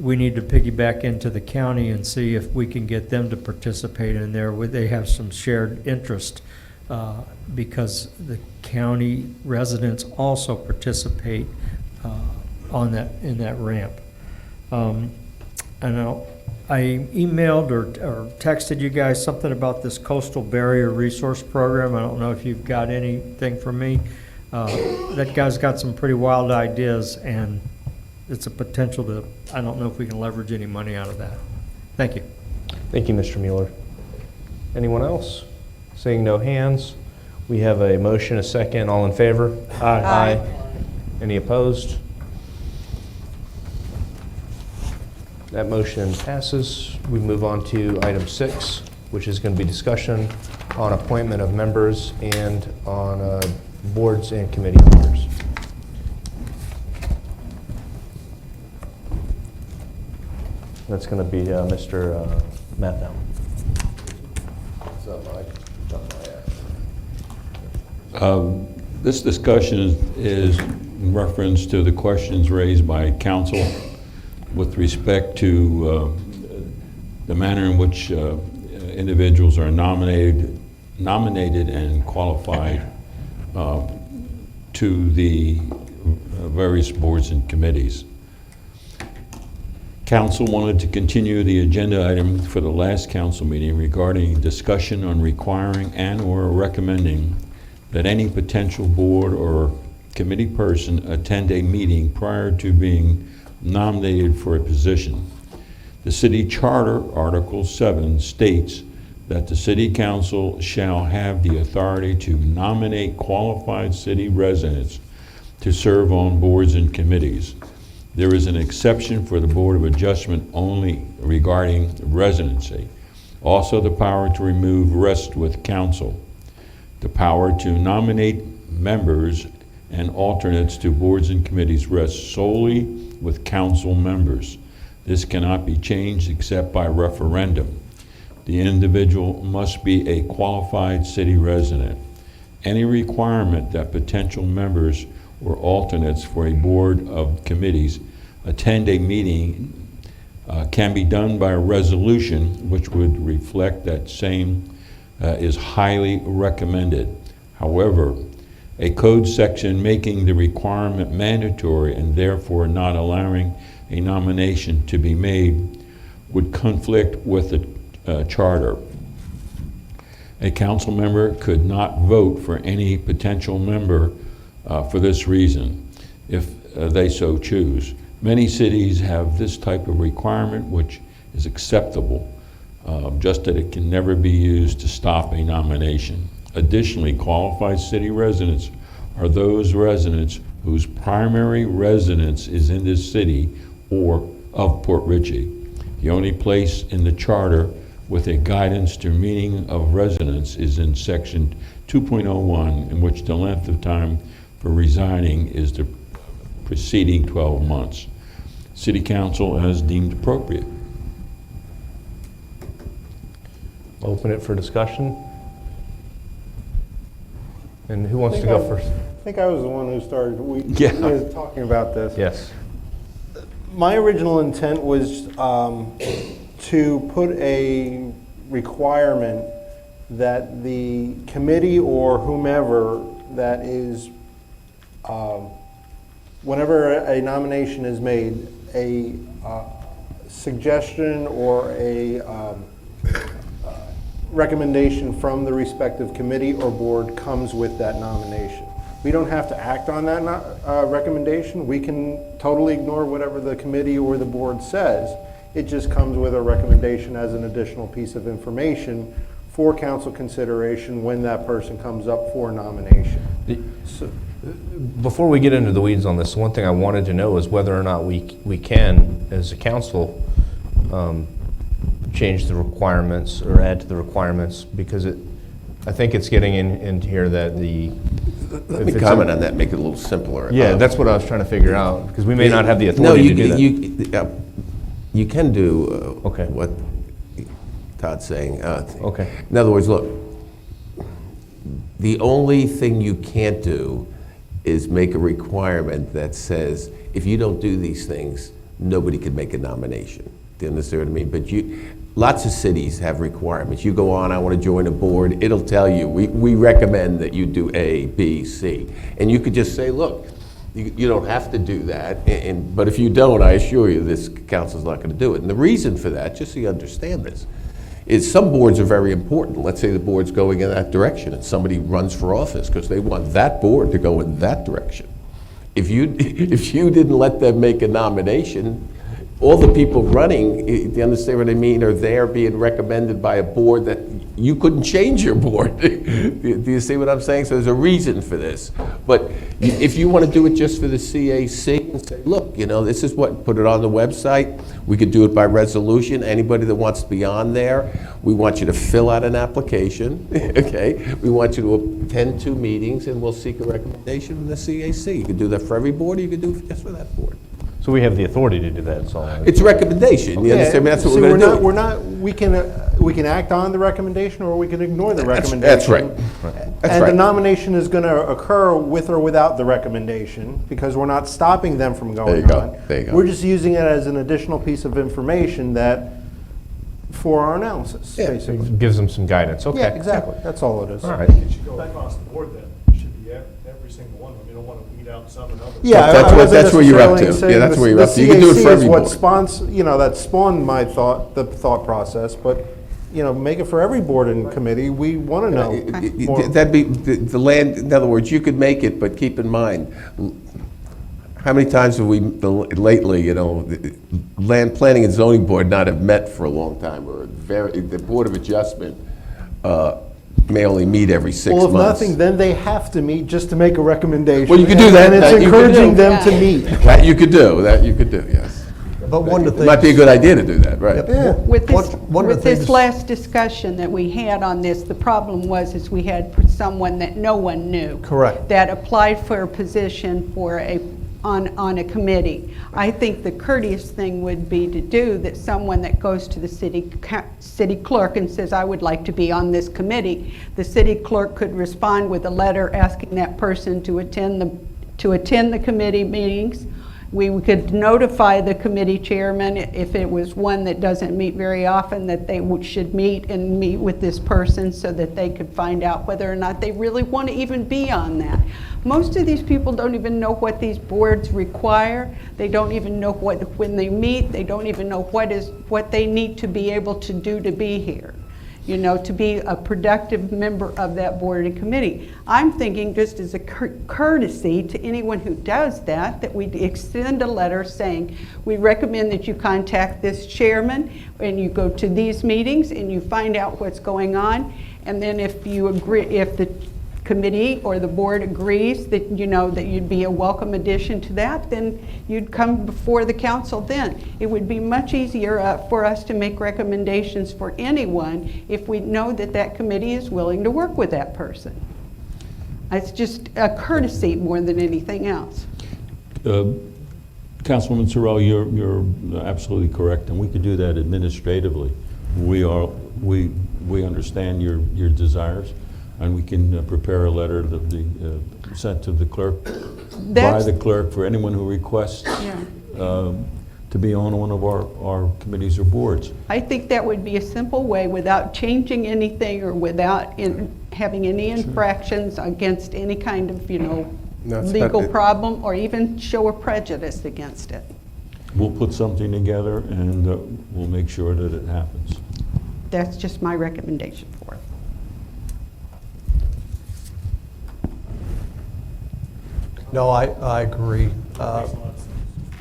We need to piggyback into the county and see if we can get them to participate in there. They have some shared interest because the county residents also participate in that ramp. I know I emailed or texted you guys something about this Coastal Barrier Resource Program. I don't know if you've got anything for me. That guy's got some pretty wild ideas, and it's a potential to, I don't know if we can leverage any money out of that. Thank you. Thank you, Mr. Mueller. Anyone else? Seeing no hands, we have a motion, a second. All in favor? Aye. Aye. Any opposed? That motion passes. We move on to item 6, which is going to be discussion on appointment of members and on boards and committee members. That's going to be Mr. Mathau. This discussion is in reference to the questions raised by council with respect to the manner in which individuals are nominated and qualified to the various boards and committees. Council wanted to continue the agenda item for the last council meeting regarding discussion on requiring and/or recommending that any potential board or committee person attend a meeting prior to being nominated for a position. The city charter, Article 7, states that the city council shall have the authority to nominate qualified city residents to serve on boards and committees. There is an exception for the Board of Adjustment only regarding residency. Also, the power to remove rests with council. The power to nominate members and alternates to boards and committees rests solely with council members. This cannot be changed except by referendum. The individual must be a qualified city resident. Any requirement that potential members or alternates for a board of committees attend a meeting can be done by a resolution which would reflect that same is highly recommended. However, a code section making the requirement mandatory and therefore not allowing a nomination to be made would conflict with the charter. A council member could not vote for any potential member for this reason, if they so choose. Many cities have this type of requirement, which is acceptable, just that it can never be used to stop a nomination. Additionally, qualified city residents are those residents whose primary residence is in this city or of Port Richey. The only place in the charter with a guidance to meaning of residence is in section 2.01, in which the length of time for resigning is the preceding 12 months. City Council has deemed appropriate. Open it for discussion. And who wants to go first? I think I was the one who started talking about this. Yes. My original intent was to put a requirement that the committee or whomever that is, whenever a nomination is made, a suggestion or a recommendation from the respective committee or board comes with that nomination. We don't have to act on that recommendation. We can totally ignore whatever the committee or the board says. It just comes with a recommendation as an additional piece of information for council consideration when that person comes up for nomination. Before we get into the weeds on this, one thing I wanted to know is whether or not we can, as a council, change the requirements or add to the requirements, because I think it's getting into here that the... Let me comment on that, make it a little simpler. Yeah, that's what I was trying to figure out, because we may not have the authority to do that. You can do what Todd's saying. Okay. In other words, look, the only thing you can't do is make a requirement that says, if you don't do these things, nobody can make a nomination. Do you understand what I mean? But lots of cities have requirements. You go on, I want to join a board, it'll tell you, we recommend that you do A, B, C. And you could just say, look, you don't have to do that, but if you don't, I assure you this council's not going to do it. And the reason for that, just so you understand this, is some boards are very important. Let's say the board's going in that direction and somebody runs for office because they want that board to go in that direction. If you didn't let them make a nomination, all the people running, do you understand what I mean, are there being recommended by a board that you couldn't change your board. Do you see what I'm saying? So there's a reason for this. But if you want to do it just for the CAC and say, look, you know, this is what, put it on the website. We could do it by resolution. Anybody that wants to be on there, we want you to fill out an application, okay? We want you to attend 2 meetings and we'll seek a recommendation from the CAC. You could do that for every board or you could do it just for that board. So we have the authority to do that, so. It's a recommendation, you understand? That's what we're gonna do. We can act on the recommendation or we can ignore the recommendation. That's right. And the nomination is gonna occur with or without the recommendation because we're not stopping them from going on. There you go. We're just using it as an additional piece of information that, for our analysis, basically. It gives them some guidance, okay. Yeah, exactly, that's all it is. All right. It should go across the board then. It should be every single one of them. You don't want to weed out some and others. Yeah, that's where you're up to. Yeah, that's where you're up to. You can do it for every board. The CAC is what that spawned my thought process, but, make it for every board and committee. We want to know more. That'd be the land, in other words, you could make it, but keep in mind, how many times have we lately, the Land Planning and Zoning Board not have met for a long time, or the Board of Adjustment may only meet every 6 months. Well, if nothing, then they have to meet just to make a recommendation. Well, you could do that. And it's encouraging them to meet. That you could do, yes. But one of the things... It might be a good idea to do that, right? Yeah. With One of the this things- last discussion that we had on this, the problem was we had someone that no one knew. Correct. That applied for a position on a committee. I think the courteous thing would be to do that someone that goes to the city clerk and says, I would like to be on this committee. The city clerk could respond with a letter asking that person to attend the committee meetings, We could notify the committee chairman if it was one that doesn't meet very often, that they should meet and meet with this person so that they could find out whether or not they really want to even be on that. Most of these people don't even know what these boards require. They don't even know when they meet, they don't even know what they need to be able to do to be here, you know, to be a productive member of that board and committee. I'm thinking just as a courtesy to anyone who does that, that we extend a letter saying, we recommend that you contact this chairman and you go to these meetings and you find out what's going on. And then if you agree, if the committee or the board agrees that, you know, that you'd be a welcome addition to that, then you'd come before the council then. It would be much easier for us to make recommendations for anyone if we know that that committee is willing to work with that person. It's just a courtesy more than anything else. Councilwoman Sorrell, you're absolutely correct, and we could do that administratively. We understand your desires, and we can prepare a letter to be sent to the clerk, by the clerk, for anyone who requests to be on one of our committees or boards. I think that would be a simple way without changing anything or without having any infractions against any kind of, you know, legal problem or even show a prejudice against it. We'll put something together and we'll make sure that it happens. That's just my recommendation for it. No, I agree.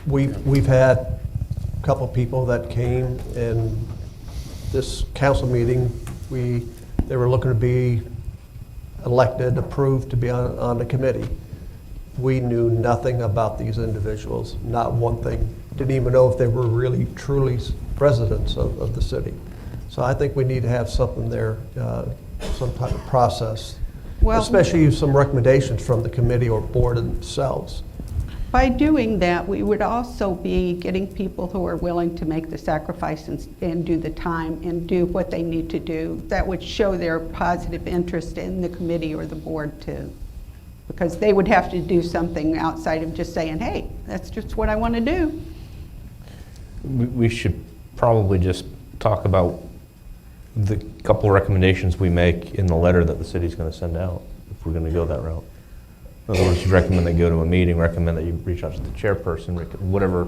We've had a couple of people that came in this council meeting. They were looking to be elected, approved to be on the committee. We knew nothing about these individuals, not one thing. Didn't even know if they were really, truly residents of the city. So I think we need to have something there, some type of process. Well, especially some recommendations from the committee or board themselves. By doing that, we would also be getting people who are willing to make the sacrifice and do the time and do what they need to do. That would show their positive interest in the committee or the board too. Because they would have to do something outside of just saying, hey, that's just what I want to do. We should probably just talk about the couple of recommendations we make in the letter that the city's going to send out, if we're going to go that route. In other words, you recommend they go to a meeting, recommend that you reach out to the chairperson, whatever,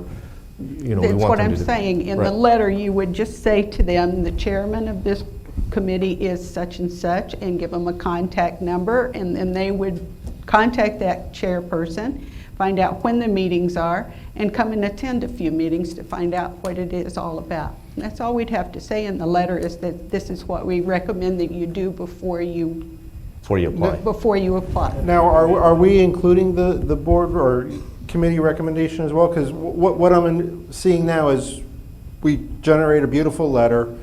you know, we want them to do. That's what I'm saying. In the letter, you would just say to them, the chairman of this committee is such and such, and give them a contact number, and then they would contact that chairperson, find out when the meetings are, and come and attend a few meetings to find out what it is all about. And that's all we'd have to say in the letter, is that this is what we recommend that you do before you apply. Now, are we including the board or committee recommendation as well? Because what I'm seeing now is we generate a beautiful letter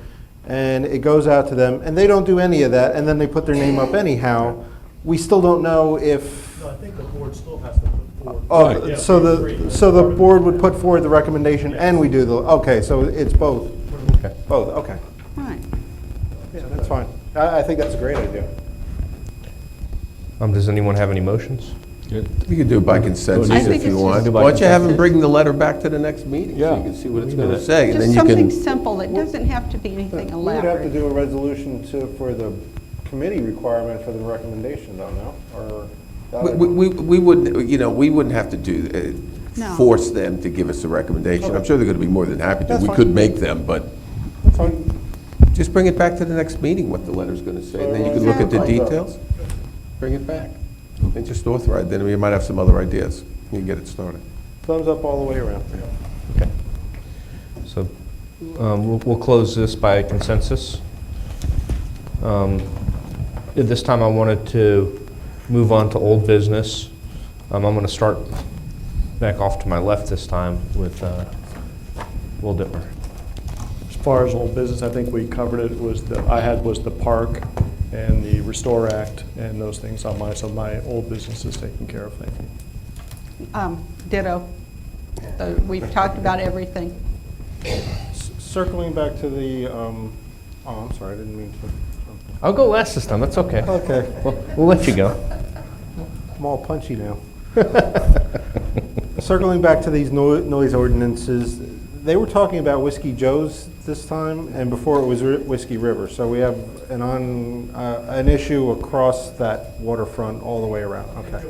and it goes out to them and they don't do any of that, and then they put their name up anyhow. We still don't know if... No, I think the board still has to put forward... so the board would put forward the recommendation and we do the... Okay, so it's both. Okay. Both, okay. Right. Yeah, that's fine. I think that's a great idea. Does anyone have any motions? We could do it by consensus if you want. Why don't you have them bring the letter back to the next meeting so you can see what it's going to say, and then Just you can... something simple. It doesn't have to be anything We would have to elaborate. do a resolution for the committee requirement for the recommendation, don't know? Or We wouldn't, you know, we wouldn't have to do, No. force them to give us a recommendation. I'm sure they're going to be more than happy to. That's We fine. could make them, but That's fine. just bring it back to the next meeting, what the letter's going to say, and then you can look at the details. Bring it back. And just authorize, then we might have some other ideas. You can get it started. Thumbs up all the way around. Okay. So we'll close this by consensus. At this time, I wanted to move on to old business. I'm going to start back off to my left this time with Will Dittmer. As far as old business, I think we covered it. Was the park and the Restore Act and those things on my, so my old business is taken care of. Thank you. Ditto. We've talked about everything. Circling back to the, oh, I'm sorry, I didn't mean to. I'll go last this time. That's okay. Okay. We'll let you go. I'm all punchy now. Circling back to these noise ordinances, they were talking about Whiskey Joe's this time, and before it was Whiskey River. So we have an issue across that waterfront all the way around. Okay.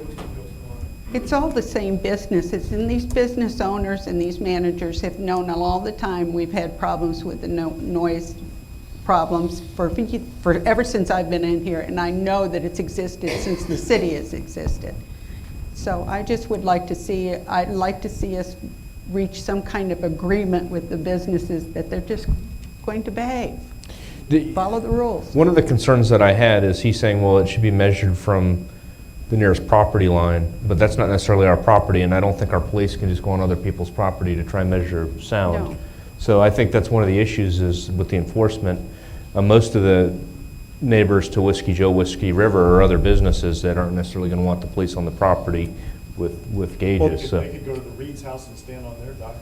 It's all the same businesses, and these business owners and these managers have known all the time we've had problems with the noise problems for ever since I've been in here, and I know that it's existed since the city has existed. So I just would like to see, I'd like to see us reach some kind of agreement with the businesses that they're just going to behave, follow the rules. One of the concerns that I had is he's saying, well, it should be measured from the nearest property line, but that's not necessarily our property, and I don't think our police can just go on other people's property to try and measure sound. No. So I think that's one of the issues is with the enforcement. Most of the neighbors to Whiskey Joe, Whiskey River are other businesses that aren't necessarily going to want the police on the property with gauges. They could go to the Reed's house and stand on their dock.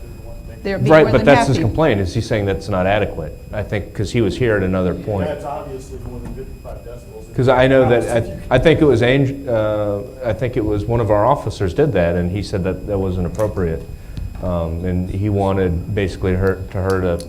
Right, but that's his complaint, is he's saying that's not adequate. I think, because he was here at another point. That's obviously more than 55 decibels. Because I know that, I think it was I think it was one of our officers did that, and he said that that wasn't appropriate. And he wanted basically her to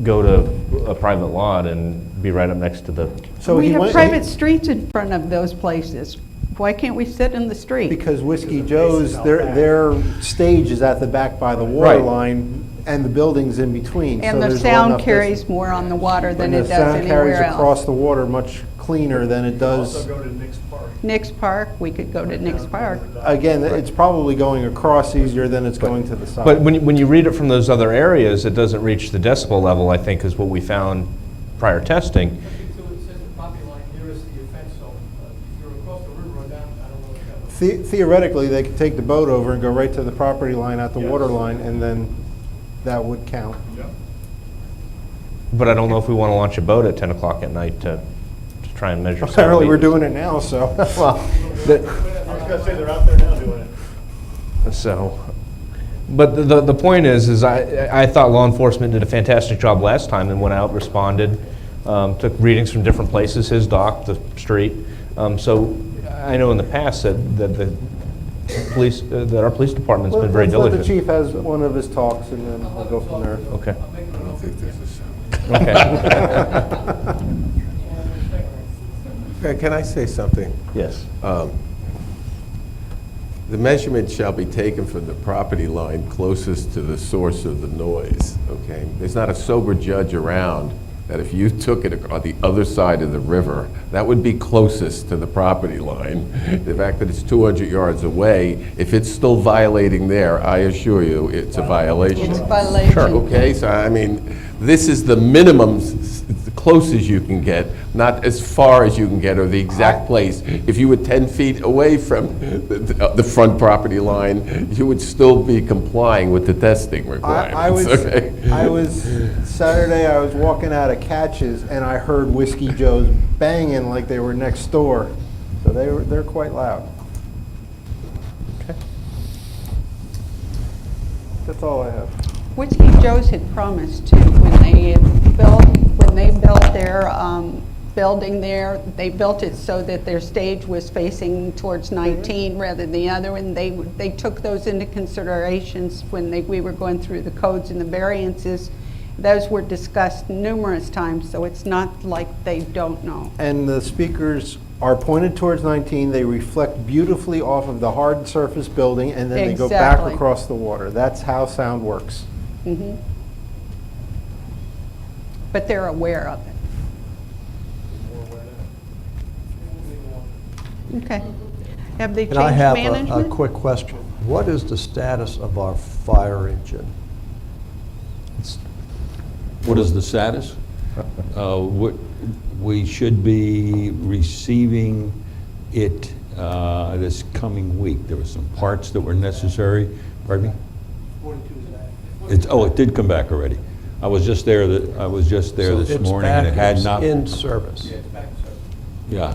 go to a private lot and be right up next to the. So we have private streets in front of those places. Why can't we sit in the street? Because Whiskey Joe's, their stage is at the back by the water Right. line, and the building's in between. And so the there's sound enough carries more on the water than and it the does sound carries anywhere across else. the water much cleaner than it does. Also go to Nick's Park. Nick's Park, we could go to Nick's Park. Again, it's probably going across easier than it's going to the side. But when you read it from those other areas, it doesn't reach the decibel level, I think, is what we found prior testing. Theoretically, they could take the boat over and go right to the property line at the water line, and then that would count. But I don't know if we want to launch a boat at 10 o'clock at night to try and measure. Apparently, we're sound doing it now, so. Well, I was going to say, they're out there now doing it. so, but the point is I thought law enforcement did a fantastic job last time and went out, responded, took readings from different places, his dock, the street. So I know in the past that the police, that our police department's been very Let's let diligent. the chief has one of his talks, and then we'll go from there. Okay. I don't think this is. Okay. Can I say something? Yes. The measurement shall be taken from the property line closest to the source of the noise, okay? There's not a sober judge around that if you took it on the other side of the river, that would be closest to the property line. The fact that it's 200 yards away, if it's still violating there, I assure you, it's a violation. It's a violation. Sure, okay, so I mean, this is the minimum, the closest you can get, not as far as you can get, or the exact place. If you were 10 feet away from the front property line, you would still be complying with the testing requirements, okay? Saturday, I was walking out of Catches, and I heard Whiskey Joe's banging like they were next door. So they're quite loud. Okay. That's all I have. Whiskey Joe's had promised to, when they built their building there, they built it so that their stage was facing towards 19 rather than the other, and they took those into considerations when we were going through the codes and the variances. Those were discussed numerous times, so it's not like they don't know. And the speakers are pointed towards 19. They reflect beautifully off of the hard surface building, and then they go back Exactly. across the water. That's how sound works. Mhm. But they're aware of it. Okay. Have they changed And I have management? a quick question. What is the status of our fire engine? What is the status? We should be receiving it this coming week. There were some parts that were necessary. Pardon me? It did come back already. I was just there. This morning, and it had not. In service. Yeah.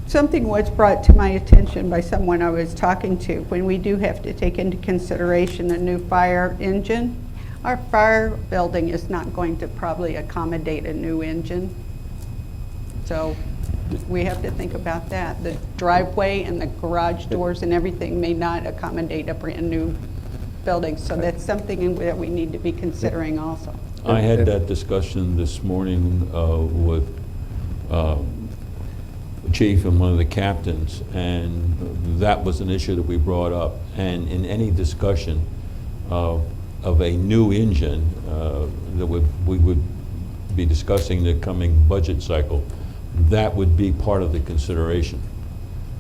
Something was brought to my attention by someone I was talking to. When we do have to take into consideration a new fire engine, our fire building is not going to probably accommodate a new engine. So We have to think about that. The driveway and the garage doors and everything may not accommodate a brand-new building, so that's something that we need to be considering also. I had that discussion this morning with the chief and one of the captains, and that was an issue that we brought up. And in any discussion of a new engine that we would be discussing the coming budget cycle, that would be part of the consideration,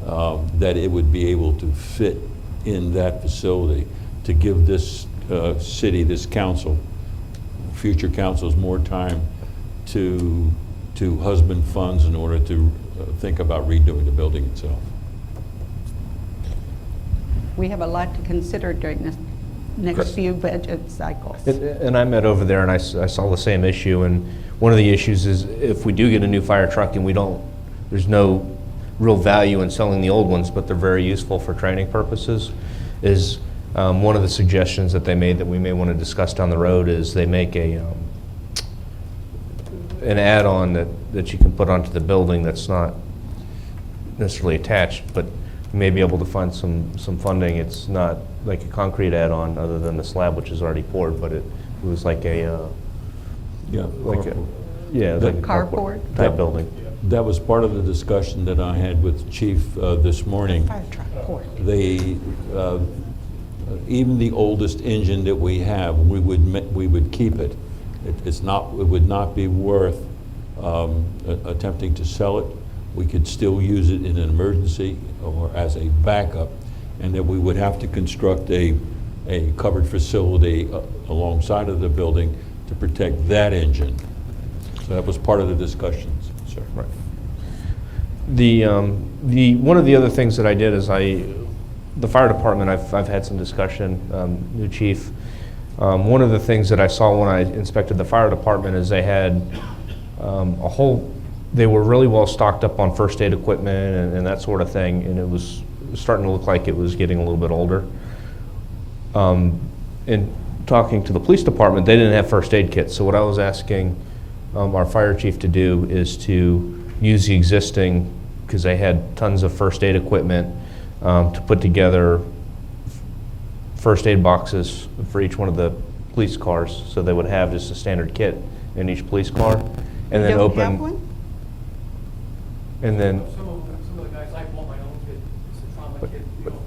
that it would be able to fit in that facility to give this city, this council, future councils more time to husband funds in order to think about redoing the building itself. We have a lot to consider during this next few budget cycles. And I met over there and I saw the same issue, and one of the issues is if we do get a new fire truck and there's no real value in selling the old ones, but they're very useful for training purposes, is one of the suggestions that they made that we may want to discuss down the road is they make an add-on that you can put onto the building that's not necessarily attached, but you may be able to find some funding. It's not like a concrete add-on other than the slab, which is already poured, but it was like a carport type building. That was part of the discussion that I had with the chief this morning. Fire truck port. Even the oldest engine that we have, we would keep it. It would not be worth attempting to sell it. We could still use it in an emergency or as a backup, and that we would have to construct a covered facility alongside of the building to protect that engine. So that was part of the discussions, sir. Right. One of the other things that I did is the fire department, I've had some discussion, new chief. One of the things that I saw when I inspected the fire department is they had they were really well stocked up on first aid equipment and that sort of thing, and it was starting to look like it was getting a little bit older. In talking to the police department, they didn't have first aid kits, so what I was asking our fire chief to do is to use the existing, because they had tons of first aid equipment, to put together first aid boxes for each one of the police cars, so they would have just a standard kit in each police car, and then open. Have one? And then. Some of the guys, I bought my own kit, it's a trauma kit, you know.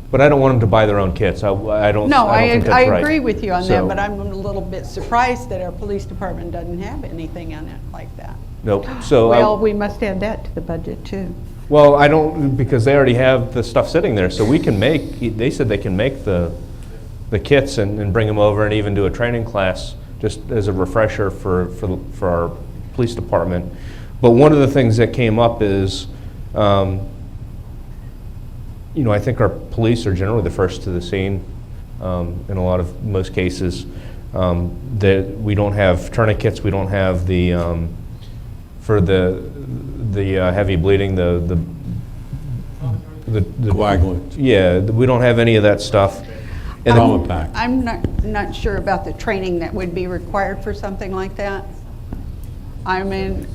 But I don't want them to buy their own kits. I don't. No, I don't think that's right. agree with you on that, So- but I'm a little bit surprised that our police department doesn't have anything on it like that. Nope. So. Well, we must add that to the budget too. Well, I don't, because they already have the stuff sitting there, so we can they said they can make the kits and bring them over and even do a training class just as a refresher for our police department. But one of the things that came up is, I think our police are generally the first to the scene in most cases. That we don't have tourniquets, we don't have for the heavy bleeding, the coagulant. Yeah, we don't have any of that stuff. And trauma pack. I'm not sure about the training that would be required for something like that. I mean,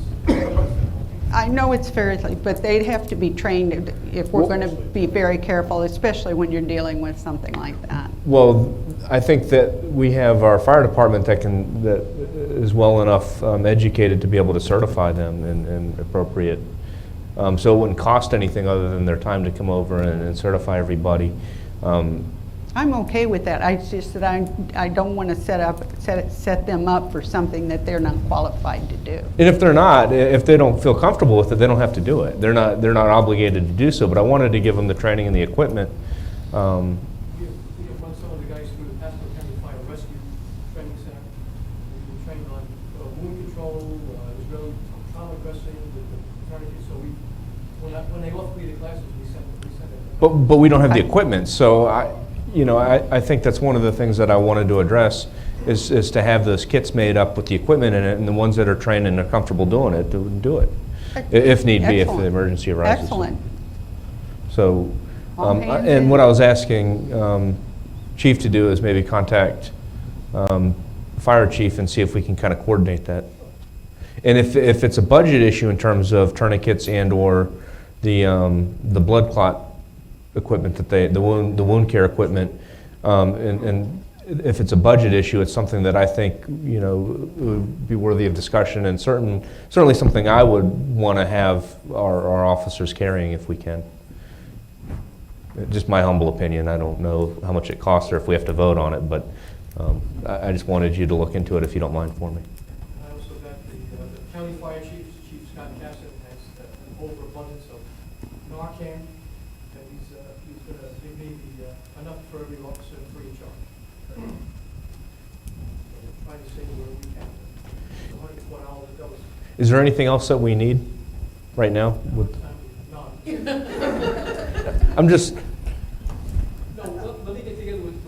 I know it's fairly, but they'd have to be trained if we're going to be very careful, especially when you're dealing with something like that. Well, I think that we have our fire department that is well enough educated to be able to certify them in appropriate. So it wouldn't cost anything other than their time to come over and certify everybody. I'm okay with that. It's just that I don't want to set them up for something that they're not qualified to do. And if they don't feel comfortable with it, they don't have to do it. They're not obligated to do so. But I wanted to give them the training and the equipment. We have run some of the guys through the Pasco County Fire Rescue Training Center. We've been trained on wound control, Israeli trauma dressing, the tourniquets. So when they offer me the classes, we send it. But we don't have the equipment. So I think that's one of the things that I wanted to address is to have those kits made up with the equipment in it, and the ones that are trained and are comfortable doing it, to do it, if need be, if the emergency arises. Excellent. So, All hands and in. what I was asking Chief to do is maybe contact Fire Chief and see if we can kind of coordinate that. And if it's a budget issue in terms of tourniquets and/or the blood clot equipment that the wound care equipment, and if it's a budget issue, it's something that I think, you know, would be worthy of discussion, and certainly something I would want to have our officers carrying if we can. Just my humble opinion. I don't know how much it costs or if we have to vote on it, but I just wanted you to look into it if you don't mind for me. I also got the county fire chief, Chief Scott Cassidy, has an overabundance of Narcan, and he's going to give me enough for every officer free of charge. Trying to save where we can. $120 a dose. Is there anything else that we need right now? I'm just. No, let me get together with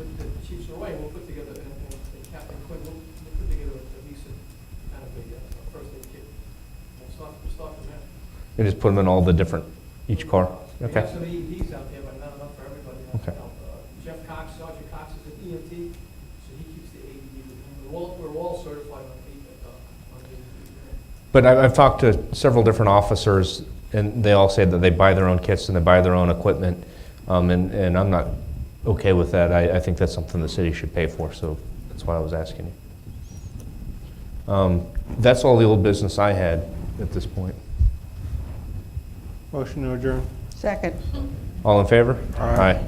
Chief Saroy, and we'll put together, and Captain Quinn, we'll put together a decent kind of a first aid kit. We'll start from there. You just put them in all the different, each car? We Okay. have some EMTs out there, but not enough for everybody. Okay. Jeff Cox, Sergeant Cox is an EMT, so he keeps the AED with him. We're all certified on AED. But I've talked to several different officers, and they all say that they buy their own kits and they buy their own equipment, and I'm not okay with that. I think that's something the city should pay for, so that's why I was asking you. That's all the old business I had at this point. Motion to adjourn. Second. All in favor? Aye. Aye.